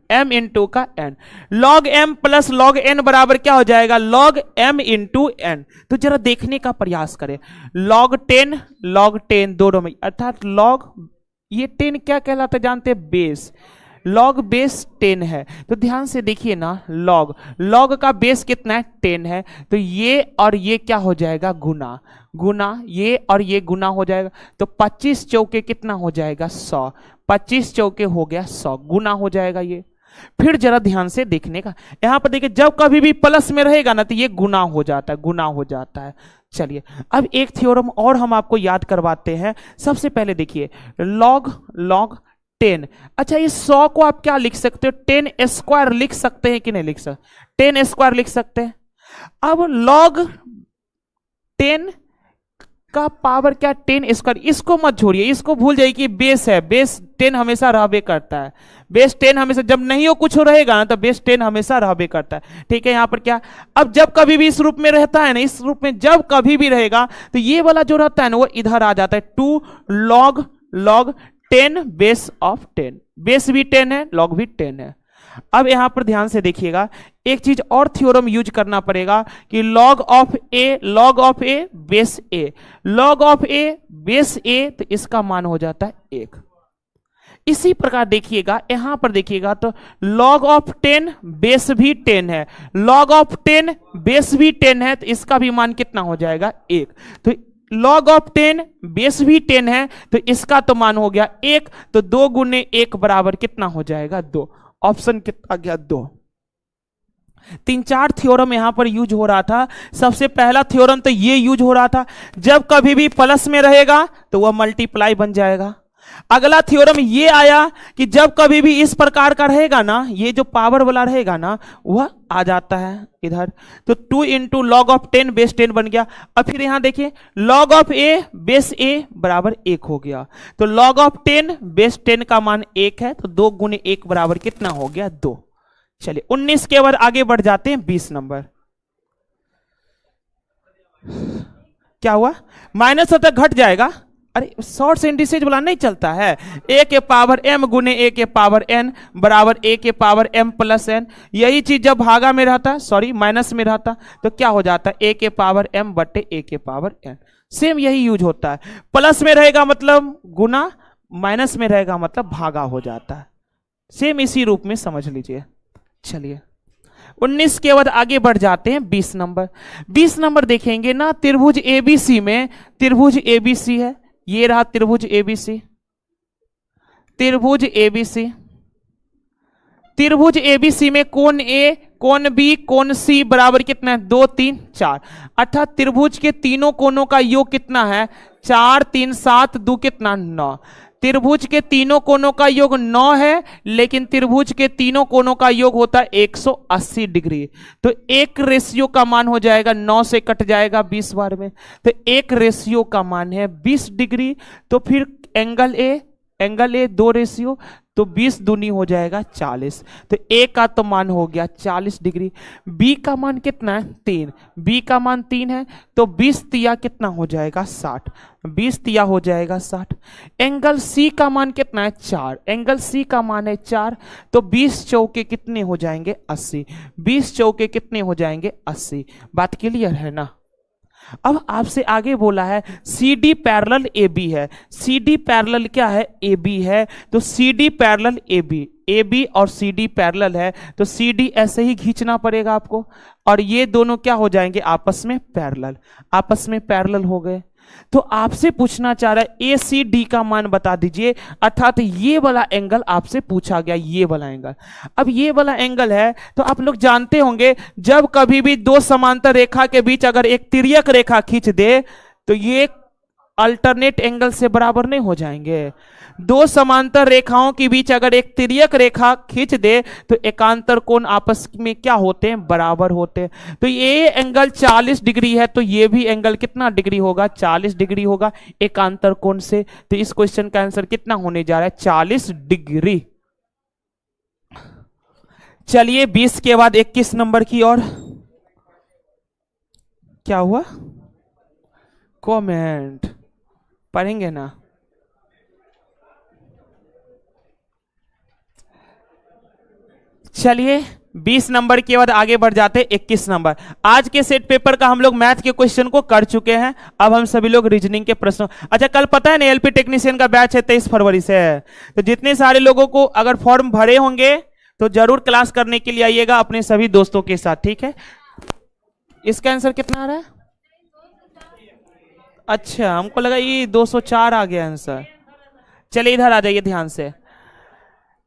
log m plus log n बराबर क्या हो जाएगा, log m इंटू n। तो जरा देखने का प्रयास करें, log 10 दोनों में, अर्थात log ये 10 क्या कहलाता है जानते हैं, बेस, log बेस 10 है। तो ध्यान से देखिए ना, log का बेस कितना है, 10 है। तो ये और ये क्या हो जाएगा, गुना, ये और ये गुना हो जाएगा। तो 25 चौके कितना हो जाएगा, 100, 25 चौके हो गया 100, गुना हो जाएगा ये। फिर जरा ध्यान से देखने का, यहां पर देखिए, जब कभी भी प्लस में रहेगा ना, तो ये गुना हो जाता है। चलिए अब एक थ्योरम और हम आपको याद करवाते हैं। सबसे पहले देखिए, log 10, अच्छा ये 100 को आप क्या लिख सकते हो, 10 स्क्वायर लिख सकते हैं कि नहीं लिख सकते, 10 स्क्वायर लिख सकते हैं। अब log 10 का पावर क्या, 10 स्क्वायर, इसको मत छोड़िए, इसको भूल जाइए कि बेस है, बेस 10 हमेशा रहबे करता है, बेस 10 हमेशा, जब नहीं हो कुछ रहेगा ना, तो बेस 10 हमेशा रहबे करता है। ठीक है, यहां पर क्या, अब जब कभी भी इस रूप में रहता है ना, इस रूप में जब कभी भी रहेगा, तो ये वाला जो रहता है ना, वो इधर आ जाता है, 2 log 10 बेस ऑफ 10, बेस भी 10 है, लॉग भी 10 है। अब यहां पर ध्यान से देखिएगा, एक चीज और थ्योरम यूज करना पड़ेगा कि log of a base a, log of a base a, तो इसका मान हो जाता है 1। इसी प्रकार देखिएगा, यहां पर देखिएगा, तो log ऑफ 10 बेस भी 10 है, log ऑफ 10 बेस भी 10 है, तो इसका भी मान कितना हो जाएगा, 1। तो log ऑफ 10 बेस भी 10 है, तो इसका तो मान हो गया 1, तो 2 गुने 1 बराबर कितना हो जाएगा, 2। ऑप्शन कितना गया, 2। तीन चार थ्योरम यहां पर यूज हो रहा था। सबसे पहला थ्योरम तो ये यूज हो रहा था, जब कभी भी प्लस में रहेगा तो वह मल्टीप्लाई बन जाएगा। अगला थ्योरम ये आया कि जब कभी भी इस प्रकार का रहेगा ना, ये जो पावर वाला रहेगा ना, वह आ जाता है इधर। तो 2 इंटू लॉग ऑफ 10 बेस 10 बन गया। अब फिर यहां देखिए लॉग ऑफ ए बेस ए बराबर 1 हो गया। तो लॉग ऑफ 10 बेस 10 का मान 1 है, तो 2 गुने 1 बराबर कितना हो गया 2। चलिए 19 के बाद आगे बढ़ जाते हैं 20 नंबर। क्या हुआ, माइनस तक घट जाएगा। अरे शॉर्ट्स इंडिसेज वाला नहीं चलता है। ए के पावर m गुने ए के पावर n बराबर ए के पावर m प्लस n। यही चीज जब भागा में रहता, सॉरी माइनस में रहता, तो क्या हो जाता है ए के पावर m बटे ए के पावर n। सेम यही यूज होता है। प्लस में रहेगा मतलब गुना, माइनस में रहेगा मतलब भागा हो जाता है। सेम इसी रूप में समझ लीजिए। चलिए 19 के बाद आगे बढ़ जाते हैं 20 नंबर। 20 नंबर देखेंगे ना, त्रिभुज एबीसी में, त्रिभुज एबीसी है, ये रहा त्रिभुज एबीसी, त्रिभुज एबीसी, त्रिभुज एबीसी में कोण ए, कोण बी, कोण सी बराबर कितना है 2 3 4, अर्थात त्रिभुज के तीनों कोणों का योग कितना है 4 3 7 2 कितना 9। त्रिभुज के तीनों कोणों का योग 9 है, लेकिन त्रिभुज के तीनों कोणों का योग होता है 180 डिग्री। तो एक रेशियो का मान हो जाएगा, 9 से कट जाएगा 20 बार में, तो एक रेशियो का मान है 20 डिग्री। तो फिर एंगल ए 2 रेशियो, तो 20 दूनी हो जाएगा 40। तो ए का तो मान हो गया 40 डिग्री। बी का मान कितना है 3, बी का मान 3 है, तो 20 तिया कितना हो जाएगा 60, 20 तिया हो जाएगा 60। एंगल सी का मान कितना है 4, एंगल सी का मान है 4, तो 20 चौके कितने हो जाएंगे 80, 20 चौके कितने हो जाएंगे 80। बात क्लियर है ना। अब आपसे आगे बोला है C D parallel A B है। सी डी पैरेलल क्या है, ए बी है, तो C D parallel A B, A B और सी डी पैरेलल है, तो सी डी ऐसे ही खींचना पड़ेगा आपको, और ये दोनों क्या हो जाएंगे आपस में पैरेलल, आपस में पैरेलल हो गए। तो आपसे पूछना चाह रहा है ए सी डी का मान बता दीजिए, अर्थात ये वाला एंगल आपसे पूछा गया, ये वाला एंगल। अब ये वाला एंगल है, तो आप लोग जानते होंगे जब कभी भी दो समांतर रेखा के बीच अगर एक तिर्यक रेखा खींच दे तो ये अल्टरनेट एंगल से बराबर नहीं हो जाएंगे। दो समांतर रेखाओं के बीच अगर एक तिर्यक रेखा खींच दे तो एकांतर कोण आपस में क्या होते हैं, बराबर होते हैं। तो ये एंगल 40 डिग्री है, तो ये भी एंगल कितना डिग्री होगा 40 डिग्री होगा एकांतर कोण से। तो इस क्वेश्चन का आंसर कितना होने जा रहा है 40 डिग्री। चलिए 20 के बाद 21 नंबर की ओर। क्या हुआ, कमेंट पढ़ेंगे ना। चलिए 20 नंबर के बाद आगे बढ़ जाते हैं 21 नंबर। आज के सेट पेपर का हम लोग मैथ के क्वेश्चन को कर चुके हैं, अब हम सभी लोग रीजनिंग के प्रश्नों। अच्छा कल पता है ना एलपी टेक्नीशियन का बैच है 23 फरवरी से, तो जितने सारे लोगों को अगर फॉर्म भरे होंगे तो जरूर क्लास करने के लिए आइएगा अपने सभी दोस्तों के साथ, ठीक है। इसका आंसर कितना आ रहा है, अच्छा हमको लगा ये 204 आ गया आंसर। चलिए इधर आ जाइए ध्यान से।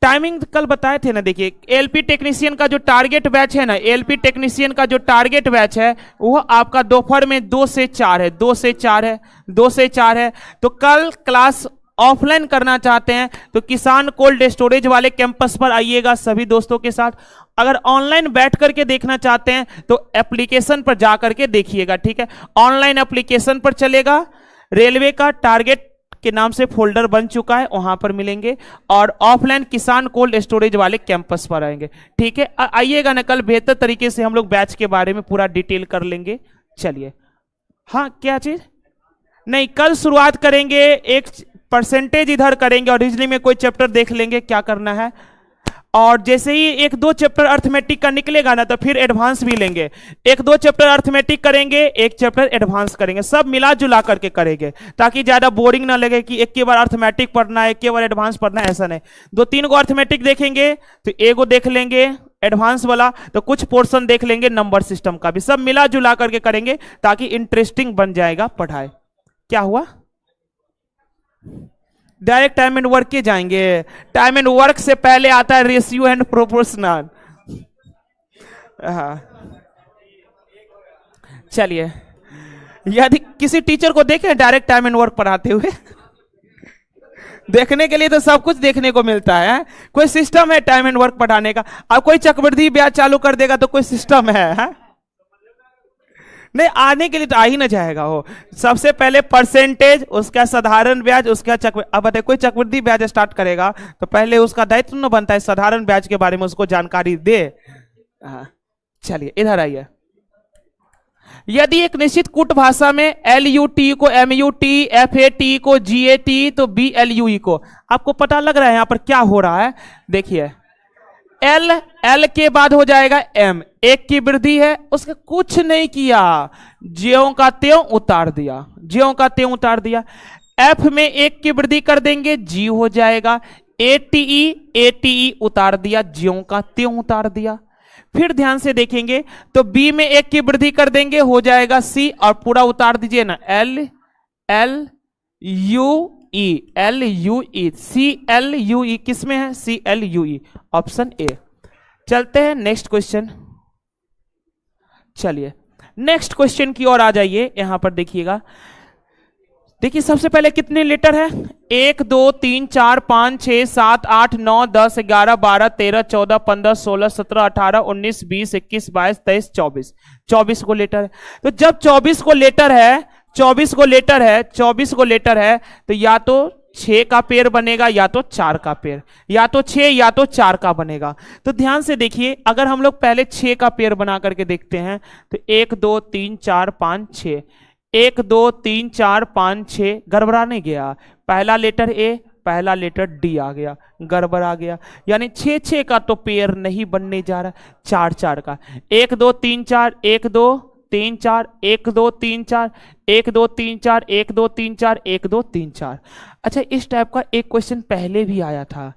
टाइमिंग कल बताए थे ना, देखिए एलपी टेक्नीशियन का जो टारगेट बैच है ना, एलपी टेक्नीशियन का जो टारगेट बैच है वो आपका दोपहर में 2 से 4 है, 2 से 4 है, 2 से 4 है। तो कल क्लास ऑफलाइन करना चाहते हैं तो किसान कोल्ड स्टोरेज वाले कैंपस पर आइएगा सभी दोस्तों के साथ। अगर ऑनलाइन बैठ करके देखना चाहते हैं तो एप्लीकेशन पर जा करके देखिएगा, ठीक है। ऑनलाइन एप्लीकेशन पर चलेगा, रेलवे का टारगेट के नाम से फोल्डर बन चुका है, वहां पर मिलेंगे। और ऑफलाइन किसान कोल्ड स्टोरेज वाले कैंपस पर आएंगे, ठीक है। आइएगा ना, कल बेहतर तरीके से हम लोग बैच के बारे में पूरा डिटेल कर लेंगे। चलिए हाँ क्या चीज नहीं, कल शुरुआत करेंगे, एक परसेंटेज इधर करेंगे और रीजनिंग में कोई चैप्टर देख लेंगे क्या करना है। और जैसे ही 1-2 चैप्टर अर्थमेटिक का निकलेगा ना तो फिर एडवांस भी लेंगे। 1-2 चैप्टर अर्थमेटिक करेंगे, एक चैप्टर एडवांस करेंगे, सब मिला जुला करके करेंगे ताकि ज्यादा बोरिंग ना लगे कि एक के बार अर्थमेटिक पढ़ना है, एक के बार एडवांस पढ़ना है, ऐसा नहीं। 2-3 को अर्थमेटिक देखेंगे तो एगो देख लेंगे एडवांस वाला, तो कुछ पोर्शन देख लेंगे नंबर सिस्टम का भी, सब मिला जुला करके करेंगे ताकि इंटरेस्टिंग बन जाएगा पढ़ाई। क्या हुआ, डायरेक्ट टाइम एंड वर्क के जाएंगे। टाइम एंड वर्क से पहले आता है रेशियो एंड प्रोपोर्शनल। हाँ चलिए, यदि किसी टीचर को देखे डायरेक्ट टाइम एंड वर्क पढ़ाते हुए, देखने के लिए तो सब कुछ देखने को मिलता है, कोई सिस्टम है टाइम एंड वर्क पढ़ाने का। अब कोई चक्रवृद्धि ब्याज चालू कर देगा तो कोई सिस्टम है? नहीं, आने के लिए तो आ ही ना जाएगा हो। सबसे पहले परसेंटेज, उसका साधारण ब्याज, उसका चक्रवृद्धि। अब बताइए कोई चक्रवृद्धि ब्याज स्टार्ट करेगा तो पहले उसका दायित्व न बनता है साधारण ब्याज के बारे में उसको जानकारी दे। चलिए इधर आइए। यदि एक निश्चित कूट भाषा में LUT को MUT, FAT को GAT तो BLUE को, आपको पता लग रहा है यहां पर क्या हो रहा है? देखिए L के बाद हो जाएगा M, एक की वृद्धि है, उसका कुछ नहीं किया, ज्यों का त्यों उतार दिया, ज्यों का त्यों उतार दिया। F में एक की वृद्धि कर देंगे, G हो जाएगा। ATE उतार दिया, ज्यों का त्यों उतार दिया। फिर ध्यान से देखेंगे तो B में एक की वृद्धि कर देंगे, हो जाएगा C, और पूरा उतार दीजिए ना, LUE CLUE, किस में है? CLUE, option A. चलते हैं नेक्स्ट क्वेश्चन। चलिए नेक्स्ट क्वेश्चन की ओर आ जाइए। यहां पर देखिएगा, देखिए सबसे पहले कितने लेटर है? 1 2 3 4 5 6 7 8 9 10 11 12 13 14 15 16 17 18 19 20 21 22 23 24, 24 को लेटर है। तो जब 24 को लेटर है, 24 को लेटर है, 24 को लेटर है, तो या तो 6 का पेयर बनेगा या तो 4 का पेयर, या तो 6 या तो 4 का बनेगा। तो ध्यान से देखिए, अगर हम लोग पहले 6 का पेयर बना करके देखते हैं तो 1 2 3 4 5 6, 1 2 3 4 5 6, गड़बड़ा नहीं गया? पहला लेटर ए, पहला लेटर डी आ गया, गड़बड़ आ गया। यानी 6 का तो पेयर नहीं बनने जा रहा, 4 का। 1 2 3 4, 1 2 3 4, 1 2 3 4, 1 2 3 4, 1 2 3 4, 1 2 3 4। अच्छा, इस टाइप का एक क्वेश्चन पहले भी आया था,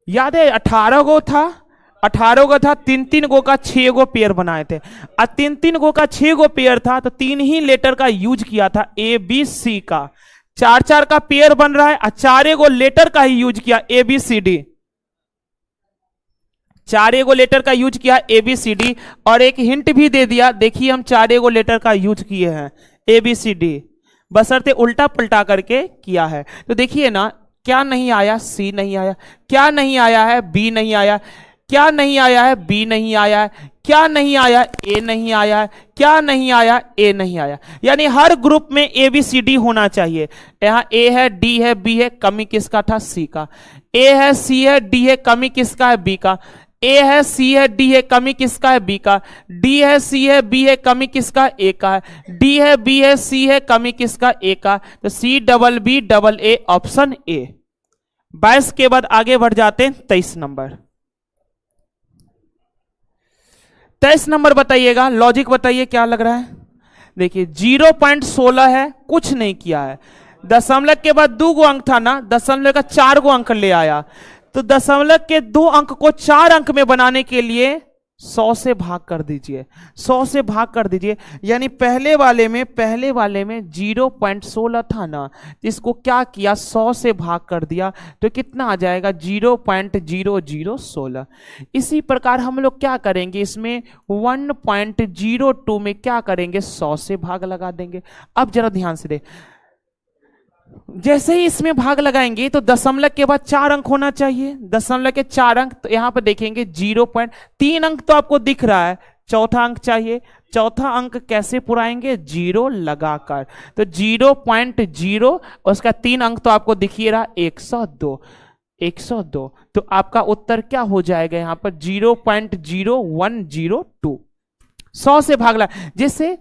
याद है? 18 गो था, 18 गो था, 3 गो का 6 गो पेयर बनाए थे। और 3 गो का 6 गो पेयर था तो 3 ही लेटर का यूज किया था, ABC का। 4 का पेयर बन रहा है और 4 गो लेटर का ही यूज किया, ABCD। 4 गो लेटर का यूज किया ABCD, और एक हिंट भी दे दिया, देखिए हम 4 गो लेटर का यूज किए हैं ABCD, बशर्ते उल्टा पलटा करके किया है। तो देखिए ना, क्या नहीं आया? C नहीं आया। क्या नहीं आया है? B नहीं आया। क्या नहीं आया है? B नहीं आया है। क्या नहीं आया? A नहीं आया है। क्या नहीं आया? A नहीं आया। यानी हर ग्रुप में ABCD होना चाहिए। यहाँ A है, D है, B है, कमी किसका था? C का। A है, C है, D है, कमी किसका है? B का। A है, C है, D है, कमी किसका है? B का। D है, C है, B है, कमी किसका? A का है। D है, B है, C है, कमी किसका? A का। तो CBBA, ऑप्शन A। 22 के बाद आगे बढ़ जाते हैं 23 नंबर। 23 नंबर बताइएगा, लॉजिक बताइए क्या लग रहा है? देखिए 0.16 है, कुछ नहीं किया है। दशमलव के बाद 2 गो अंक था ना, दशमलव का 4 गो अंक ले आया। तो दशमलव के 2 अंक को 4 अंक में बनाने के लिए 100 से भाग कर दीजिए, 100 से भाग कर दीजिए। यानी पहले वाले में 0.16 था ना, इसको क्या किया? 100 से भाग कर दिया, तो कितना आ जाएगा? 0.0016। इसी प्रकार हम लोग क्या करेंगे, इसमें 1.02 में क्या करेंगे? 100 से भाग लगा देंगे। अब जरा ध्यान से देख, जैसे ही इसमें भाग लगाएंगे तो दशमलव के बाद 4 अंक होना चाहिए, दशमलव के 4 अंक। तो यहां पर देखेंगे 0.3 अंक तो आपको दिख रहा है, चौथा अंक चाहिए। चौथा अंक कैसे पुराएंगे? 0 लगाकर। तो 0.0, उसका 3 अंक तो आपको दिख ही रहा, 102, 102। तो आपका उत्तर क्या हो जाएगा यहां पर? 0.0102। 100 से भाग लगा, जैसे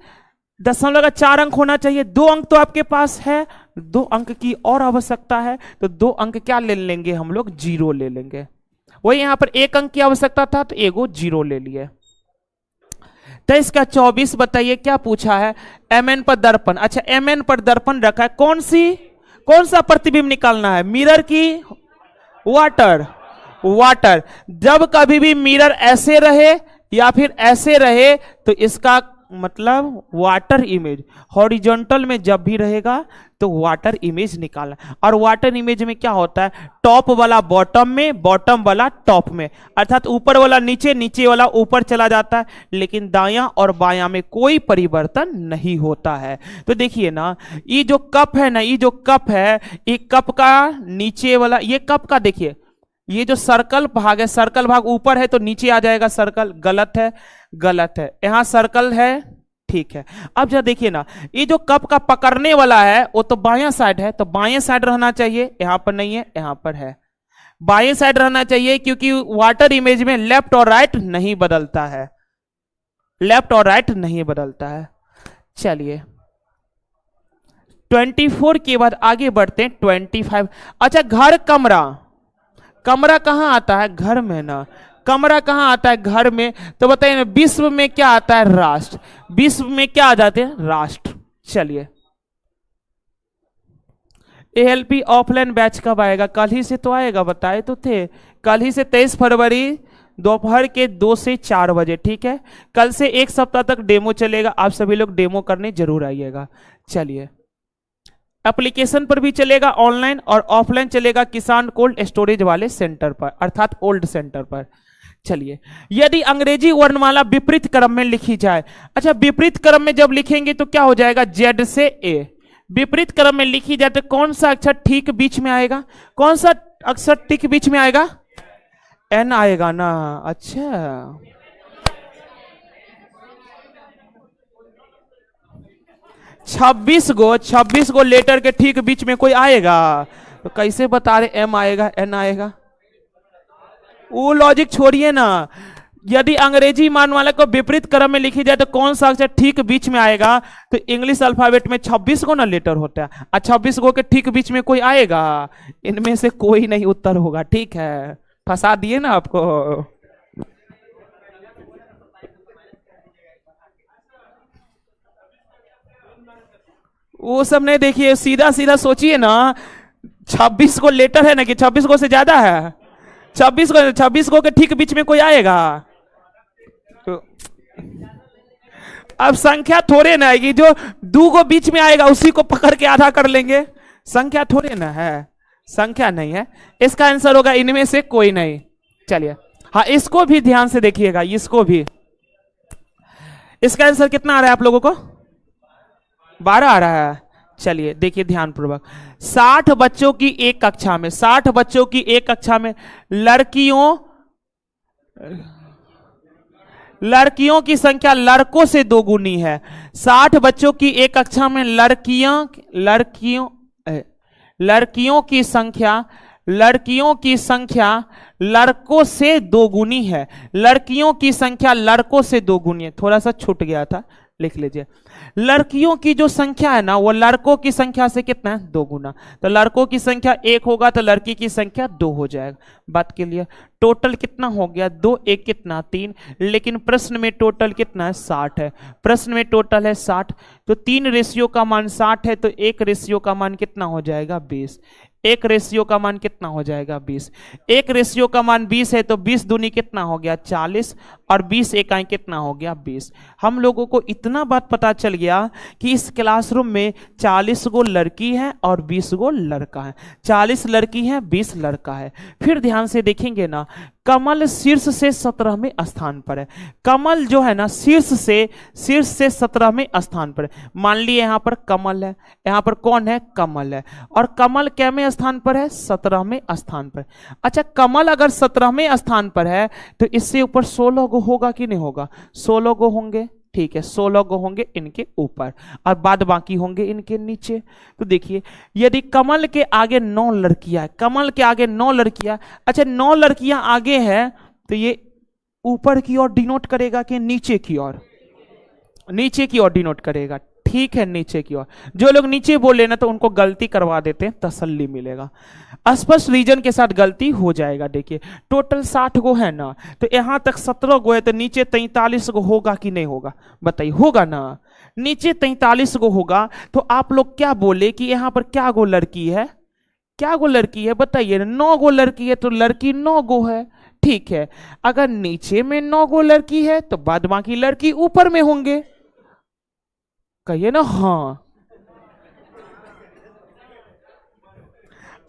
दशमलव का 4 अंक होना चाहिए, 2 अंक तो आपके पास है, 2 अंक की और आवश्यकता है, तो 2 अंक क्या ले लेंगे हम लोग? 0 ले लेंगे। वही यहां पर 1 अंक की आवश्यकता था तो एगो 0 ले लिए। तो इसका 24 बताइए क्या पूछा है? MN पर दर्पण। अच्छा, MN पर दर्पण रखा है, कौन सा प्रतिबिंब निकालना है? मिरर की वाटर। जब कभी भी मिरर ऐसे रहे या फिर ऐसे रहे तो इसका मतलब वाटर इमेज हॉरिजॉन्टल में जब भी रहेगा तो वाटर इमेज निकालना। और वाटर इमेज में क्या होता है, टॉप वाला बॉटम में, बॉटम वाला टॉप में, अर्थात ऊपर वाला नीचे, नीचे वाला ऊपर चला जाता है, लेकिन दायां और बायां में कोई परिवर्तन नहीं होता है। तो देखिए ना, ये जो कप है ना, ये जो कप है, ये कप का नीचे वाला, ये कप का देखिए, ये जो सर्कल भाग है, सर्कल भाग ऊपर है तो नीचे आ जाएगा सर्कल, गलत है, गलत है। यहां सर्कल है, ठीक है। अब जरा देखिए ना, ये जो कप का पकड़ने वाला है वो तो बायां साइड है, तो बाएं साइड रहना चाहिए, यहां पर नहीं है, यहां पर है। बाएं साइड रहना चाहिए क्योंकि वाटर इमेज में लेफ्ट और राइट नहीं बदलता है, लेफ्ट और राइट नहीं बदलता है। चलिए 24 के बाद आगे बढ़ते हैं 25। अच्छा, घर कमरा, कमरा कहां आता है, घर में ना, कमरा कहां आता है, घर में। तो बताइए ना, विश्व में क्या आता है, राष्ट्र, विश्व में क्या आ जाते हैं, राष्ट्र। चलिए ALP ऑफलाइन बैच कब आएगा, कल ही से तो आएगा, बताए तो थे, कल ही से 23 फरवरी दोपहर के 2 से 4 बजे, ठीक है। कल से 1 सप्ताह तक डेमो चलेगा, आप सभी लोग डेमो करने जरूर आइएगा। चलिए, एप्लीकेशन पर भी चलेगा ऑनलाइन और ऑफलाइन चलेगा किसान कोल्ड स्टोरेज वाले सेंटर पर, अर्थात ओल्ड सेंटर पर। चलिए, यदि अंग्रेजी वर्णमाला विपरीत क्रम में लिखी जाए, अच्छा विपरीत क्रम में जब लिखेंगे तो क्या हो जाएगा, Z से A। विपरीत क्रम में लिखी जाए तो कौन सा अक्षर ठीक बीच में आएगा, कौन सा अक्षर ठीक बीच में आएगा, N आएगा ना। अच्छा, छब्बीस गो लेटर के ठीक बीच में कोई आएगा, तो कैसे बता रहे M आएगा, N आएगा। वो लॉजिक छोड़िए ना, यदि अंग्रेजी मानवाला को विपरीत क्रम में लिखी जाए तो कौन सा अक्षर ठीक बीच में आएगा, तो इंग्लिश अल्फाबेट में 26 गो ना लेटर होता है, और 26 गो के ठीक बीच में कोई आएगा, इनमें से कोई नहीं उत्तर होगा, ठीक है। फंसा दिए ना आपको। वो सब नहीं, देखिए सीधा सीधा सोचिए ना, 26 को लेटर है ना, कि 26 को से ज्यादा है, 26 को के ठीक बीच में कोई आएगा, तो अब संख्या थोड़े ना आएगी, जो 2 को बीच में आएगा उसी को पकड़ के आधा कर लेंगे, संख्या थोड़े ना है, संख्या नहीं है। इसका आंसर होगा इनमें से कोई नहीं। चलिए, हाँ इसको भी ध्यान से देखिएगा, इसको भी, इसका आंसर कितना आ रहा है आप लोगों को, 12 आ रहा है। चलिए देखिए ध्यान पूर्वक, 60 बच्चों की एक कक्षा में, 60 बच्चों की एक कक्षा में लड़कियों की संख्या लड़कों से 2 गुनी है। 60 बच्चों की एक कक्षा में लड़कियों की संख्या लड़कों से 2 गुनी है, लड़कियों की संख्या लड़कों से 2 गुनी है। थोड़ा सा छूट गया था, लिख लीजिए। लड़कियों की जो संख्या है ना, वो लड़कों की संख्या से कितना है, 2 गुना। तो लड़कों की संख्या 1 होगा तो लड़की की संख्या 2 हो जाएगा। बात के लिए टोटल कितना हो गया, 2 1 कितना 3, लेकिन प्रश्न में टोटल कितना है, 60 है। प्रश्न में टोटल है 60, तो 3 रेशियो का मान 60 है, तो 1 रेशियो का मान कितना हो जाएगा, 20। 1 रेशियो का मान कितना हो जाएगा, 20। 1 रेशियो का मान 20 है, तो 20 दूनी कितना हो गया, 40, और 20 इकाई कितना हो गया, 20। हम लोगों को इतना बात पता चल गया कि इस क्लासरूम में 40 गो लड़की है और 20 गो लड़का है। 40 लड़की है, 20 लड़का है। फिर ध्यान से देखेंगे ना, कमल शीर्ष से 17वें स्थान पर है। कमल जो है ना, शीर्ष से 17वें स्थान पर है। मान लिए यहां पर कमल है, यहां पर कौन है, कमल है, और कमल कैवें स्थान पर है, 17वें स्थान पर। अच्छा, कमल अगर 17वें स्थान पर है तो इससे ऊपर 16 गो होगा कि नहीं होगा, 16 गो होंगे, ठीक है, 16 गो होंगे इनके ऊपर और बाद बाकी होंगे इनके नीचे। तो देखिए, यदि कमल के आगे 9 लड़कियां है, कमल के आगे 9 लड़कियां, अच्छा 9 लड़कियां आगे है, तो ये ऊपर की ओर डिनोट करेगा कि नीचे की ओर, नीचे की ओर डिनोट करेगा, ठीक है, नीचे की ओर। जो लोग नीचे बोले ना तो उनको गलती करवा देते हैं, तसल्ली मिलेगा। स्पष्ट रीजन के साथ गलती हो जाएगा। देखिए टोटल 60 गो है ना, तो यहां तक 17 गो है, तो नीचे 43 गो होगा कि नहीं होगा, बताइए, होगा ना। नीचे 43 गो होगा, तो आप लोग क्या बोले कि यहां पर क्या गो लड़की है, क्या गो लड़की है, बताइए। 9 गो लड़की है, तो लड़की 9 गो है, ठीक है। अगर नीचे में 9 गो लड़की है तो बाद बाकी लड़की ऊपर में होंगे, कहिए ना हाँ।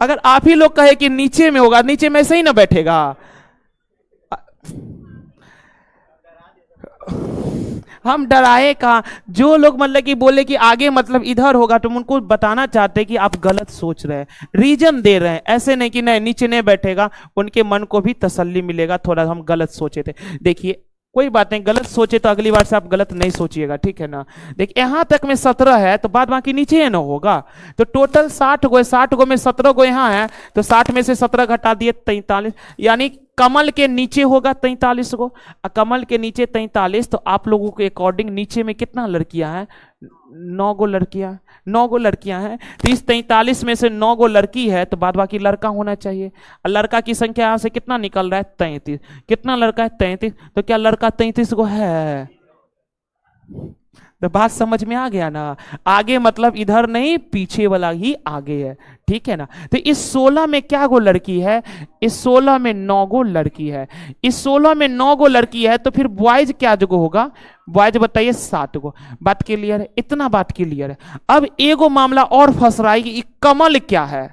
अगर आप ही लोग कहे कि नीचे में होगा, नीचे में ऐसे ही ना बैठेगा। हम डराए कहा, जो लोग मतलब कि बोले कि आगे मतलब इधर होगा, तो उनको बताना चाहते हैं कि आप गलत सोच रहे हैं, रीजन दे रहे हैं, ऐसे नहीं कि नहीं नीचे नहीं बैठेगा, उनके मन को भी तसल्ली मिलेगा, थोड़ा हम गलत सोचे थे। देखिए कोई बात नहीं, गलत सोचे तो अगली बार से आप गलत नहीं सोचिएगा, ठीक है ना। देखिए यहां तक में 17 है तो बाद बाकी नीचे है ना होगा, तो टोटल 60 गो है, 60 गो में 17 गो यहाँ है, तो 60 में से 17 घटा दिए 43, यानी कमल के नीचे होगा 43 गो। कमल के नीचे 43, तो आप लोगों के अकॉर्डिंग नीचे में कितना लड़कियां हैं? 9 गो लड़कियां, 9 गो लड़कियां हैं। तो इस 43 में से 9 गो लड़की है, तो बाद बाकी लड़का होना चाहिए। लड़का की संख्या यहां से कितना निकल रहा है? 33। कितना लड़का है? 33। तो क्या लड़का 33 गो है? तो बात समझ में आ गया ना। आगे मतलब इधर नहीं, पीछे वाला ही आगे है, ठीक है ना। तो इस 16 में क्या गो लड़की है? इस 16 में 9 गो लड़की है। इस 16 में 9 गो लड़की है, तो फिर बॉयज क्या जगह होगा? बॉयज बताइए 7 गो। बात क्लियर है? इतना बात क्लियर है। अब एगो मामला और फंस रहा है कि कमल क्या है?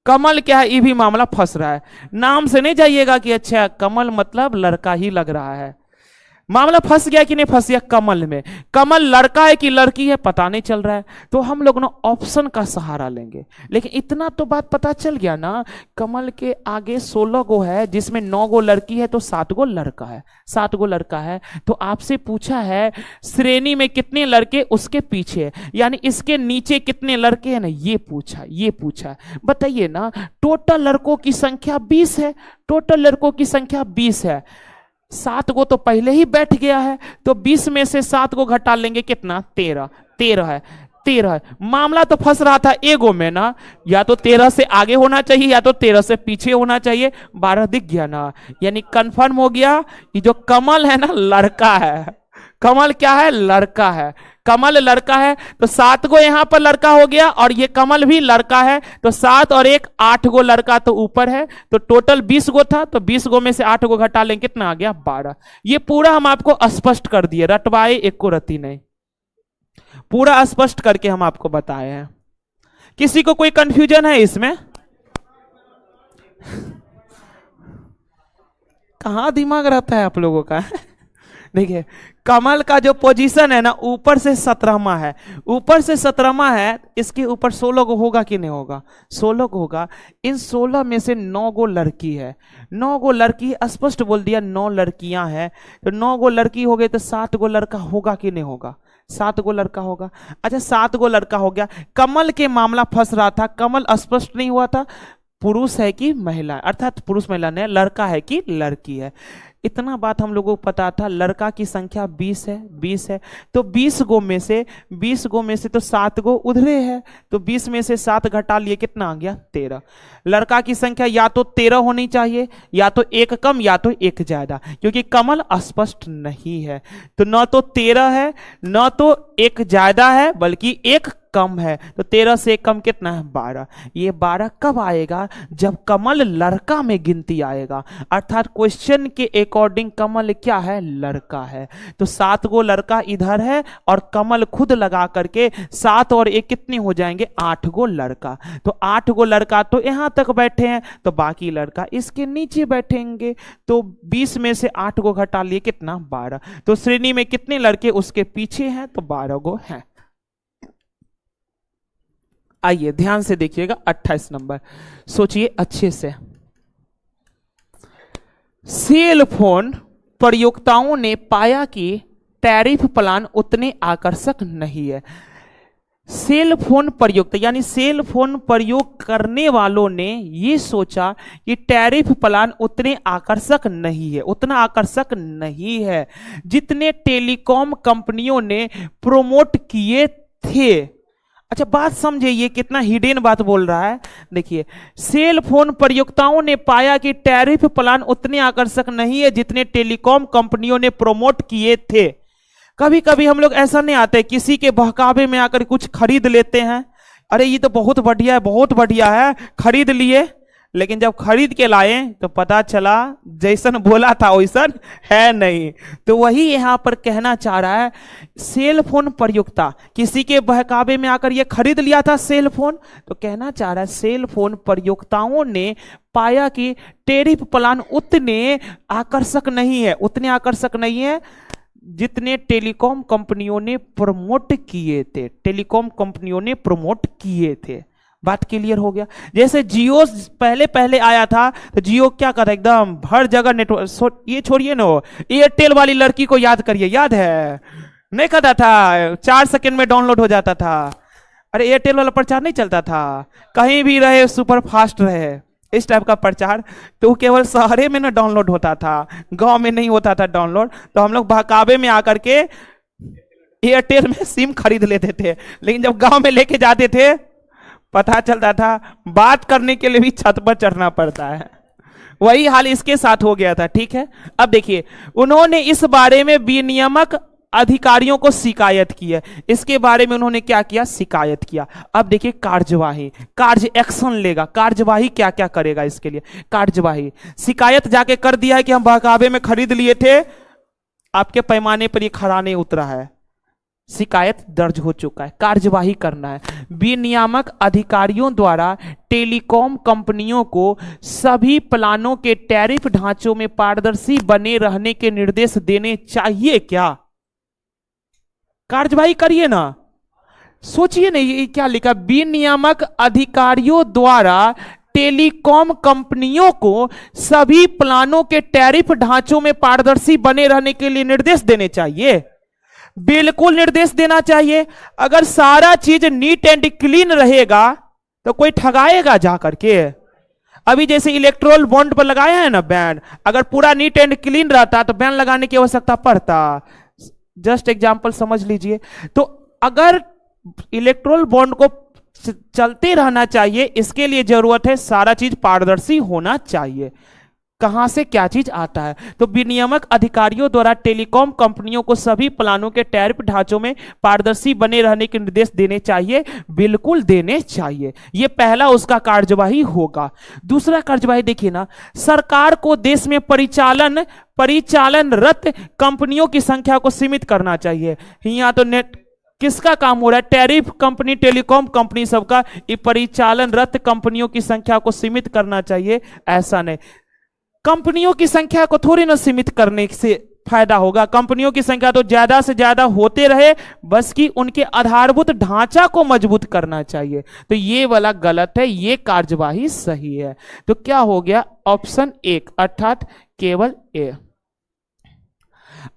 कमल क्या है? ये भी मामला फंस रहा है। नाम से नहीं जाइएगा कि अच्छा कमल मतलब लड़का ही लग रहा है। मामला फंस गया कि नहीं फंस गया? कमल में कमल लड़का है कि लड़की है पता नहीं चल रहा है, तो हम लोग ना ऑप्शन का सहारा लेंगे। लेकिन इतना तो बात पता चल गया ना, कमल के आगे 16 गो है, जिसमें 9 गो लड़की है, तो 7 गो लड़का है, 7 गो लड़का है। तो आपसे पूछा है श्रेणी में कितने लड़के उसके पीछे, यानी इसके नीचे कितने लड़के हैं ना, ये पूछा, ये पूछा। बताइए ना, टोटल लड़कों की संख्या 20 है, टोटल लड़कों की संख्या 20 है। 7 गो तो पहले ही बैठ गया है, तो 20 में से 7 गो घटा लेंगे, कितना? 13। 13 है, 13 है। मामला तो फंस रहा था एगो में ना, या तो 13 से आगे होना चाहिए या तो 13 से पीछे होना चाहिए। 12 दिख गया ना, यानी कंफर्म हो गया कि जो कमल है ना लड़का है। कमल क्या है? लड़का है। कमल लड़का है, तो 7 गो यहां पर लड़का हो गया, और ये कमल भी लड़का है, तो 7 और 1 8 गो लड़का तो ऊपर है, तो टोटल 20 गो था, तो 20 गो में से 8 गो घटा लेंगे, कितना आ गया? 12। ये पूरा हम आपको स्पष्ट कर दिए, रटवाए एक को रति नहीं, पूरा स्पष्ट करके हम आपको बताए हैं। किसी को कोई कंफ्यूजन है इसमें? कहां दिमाग रहता है आप लोगों का? देखिए कमल का जो पोजीशन है ना, ऊपर से 17वां है, ऊपर से 17वां है, इसके ऊपर 16 गो होगा कि नहीं होगा? 16 गो होगा। इन 16 में से 9 गो लड़की है, 9 गो लड़की, स्पष्ट बोल दिया 9 लड़कियां हैं, तो 9 गो लड़की हो गई, तो 7 गो लड़का होगा कि नहीं होगा? 7 गो लड़का होगा। अच्छा 7 गो लड़का हो गया। कमल के मामला फंस रहा था, कमल स्पष्ट नहीं हुआ था, पुरुष है कि महिला, अर्थात पुरुष महिला ने, लड़का है कि लड़की है। इतना बात हम लोगों को पता था। लड़का की संख्या 20 है, 20 है, तो 20 गो में से, 20 गो में से तो 7 गो उधरे है, तो 20 में से 7 घटा लिए, कितना आ गया? 13। लड़का की संख्या या तो 13 होनी चाहिए, या तो एक कम या तो एक ज्यादा, क्योंकि कमल स्पष्ट नहीं है, तो न तो 13 है न तो एक ज्यादा है, बल्कि एक कम है। तो 13 से कम कितना है? 12। ये 12 कब आएगा? जब कमल लड़का में गिनती आएगा, अर्थात क्वेश्चन के अकॉर्डिंग कमल क्या है? लड़का है। तो 7 गो लड़का इधर है, और कमल खुद लगा करके 7 और 1 कितने हो जाएंगे? 8 गो लड़का। तो 8 गो लड़का तो यहां तक बैठे हैं, तो बाकी लड़का इसके नीचे बैठेंगे, तो 20 में से 8 गो घटा लिए, कितना? 12। तो श्रेणी में कितने लड़के उसके पीछे हैं? तो 12 गो हैं। आइए ध्यान से देखिएगा 28 नंबर, सोचिए अच्छे से। सेल फोन प्रयोक्ताओं ने पाया कि टैरिफ प्लान उतने आकर्षक नहीं है। सेल फोन प्रयोक्ता यानी सेल फोन प्रयोग करने वालों ने यह सोचा कि टैरिफ प्लान उतने आकर्षक नहीं है, उतना आकर्षक नहीं है जितने टेलीकॉम कंपनियों ने प्रोमोट किए थे। अच्छा बात समझे, ये कितना हिडन बात बोल रहा है। देखिए, सेल फोन प्रयोक्ताओं ने पाया कि टैरिफ प्लान उतने आकर्षक नहीं है जितने टेलीकॉम कंपनियों ने प्रोमोट किए थे। कभी कभी हम लोग ऐसा नहीं आते, किसी के बहकावे में आकर कुछ खरीद लेते हैं, अरे ये तो बहुत बढ़िया है, बहुत बढ़िया है, खरीद लिए, लेकिन जब खरीद के लाए तो पता चला जैसन बोला था वैसन है नहीं। तो वही यहां पर कहना चाह रहा है, सेल फोन प्रयुक्ता, किसी के बहकावे में आकर ये खरीद लिया था सेल फोन, तो कहना चाह रहा है सेल फोन प्रयुक्ताओं ने पाया कि टैरिफ प्लान उतने आकर्षक नहीं है जितने टेलीकॉम कंपनियों ने प्रमोट किए थे। बात क्लियर हो गया। जैसे जियो पहले पहले आया था तो जियो क्या कर रहा है, एकदम हर जगह नेटवर्क, ये छोड़िए ना, एयरटेल वाली लड़की को याद करिए, याद है नहीं करता था, 4 सेकंड में डाउनलोड हो जाता था। अरे एयरटेल वाला प्रचार नहीं चलता था, कहीं भी रहे सुपर फास्ट रहे, इस टाइप का प्रचार। तो केवल शहरे में ना डाउनलोड होता था, गांव में नहीं होता था डाउनलोड। तो हम लोग बहकावे में आकर के एयरटेल में सिम खरीद लेते थे, लेकिन जब गांव में लेके जाते थे पता चलता था बात करने के लिए भी छत पर चढ़ना पड़ता है। वही हाल इसके साथ हो गया था। ठीक है, अब देखिए उन्होंने इस बारे में विनियामक अधिकारियों को शिकायत की है। इसके बारे में उन्होंने क्या किया, शिकायत किया। अब देखिए कार्यवाही, कार्य एक्शन लेगा, कार्यवाही क्या क्या करेगा इसके लिए। कार्यवाही, शिकायत जाके कर दिया है कि हम बहकावे में खरीद लिए थे, आपके पैमाने पर ये खरा नहीं उतरा है, शिकायत दर्ज हो चुका है, कार्यवाही करना है। विनियामक अधिकारियों द्वारा टेलीकॉम कंपनियों को सभी प्लानों के टैरिफ ढांचों में पारदर्शी बने रहने के निर्देश देने चाहिए क्या। कार्यवाही करिए ना, सोचिए ना ये क्या लिखा, विनियामक अधिकारियों द्वारा टेलीकॉम कंपनियों को सभी प्लानों के टैरिफ ढांचों में पारदर्शी बने रहने के लिए निर्देश देने चाहिए। बिल्कुल निर्देश देना चाहिए। अगर सारा चीज नीट एंड क्लीन रहेगा तो कोई ठगाएगा जा करके। अभी जैसे इलेक्ट्रोल बॉन्ड पर लगाया है ना बैन, अगर पूरा नीट एंड क्लीन रहता तो बैन लगाने की आवश्यकता पड़ता। जस्ट एग्जांपल समझ लीजिए। तो अगर इलेक्ट्रोल बॉन्ड को चलते रहना चाहिए, इसके लिए जरूरत है सारा चीज पारदर्शी होना चाहिए। कहां से क्या चीज आता है, तो विनियामक अधिकारियों द्वारा टेलीकॉम कंपनियों को सभी प्लानों के टैरिफ ढांचों में पारदर्शी बने रहने के निर्देश देने चाहिए, बिल्कुल देने चाहिए। यह पहला उसका कार्यवाही होगा। दूसरा कार्यवाही देखिए ना, सरकार को देश में परिचालनरत कंपनियों की संख्या को सीमित करना चाहिए। यहां तो नेट किसका काम हो रहा है, टैरिफ कंपनी, टेलीकॉम कंपनी सबका, ये परिचालनरत कंपनियों की संख्या को सीमित करना चाहिए। ऐसा नहीं, कंपनियों की संख्या को थोड़ी ना सीमित करने से फायदा होगा, कंपनियों की संख्या तो ज्यादा से ज्यादा होते रहे, बस कि उनके आधारभूत ढांचा को मजबूत करना चाहिए। तो ये वाला गलत है, ये कार्यवाही सही है। तो क्या हो गया, ऑप्शन 1 अर्थात केवल ए।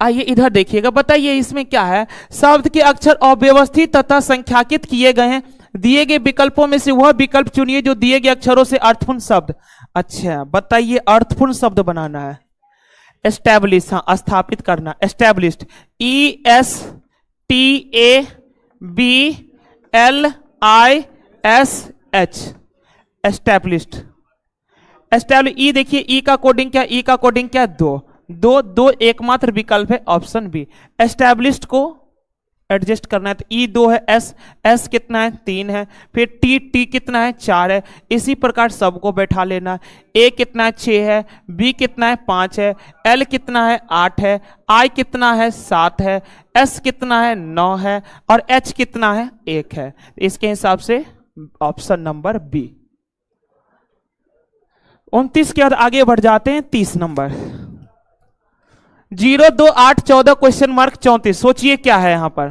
आइए इधर देखिएगा, बताइए इसमें क्या है। शब्द के अक्षर अव्यवस्थित तथा संख्याकित किए गए हैं। दिए गए विकल्पों में से वह विकल्प चुनिए जो दिए गए अक्षरों से अर्थपूर्ण शब्द। अच्छा बताइए, अर्थपूर्ण शब्द बनाना है। एस्टैब्लिश, हाँ स्थापित करना, एस्टैब्लिश्ड, ESTABLISH, एस्टैब्लिश्ड। एस्टैब्लिश, ई देखिए, ई का कोडिंग क्या, ई का कोडिंग क्या, दो एकमात्र विकल्प है ऑप्शन बी। एस्टैब्लिश्ड को एडजस्ट करना है तो ई 2 है, एस कितना है 3 है, फिर टी कितना है 4 है। इसी प्रकार सबको बैठा लेना। ए कितना है 6 है, बी कितना है 5 है, एल कितना है 8 है, आई कितना है 7 है, एस कितना है 9 है और एच कितना है 1 है। इसके हिसाब से ऑप्शन नंबर बी। 29 के बाद आगे बढ़ जाते हैं 30 नंबर। 0 2 8 14 question mark 34। सोचिए क्या है यहां पर,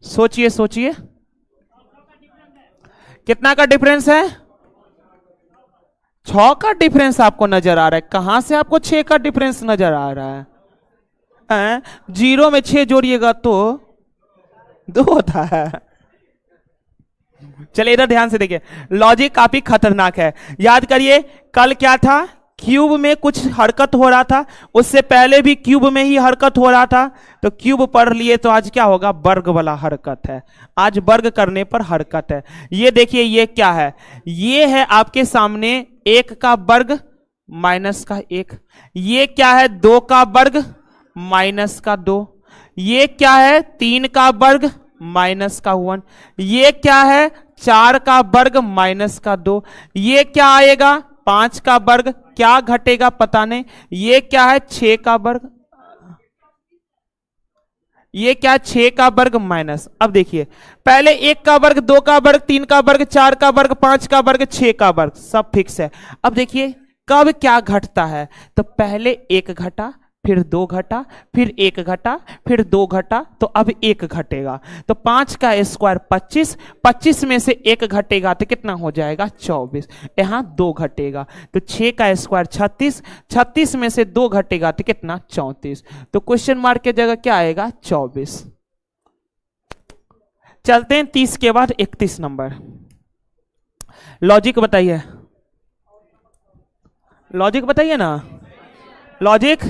सोचिए कितना का डिफरेंस है, 6 का डिफरेंस आपको नजर आ रहा है। कहां से आपको 6 का डिफरेंस नजर आ रहा है? 0 में 6 जोड़िएगा तो 2 होता है। चलिए इधर ध्यान से देखिए, लॉजिक काफी खतरनाक है। याद करिए कल क्या था, क्यूब में कुछ हरकत हो रहा था, उससे पहले भी क्यूब में ही हरकत हो रहा था। तो क्यूब पढ़ लिए तो आज क्या होगा, वर्ग वाला हरकत है। आज वर्ग करने पर हरकत है। ये देखिए ये क्या है, ये है आपके सामने 1 का वर्ग माइनस का 1। ये क्या है 2 का वर्ग माइनस का 2। ये क्या है 3 का वर्ग माइनस का 1। ये क्या है 4 का वर्ग माइनस का 2, ये क्या आएगा 5 का वर्ग, क्या घटेगा पता नहीं, ये क्या है 6 का वर्ग, ये क्या 6 का वर्ग माइनस। अब देखिए पहले 1 का वर्ग, 2 का वर्ग, 3 का वर्ग, 4 का वर्ग, 5 का वर्ग, 6 का वर्ग, सब फिक्स है। अब देखिए कब क्या घटता है, तो पहले 1 घटा, फिर 2 घटा, फिर 1 घटा, फिर 2 घटा, तो अब 1 घटेगा। तो 5 का स्क्वायर 25, 25 में से 1 घटेगा तो कितना हो जाएगा 24, यहां 2 घटेगा। तो 6 का स्क्वायर 36, 36 में से 2 घटेगा तो कितना 34। तो क्वेश्चन मार्क की जगह क्या आएगा 24। चलते हैं 30 के बाद 31 नंबर। लॉजिक बताइए, लॉजिक बताइए ना, लॉजिक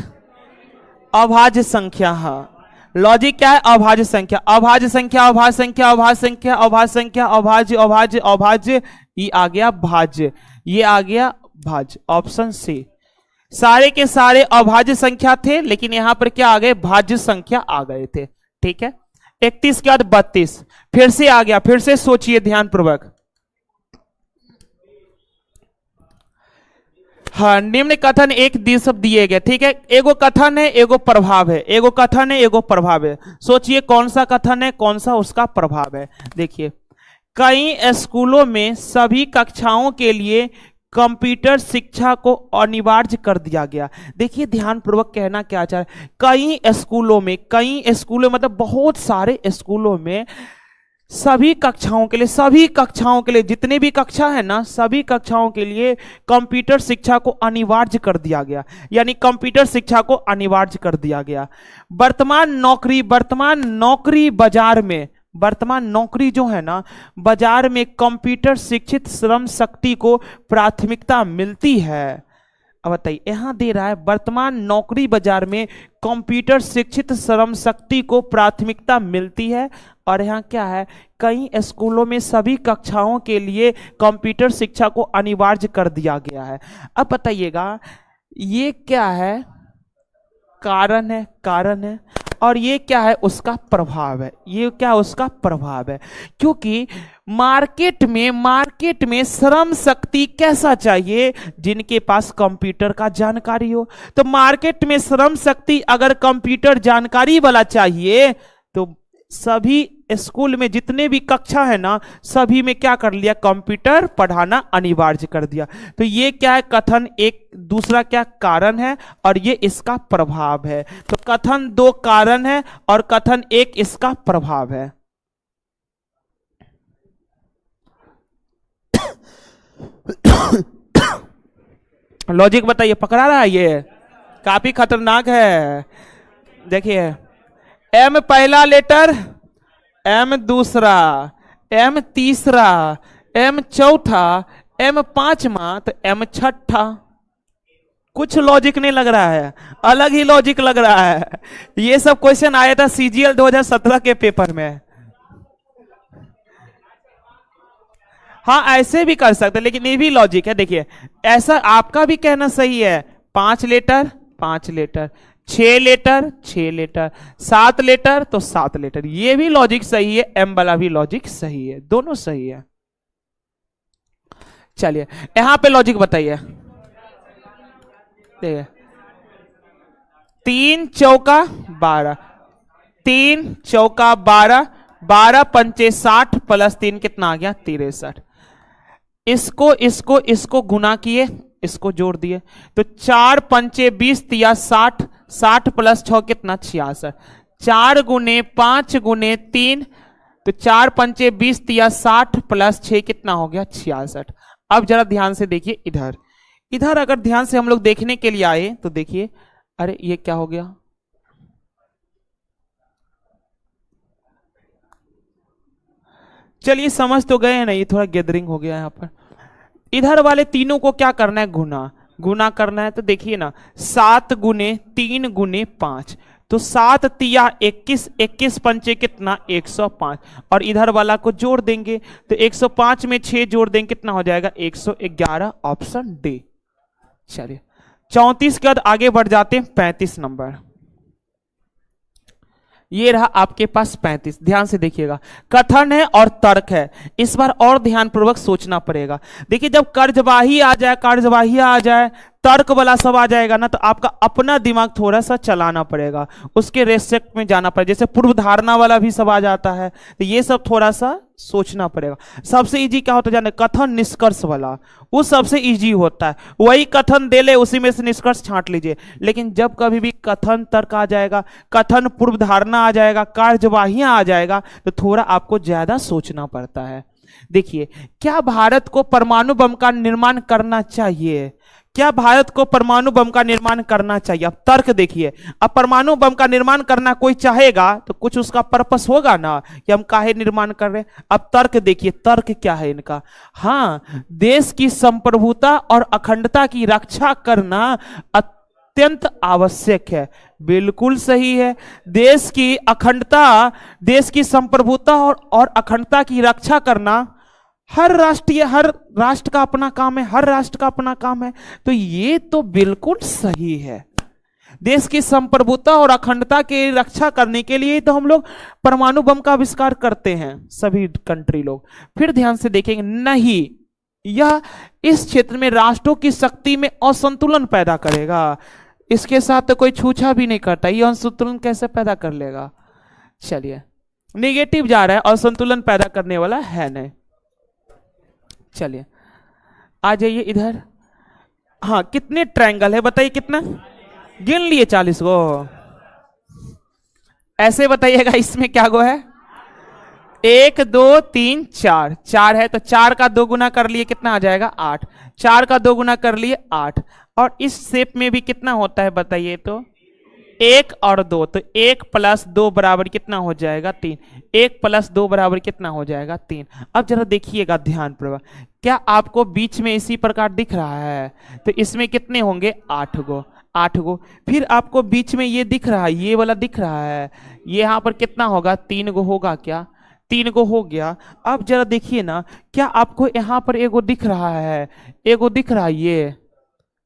अभाज्य संख्या। हाँ लॉजिक क्या है, अभाज्य संख्या, अभाज्य संख्या, अभाज्य संख्या, अभाज्य संख्या, अभाज्य संख्या, अभाज्य, अभाज्य, अभाज्य, ये आ गया भाज्य, ये आ गया भाज्य, ऑप्शन सी। सारे के सारे अभाज्य संख्या थे, लेकिन यहां पर क्या आ गए भाज्य संख्या आ गए थे। ठीक है 31 के बाद 32 फिर से आ गया, फिर से सोचिए ध्यान पूर्वक। हाँ निम्न कथन एक शब्द दिए गए, ठीक है, एगो कथन है एगो प्रभाव है, एगो कथन है एगो प्रभाव है। सोचिए कौन सा कथन है कौन सा उसका प्रभाव है। देखिए कई स्कूलों में सभी कक्षाओं के लिए कंप्यूटर शिक्षा को अनिवार्य कर दिया गया। देखिए ध्यान पूर्वक कहना क्या चाह रहा है, कई स्कूलों मतलब बहुत सारे स्कूलों में सभी कक्षाओं के लिए जितने भी कक्षा है ना, सभी कक्षाओं के लिए कंप्यूटर शिक्षा को अनिवार्य कर दिया गया, यानी कंप्यूटर शिक्षा को अनिवार्य कर दिया गया। वर्तमान नौकरी जो है ना, बाजार में कंप्यूटर शिक्षित श्रम शक्ति को प्राथमिकता मिलती है। अब बताइए यहां दे रहा है वर्तमान नौकरी बाजार में कंप्यूटर शिक्षित श्रम शक्ति को प्राथमिकता मिलती है, और यहाँ क्या है कई स्कूलों में सभी कक्षाओं के लिए कंप्यूटर शिक्षा को अनिवार्य कर दिया गया है। अब बताइएगा ये क्या है, कारण है, और ये क्या है उसका प्रभाव है, ये क्या उसका प्रभाव है। क्योंकि मार्केट में श्रम शक्ति कैसा चाहिए, जिनके पास कंप्यूटर का जानकारी हो। तो मार्केट में श्रम शक्ति अगर कंप्यूटर जानकारी वाला चाहिए तो सभी स्कूल में जितने भी कक्षा है ना, सभी में क्या कर लिया कंप्यूटर पढ़ाना अनिवार्य कर दिया। तो ये क्या है कथन एक, दूसरा क्या कारण है, और ये इसका प्रभाव है। तो कथन 2 कारण है और कथन 1 इसका प्रभाव है। लॉजिक बताइए, पकड़ा रहा है, ये काफी खतरनाक है। देखिए एम पहला लेटर, एम दूसरा, एम तीसरा, एम चौथा, एम पांचवा, तो एम छठा। कुछ लॉजिक नहीं लग रहा है, अलग ही लॉजिक लग रहा है। ये सब क्वेश्चन आया था सीजीएल 2017 के पेपर में। हाँ ऐसे भी कर सकते, लेकिन ये भी लॉजिक है। देखिए ऐसा आपका भी कहना सही है, 5 letter 5 letter, 6 letter 6 letter, 7 letter तो 7 लेटर, ये भी लॉजिक सही है, एम वाला भी लॉजिक सही है, दोनों सही है। चलिए यहां पे लॉजिक बताइए। 3 चौका 12, 3 चौका 12, 12 पंचे 60 प्लस 3 कितना आ गया 63। इसको गुना किए, इसको जोड़ दिए, तो 4 पंचे 20 तिया 60, 60 प्लस 6 कितना 66, 4 गुने 5 गुने 3, तो 4 पंचे 20 तिया 60 प्लस 6 कितना हो गया 66। अब जरा ध्यान से देखिए इधर अगर ध्यान से हम लोग देखने के लिए आए तो देखिए, अरे ये क्या हो गया, चलिए समझ तो गए हैं ना, ये थोड़ा गैदरिंग हो गया यहाँ पर। इधर वाले तीनों को क्या करना है, गुना करना है। तो देखिए ना 7 गुने 3 गुने 5, तो 7 तिया 21, 21 पंचे कितना 105, और इधर वाला को जोड़ देंगे तो 105 में 6 जोड़ देंगे कितना हो जाएगा 111, ऑप्शन डी। चलिए 34 के बाद आगे बढ़ जाते हैं 35 नंबर। ये रहा आपके पास 35। ध्यान से देखिएगा, कथन है और तर्क है, इस बार और ध्यान पूर्वक सोचना पड़ेगा। देखिए जब कार्यवाही आ जाए, कार्यवाही आ जाए, तर्क वाला सब आ जाएगा ना, तो आपका अपना दिमाग थोड़ा सा चलाना पड़ेगा, उसके रेस्पेक्ट में जाना पड़ेगा। जैसे पूर्व धारणा वाला भी सब आ जाता है, तो ये सब थोड़ा सा सोचना पड़ेगा। सबसे इजी क्या होता है जाने, कथन निष्कर्ष वाला, वो सबसे इजी होता है। वही कथन दे ले, उसी में से निष्कर्ष छांट लीजिए। लेकिन जब कभी भी कथन तर्क आ जाएगा, कथन पूर्व धारणा आ जाएगा, कार्यवाहियां आ जाएगा, तो थोड़ा आपको ज्यादा सोचना पड़ता है। देखिए, क्या भारत को परमाणु बम का निर्माण करना चाहिए? क्या भारत को परमाणु बम का निर्माण करना चाहिए? अब तर्क देखिए, अब परमाणु बम का निर्माण करना कोई चाहेगा तो कुछ उसका पर्पस होगा ना कि हम काहे निर्माण कर रहे हैं। अब तर्क देखिए, तर्क क्या है इनका, हाँ, देश की संप्रभुता और अखंडता की रक्षा करना अत्यंत आवश्यक है। बिल्कुल सही है, देश की अखंडता, देश की संप्रभुता और अखंडता की रक्षा करना हर राष्ट्र का अपना काम है, हर राष्ट्र का अपना काम है। तो ये तो बिल्कुल सही है, देश की संप्रभुता और अखंडता की रक्षा करने के लिए तो हम लोग परमाणु बम का आविष्कार करते हैं, सभी कंट्री लोग। फिर ध्यान से देखेंगे, नहीं, यह इस क्षेत्र में राष्ट्रों की शक्ति में असंतुलन पैदा करेगा। इसके साथ तो कोई छूछा भी नहीं करता, ये असंतुलन कैसे पैदा कर लेगा। चलिए, नेगेटिव जा रहा है, असंतुलन पैदा करने वाला है नहीं। चलिए आ जाइए इधर। हाँ, कितने ट्रायंगल है बताइए, कितना गिन लिए? 40 गो। ऐसे बताइएगा, इसमें क्या गो है? 1 2 3 4, 4 है तो 4 का 2 गुना कर लिए, कितना आ जाएगा? 8। 4 का 2 गुना कर लिए 8। और इस शेप में भी कितना होता है बताइए तो? 1 और 2, तो 1 + 2 बराबर कितना हो जाएगा? 3। 1 + 2 बराबर कितना हो जाएगा? 3। अब जरा देखिएगा ध्यानपूर्वक, क्या आपको बीच में इसी प्रकार दिख रहा है? तो इसमें कितने होंगे? 8 गो, 8 गो। फिर आपको बीच में ये दिख रहा है, ये वाला दिख रहा है, ये यहां पर कितना होगा? 3 गो होगा क्या? 3 गो हो गया। अब जरा देखिए ना, क्या आपको यहां पर एगो दिख रहा है? एगो दिख रहा है, ये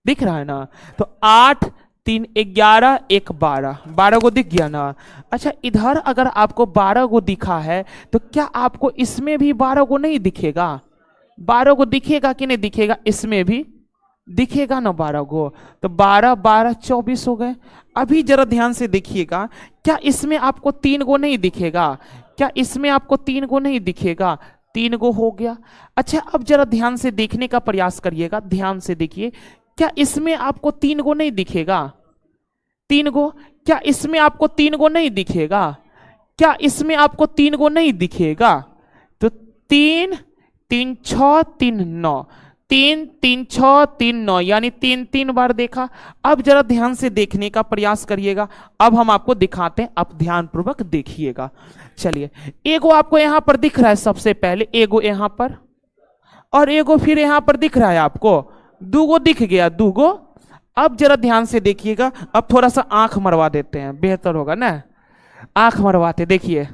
दिख रहा है ना? तो 8 3 11 1 12, 12 गो दिख गया ना? अच्छा, इधर अगर आपको 12 गो दिखा है, तो क्या आपको इसमें भी 12 गो नहीं दिखेगा? 12 गो दिखेगा कि नहीं दिखेगा? इसमें भी दिखेगा ना 12 गो। तो 12 12 24 हो गए। अभी जरा ध्यान से देखिएगा, क्या इसमें आपको 3 गो नहीं दिखेगा? क्या इसमें आपको 3 गो नहीं दिखेगा? 3 गो हो गया। अच्छा, अब जरा ध्यान से देखने का प्रयास करिएगा, ध्यान से देखिए, क्या इसमें आपको 3 गो नहीं दिखेगा? 3 गो। क्या इसमें आपको 3 गो नहीं दिखेगा? क्या इसमें आपको 3 गो नहीं दिखेगा? तो 3 3 6 3 9, 3 3 6 3 9, यानी 3 3 बार देखा। अब जरा ध्यान से देखने का प्रयास करिएगा, अब हम आपको दिखाते हैं, आप ध्यानपूर्वक देखिएगा। चलिए, एगो आपको यहां पर दिख रहा है, सबसे पहले एगो यहां पर, और एगो फिर यहां पर दिख रहा है आपको, 2 गो दिख गया, 2 गो। अब जरा ध्यान से देखिएगा, अब थोड़ा सा आंख मरवा देते हैं, बेहतर होगा ना? आंख मरवाते, देखिए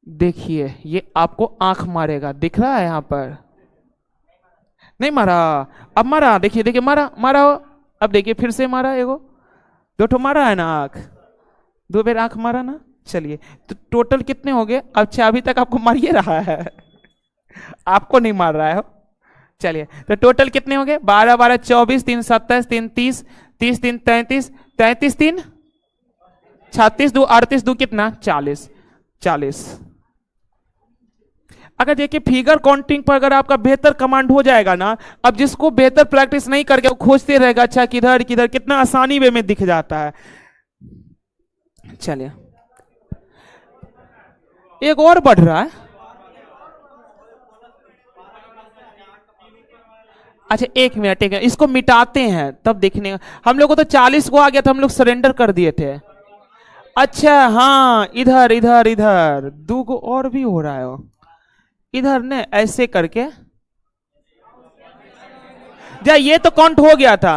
देखिए, ये आपको आंख मारेगा, दिख रहा है यहां पर? नहीं मारा? अब मारा, देखिए देखिए, मारा मारा। अब देखिए फिर से मारा, एगो 2 ठो मारा है ना आंख, 2 बार आंख मारा ना। चलिए, तो टोटल कितने हो गए? अच्छा, अभी तक आपको मारिए रहा है आपको नहीं मार रहा है। चलिए, तो टोटल कितने हो गए? 12 12 24 3 27 3 30, 30 3 33, 33 3 36, 2 38, 2 कितना? 40, 40। अगर देखिए फिगर काउंटिंग पर अगर आपका बेहतर कमांड हो जाएगा ना, अब जिसको बेहतर प्रैक्टिस नहीं करके वो खोजते रहेगा, अच्छा किधर किधर, कितना आसानी वे में दिख जाता है। चलिए, एक और बढ़ रहा है। अच्छा, 1 मिनट, इसको मिटाते हैं तब देखने का। हम लोग को तो 40 को आ गया था, हम लोग सरेंडर कर दिए थे। अच्छा हाँ, इधर इधर इधर 2 को और भी हो रहा है, इधर ने ऐसे करके जा, ये तो काउंट हो गया था।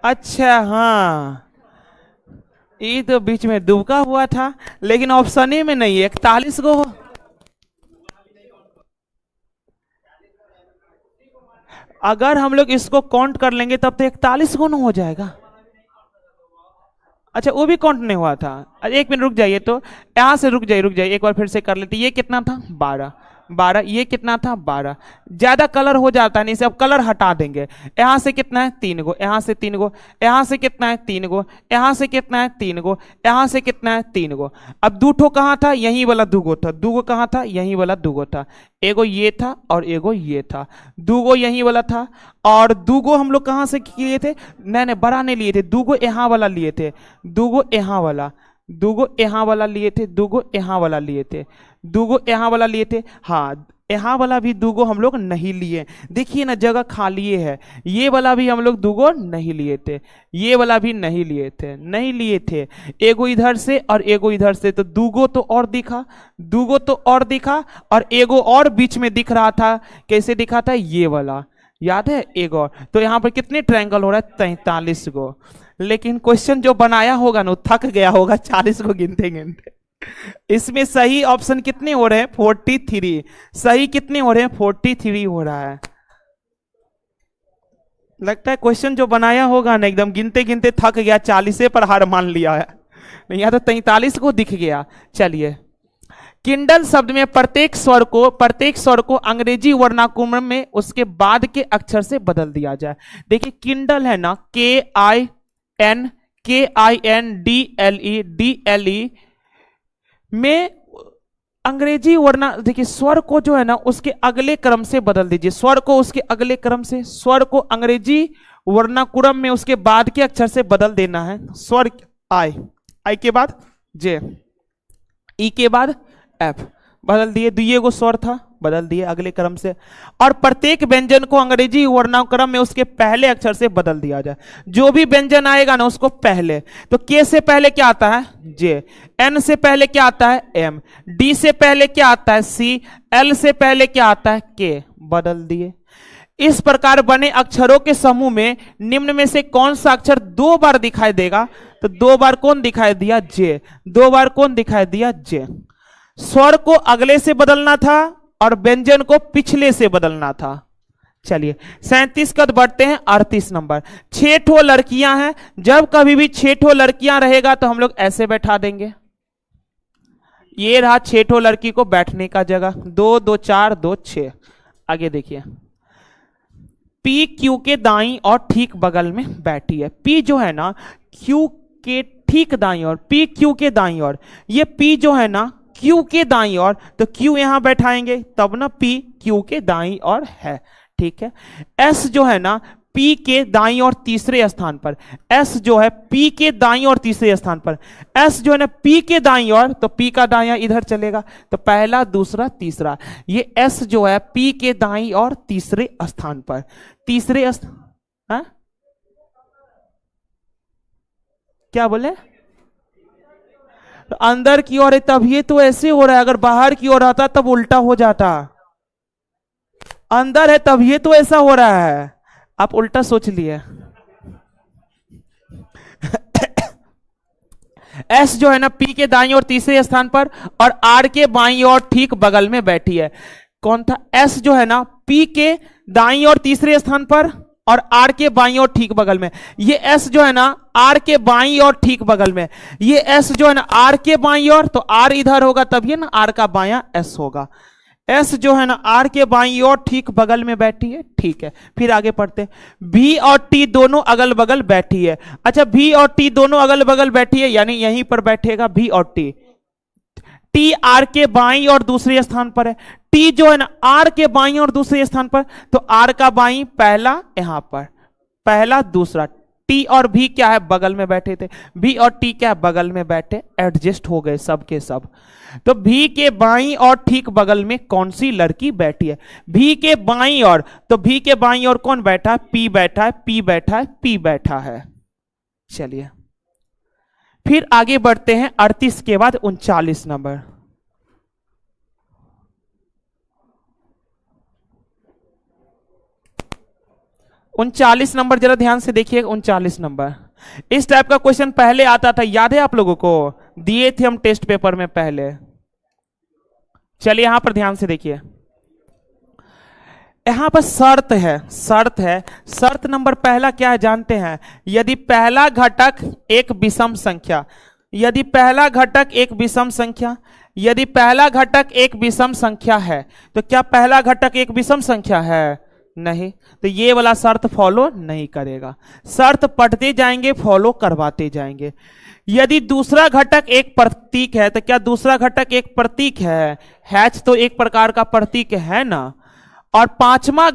अच्छा हाँ, ये तो बीच में दुबका हुआ था, लेकिन ऑप्शन ए में नहीं है, 41 गो। अगर हम लोग इसको काउंट कर लेंगे तब तो 41 गुना हो जाएगा। अच्छा, वो भी काउंट नहीं हुआ था। अच्छा, एक मिनट रुक जाइए, तो यहां से रुक जाइए, एक बार फिर से कर लेते। ये कितना था? 12। 12, ये कितना था? 12। ज्यादा कलर हो जाता है, नहीं से अब कलर हटा देंगे। यहां से कितना है? 3 गो, यहां से 3 गो, यहां से कितना है? 3 गो, यहां से कितना है? 3 गो, यहां से कितना है? 3 गो। अब दूठो कहां था? यही वाला दूगो था। दूगो कहां था? यही वाला दूगो था। एगो ये था और एगो ये था। दूगो यही वाला था, और दूगो हम लोग कहां से लिए थे? नहीं, बड़ा नहीं लिए थे, दूगो यहां वाला लिए थे, दूगो यहां वाला, दूगो यहां वाला लिए थे, दूगो यहां वाला लिए थे, दूगो यहां वाला लिए थे। हाँ, यहां वाला भी दूगो हम लोग नहीं लिए। देखिए ना, जगह खाली है। ये वाला भी हम लोग दूगो नहीं लिए थे, ये वाला भी नहीं लिए थे। एगो इधर से और एगो इधर से, तो दूगो तो और दिखा, दूगो तो और दिखा, और एगो और बीच में दिख रहा था। कैसे दिखा था? ये वाला, याद है? एक और। तो यहां पर कितने ट्रायंगल हो रहा है? 43 गो। लेकिन क्वेश्चन जो बनाया होगा ना, थक गया होगा 40 को गिनते गिनते। इसमें सही ऑप्शन कितने हो रहे हैं? 43। सही कितने हो रहे हैं? 43 हो रहा है। लगता है क्वेश्चन जो बनाया होगा ना, एकदम गिनते गिनते थक गया, 40 पर हार मान लिया है। नहीं, यहां तो 43 को दिख गया। चलिए, किंडल शब्द में प्रत्येक स्वर को अंग्रेजी वर्णाकुल में उसके बाद के अक्षर से बदल दिया जाए। देखिए, किंडल है ना, KINDLE में अंग्रेजी वर्णा, देखिए स्वर को जो है ना उसके अगले क्रम से बदल दीजिए। स्वर को उसके अगले क्रम से, स्वर को अंग्रेजी वर्णाकुलम में उसके बाद के अक्षर से बदल देना है। स्वर आई के बाद जे, ई के बाद एफ, बदल दिए। दुइये को स्वर था, बदल दिए अगले क्रम से। और प्रत्येक व्यंजन को अंग्रेजी वर्णानुक्रम में उसके पहले अक्षर से बदल दिया जाए। जो भी व्यंजन आएगा ना उसको पहले, तो के से पहले क्या आता है? जे। एन से पहले क्या आता है? एम। डी से पहले क्या आता है? सी। एल से पहले क्या आता है? के। बदल दिए। इस प्रकार बने अक्षरों के समूह में निम्न में से कौन सा अक्षर 2 बार दिखाई देगा? तो 2 बार कौन दिखाई दिया? जे। 2 बार कौन दिखाई दिया? जे। स्वर को अगले से बदलना था और व्यंजन को पिछले से बदलना था। चलिए, 37 कद बढ़ते हैं 38 नंबर। 6 ठो लड़कियां हैं। जब कभी भी 6 ठो लड़कियां रहेगा तो हम लोग ऐसे बैठा देंगे। ये रहा 6 ठो लड़की को बैठने का जगह, 2 2 4 2 6। आगे देखिए, पी क्यू के दाई और ठीक बगल में बैठी है। पी जो है ना क्यू के ठीक दाई और, पी क्यू के दाई और, ये पी जो है ना क्यू के दाई और, तो क्यू यहां बैठाएंगे तब ना पी क्यू के दाई और है। ठीक है। एस जो है ना पी के दाई और तीसरे स्थान पर, एस जो है पी के दाई और तीसरे स्थान पर, एस जो है ना पी के दाई और, तो पी का दाया इधर चलेगा, तो पहला दूसरा तीसरा। ये एस जो है पी के दाई और तीसरे स्थान पर, तीसरे हाँ? क्या बोले? तो अंदर की ओर है तब ये तो ऐसे हो रहा है, अगर बाहर की ओर आता तब उल्टा हो जाता। अंदर है तब ये तो ऐसा हो रहा है, आप उल्टा सोच लिए। एस जो है ना पी के दाईं और तीसरे स्थान पर और आर के बाईं और ठीक बगल में बैठी है। कौन था? एस जो है ना पी के दाईं और तीसरे स्थान पर और आर के बाईं और ठीक बगल में। ये एस जो है ना आर के बाईं और ठीक बगल में, ये एस जो है ना आर के बाईं और, तो आर इधर होगा तब ये ना आर का बायां एस होगा। एस जो है ना आर के बाईं और ठीक बगल में बैठी है। ठीक है, फिर आगे पढ़ते। भी और टी दोनों अगल बगल बैठी है। अच्छा, भी और टी दोनों अगल बगल बैठी है, यानी यहीं पर बैठेगा भी और टी। टी आर के बाईं और दूसरे स्थान पर है। टी जो है ना आर के बाईं और दूसरे स्थान पर, तो आर का बाईं पहला यहां पर, पहला दूसरा। टी और भी क्या है? बगल में बैठे थे। भी और टी क्या है? बगल में बैठे, एडजस्ट हो गए सब के सब। तो भी के बाईं और ठीक बगल में कौन सी लड़की बैठी है? भी के बाईं और, तो भी के बाईं और कौन बैठा है? पी बैठा है, पी बैठा है, पी बैठा है। चलिए, फिर आगे बढ़ते हैं 38 के बाद 39 नंबर। 39 नंबर जरा ध्यान से देखिए। 39 नंबर, इस टाइप का क्वेश्चन पहले आता था, याद है आप लोगों को, दिए थे हम टेस्ट पेपर में पहले। चलिए यहां पर ध्यान से देखिए, यहां पर शर्त है, शर्त है। शर्त नंबर पहला क्या है जानते हैं? यदि पहला घटक एक विषम संख्या, यदि पहला घटक एक विषम संख्या, यदि पहला घटक एक विषम संख्या है, तो क्या पहला घटक एक विषम संख्या है? नहीं, तो ये वाला शर्त फॉलो नहीं करेगा। शर्त पढ़ते जाएंगे, फॉलो करवाते जाएंगे। यदि दूसरा घटक एक प्रतीक है, तो क्या दूसरा घटक एक प्रतीक है? हैच तो एक प्रकार का प्रतीक है ना। और पांचवा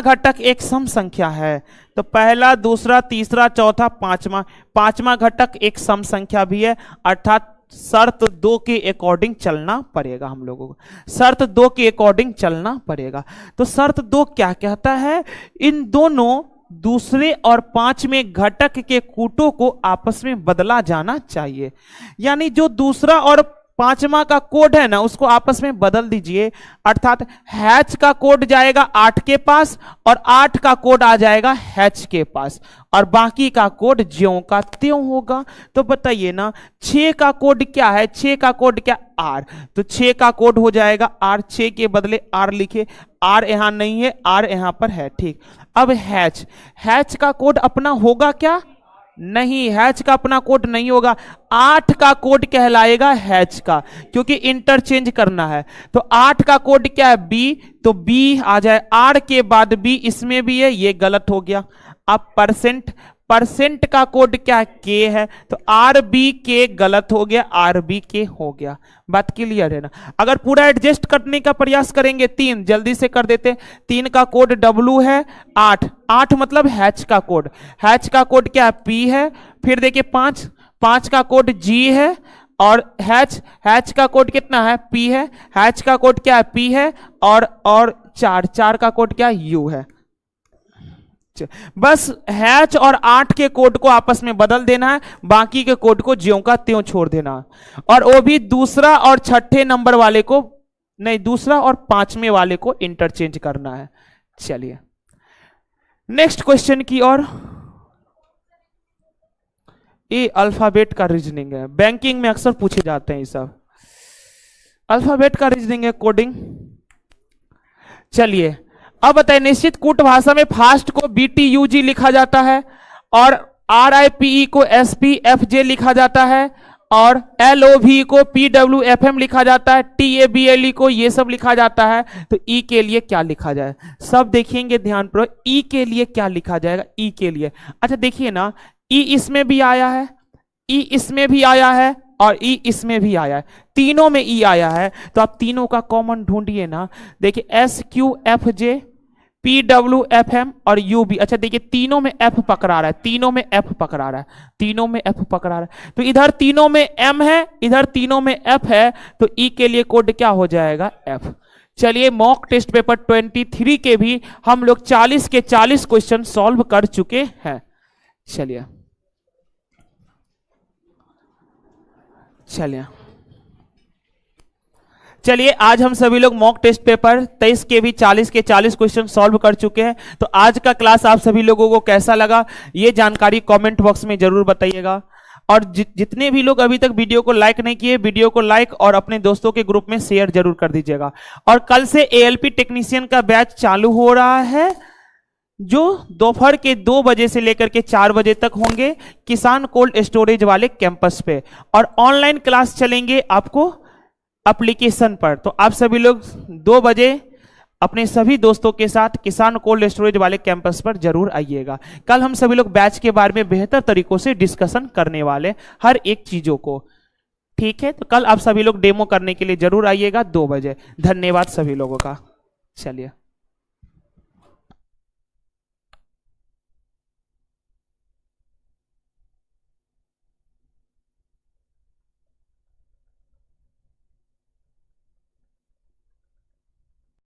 घटक एक सम संख्या है, तो पहला, दूसरा, तीसरा, चौथा, पांचवा घटक एक सम संख्या भी है, अर्थात शर्त 2 के अकॉर्डिंग चलना पड़ेगा हम लोगों को, शर्त 2 के अकॉर्डिंग चलना पड़ेगा। तो शर्त 2 क्या कहता है? इन दोनों दूसरे और पांचवें घटक के कूटों को आपस में बदला जाना चाहिए। यानी जो दूसरा और पांचवा का कोड है ना, उसको आपस में बदल दीजिए। अर्थात हैच का कोड जाएगा 8 के पास और 8 का कोड आ जाएगा हैच के पास, और बाकी का कोड ज्यों का त्यों होगा। तो बताइए ना, 6 का कोड क्या है? 6 का कोड क्या? आर। तो 6 का कोड हो जाएगा आर, 6 के बदले आर लिखे, आर यहां नहीं है, आर यहां पर है, ठीक। अब हैच, हैच का कोड अपना होगा क्या? नहीं, हैच का अपना कोड नहीं होगा। 8 का कोड कहलाएगा हैच का, क्योंकि इंटरचेंज करना है। तो 8 का कोड क्या है? बी, तो बी आ जाए, आर के बाद बी, इसमें भी है, ये गलत हो गया। अब परसेंट का कोड क्या है? के है, तो आर बी के गलत हो गया, आर बी के हो गया। बात क्लियर है ना? अगर पूरा एडजस्ट करने का प्रयास करेंगे, 3 जल्दी से कर देते। 3 का कोड डब्लू है, 8 मतलब हैच का कोड, हैच का कोड क्या है? पी है। फिर देखिए 5 का कोड जी है, और हैच का कोड कितना है? पी है। हैच का कोड क्या है? पी है। और 4 का कोड क्या है? यू है। बस हैच और 8 के कोड को आपस में बदल देना है, बाकी के कोड को ज्यों का त्यों छोड़ देना, और वो भी दूसरा और छठे नंबर वाले को नहीं, दूसरा और पांचवें वाले को इंटरचेंज करना है। चलिए नेक्स्ट क्वेश्चन की ओर। ये अल्फाबेट का रीजनिंग है, बैंकिंग में अक्सर पूछे जाते हैं ये सब। अल्फाबेट का रीजनिंग है, कोडिंग। चलिए अब बताइए, निश्चित कूट भाषा में फास्ट को BTUG लिखा जाता है, और RIPE को SPFJ लिखा जाता है, और LOV को PWFM लिखा जाता है, TABLE को ये सब लिखा जाता है। तो E के लिए क्या लिखा जाए? सब देखेंगे ध्यान पर। E के लिए क्या लिखा जाएगा? E के लिए, अच्छा देखिए ना, E इसमें भी आया है, E इसमें भी आया है, और E इसमें भी आया है, तीनों में E आया है। तो आप तीनों का कॉमन ढूंढिए ना। देखिए SQFJ, PWFM और UB। अच्छा देखिए, तीनों में F पकड़ा रहा है, तीनों में F पकड़ा रहा है, तीनों में F पकड़ा रहा है। तो इधर तीनों में M है, इधर तीनों में F है, तो E के लिए कोड क्या हो जाएगा? F। चलिए मॉक टेस्ट पेपर 23 के भी हम लोग 40 के 40 क्वेश्चन सॉल्व कर चुके हैं। चलिए आज हम सभी लोग मॉक टेस्ट पेपर 23 के भी 40 के 40 क्वेश्चन सॉल्व कर चुके हैं। तो आज का क्लास आप सभी लोगों को कैसा लगा, ये जानकारी कमेंट बॉक्स में जरूर बताइएगा। और जितने भी लोग अभी तक वीडियो को लाइक नहीं किए, वीडियो को लाइक और अपने दोस्तों के ग्रुप में शेयर जरूर कर दीजिएगा। और कल से ALP टेक्नीशियन का बैच चालू हो रहा है, जो दोपहर के 2 बजे से लेकर के 4 बजे तक होंगे किसान कोल्ड स्टोरेज वाले कैंपस पे, और ऑनलाइन क्लास चलेंगे आपको एप्लीकेशन पर। तो आप सभी लोग 2 बजे अपने सभी दोस्तों के साथ किसान कोल्ड स्टोरेज वाले कैंपस पर जरूर आइएगा। कल हम सभी लोग बैच के बारे में बेहतर तरीकों से डिस्कशन करने वाले, हर एक चीजों को, ठीक है। तो कल आप सभी लोग डेमो करने के लिए जरूर आइएगा 2 बजे। धन्यवाद सभी लोगों का। चलिए।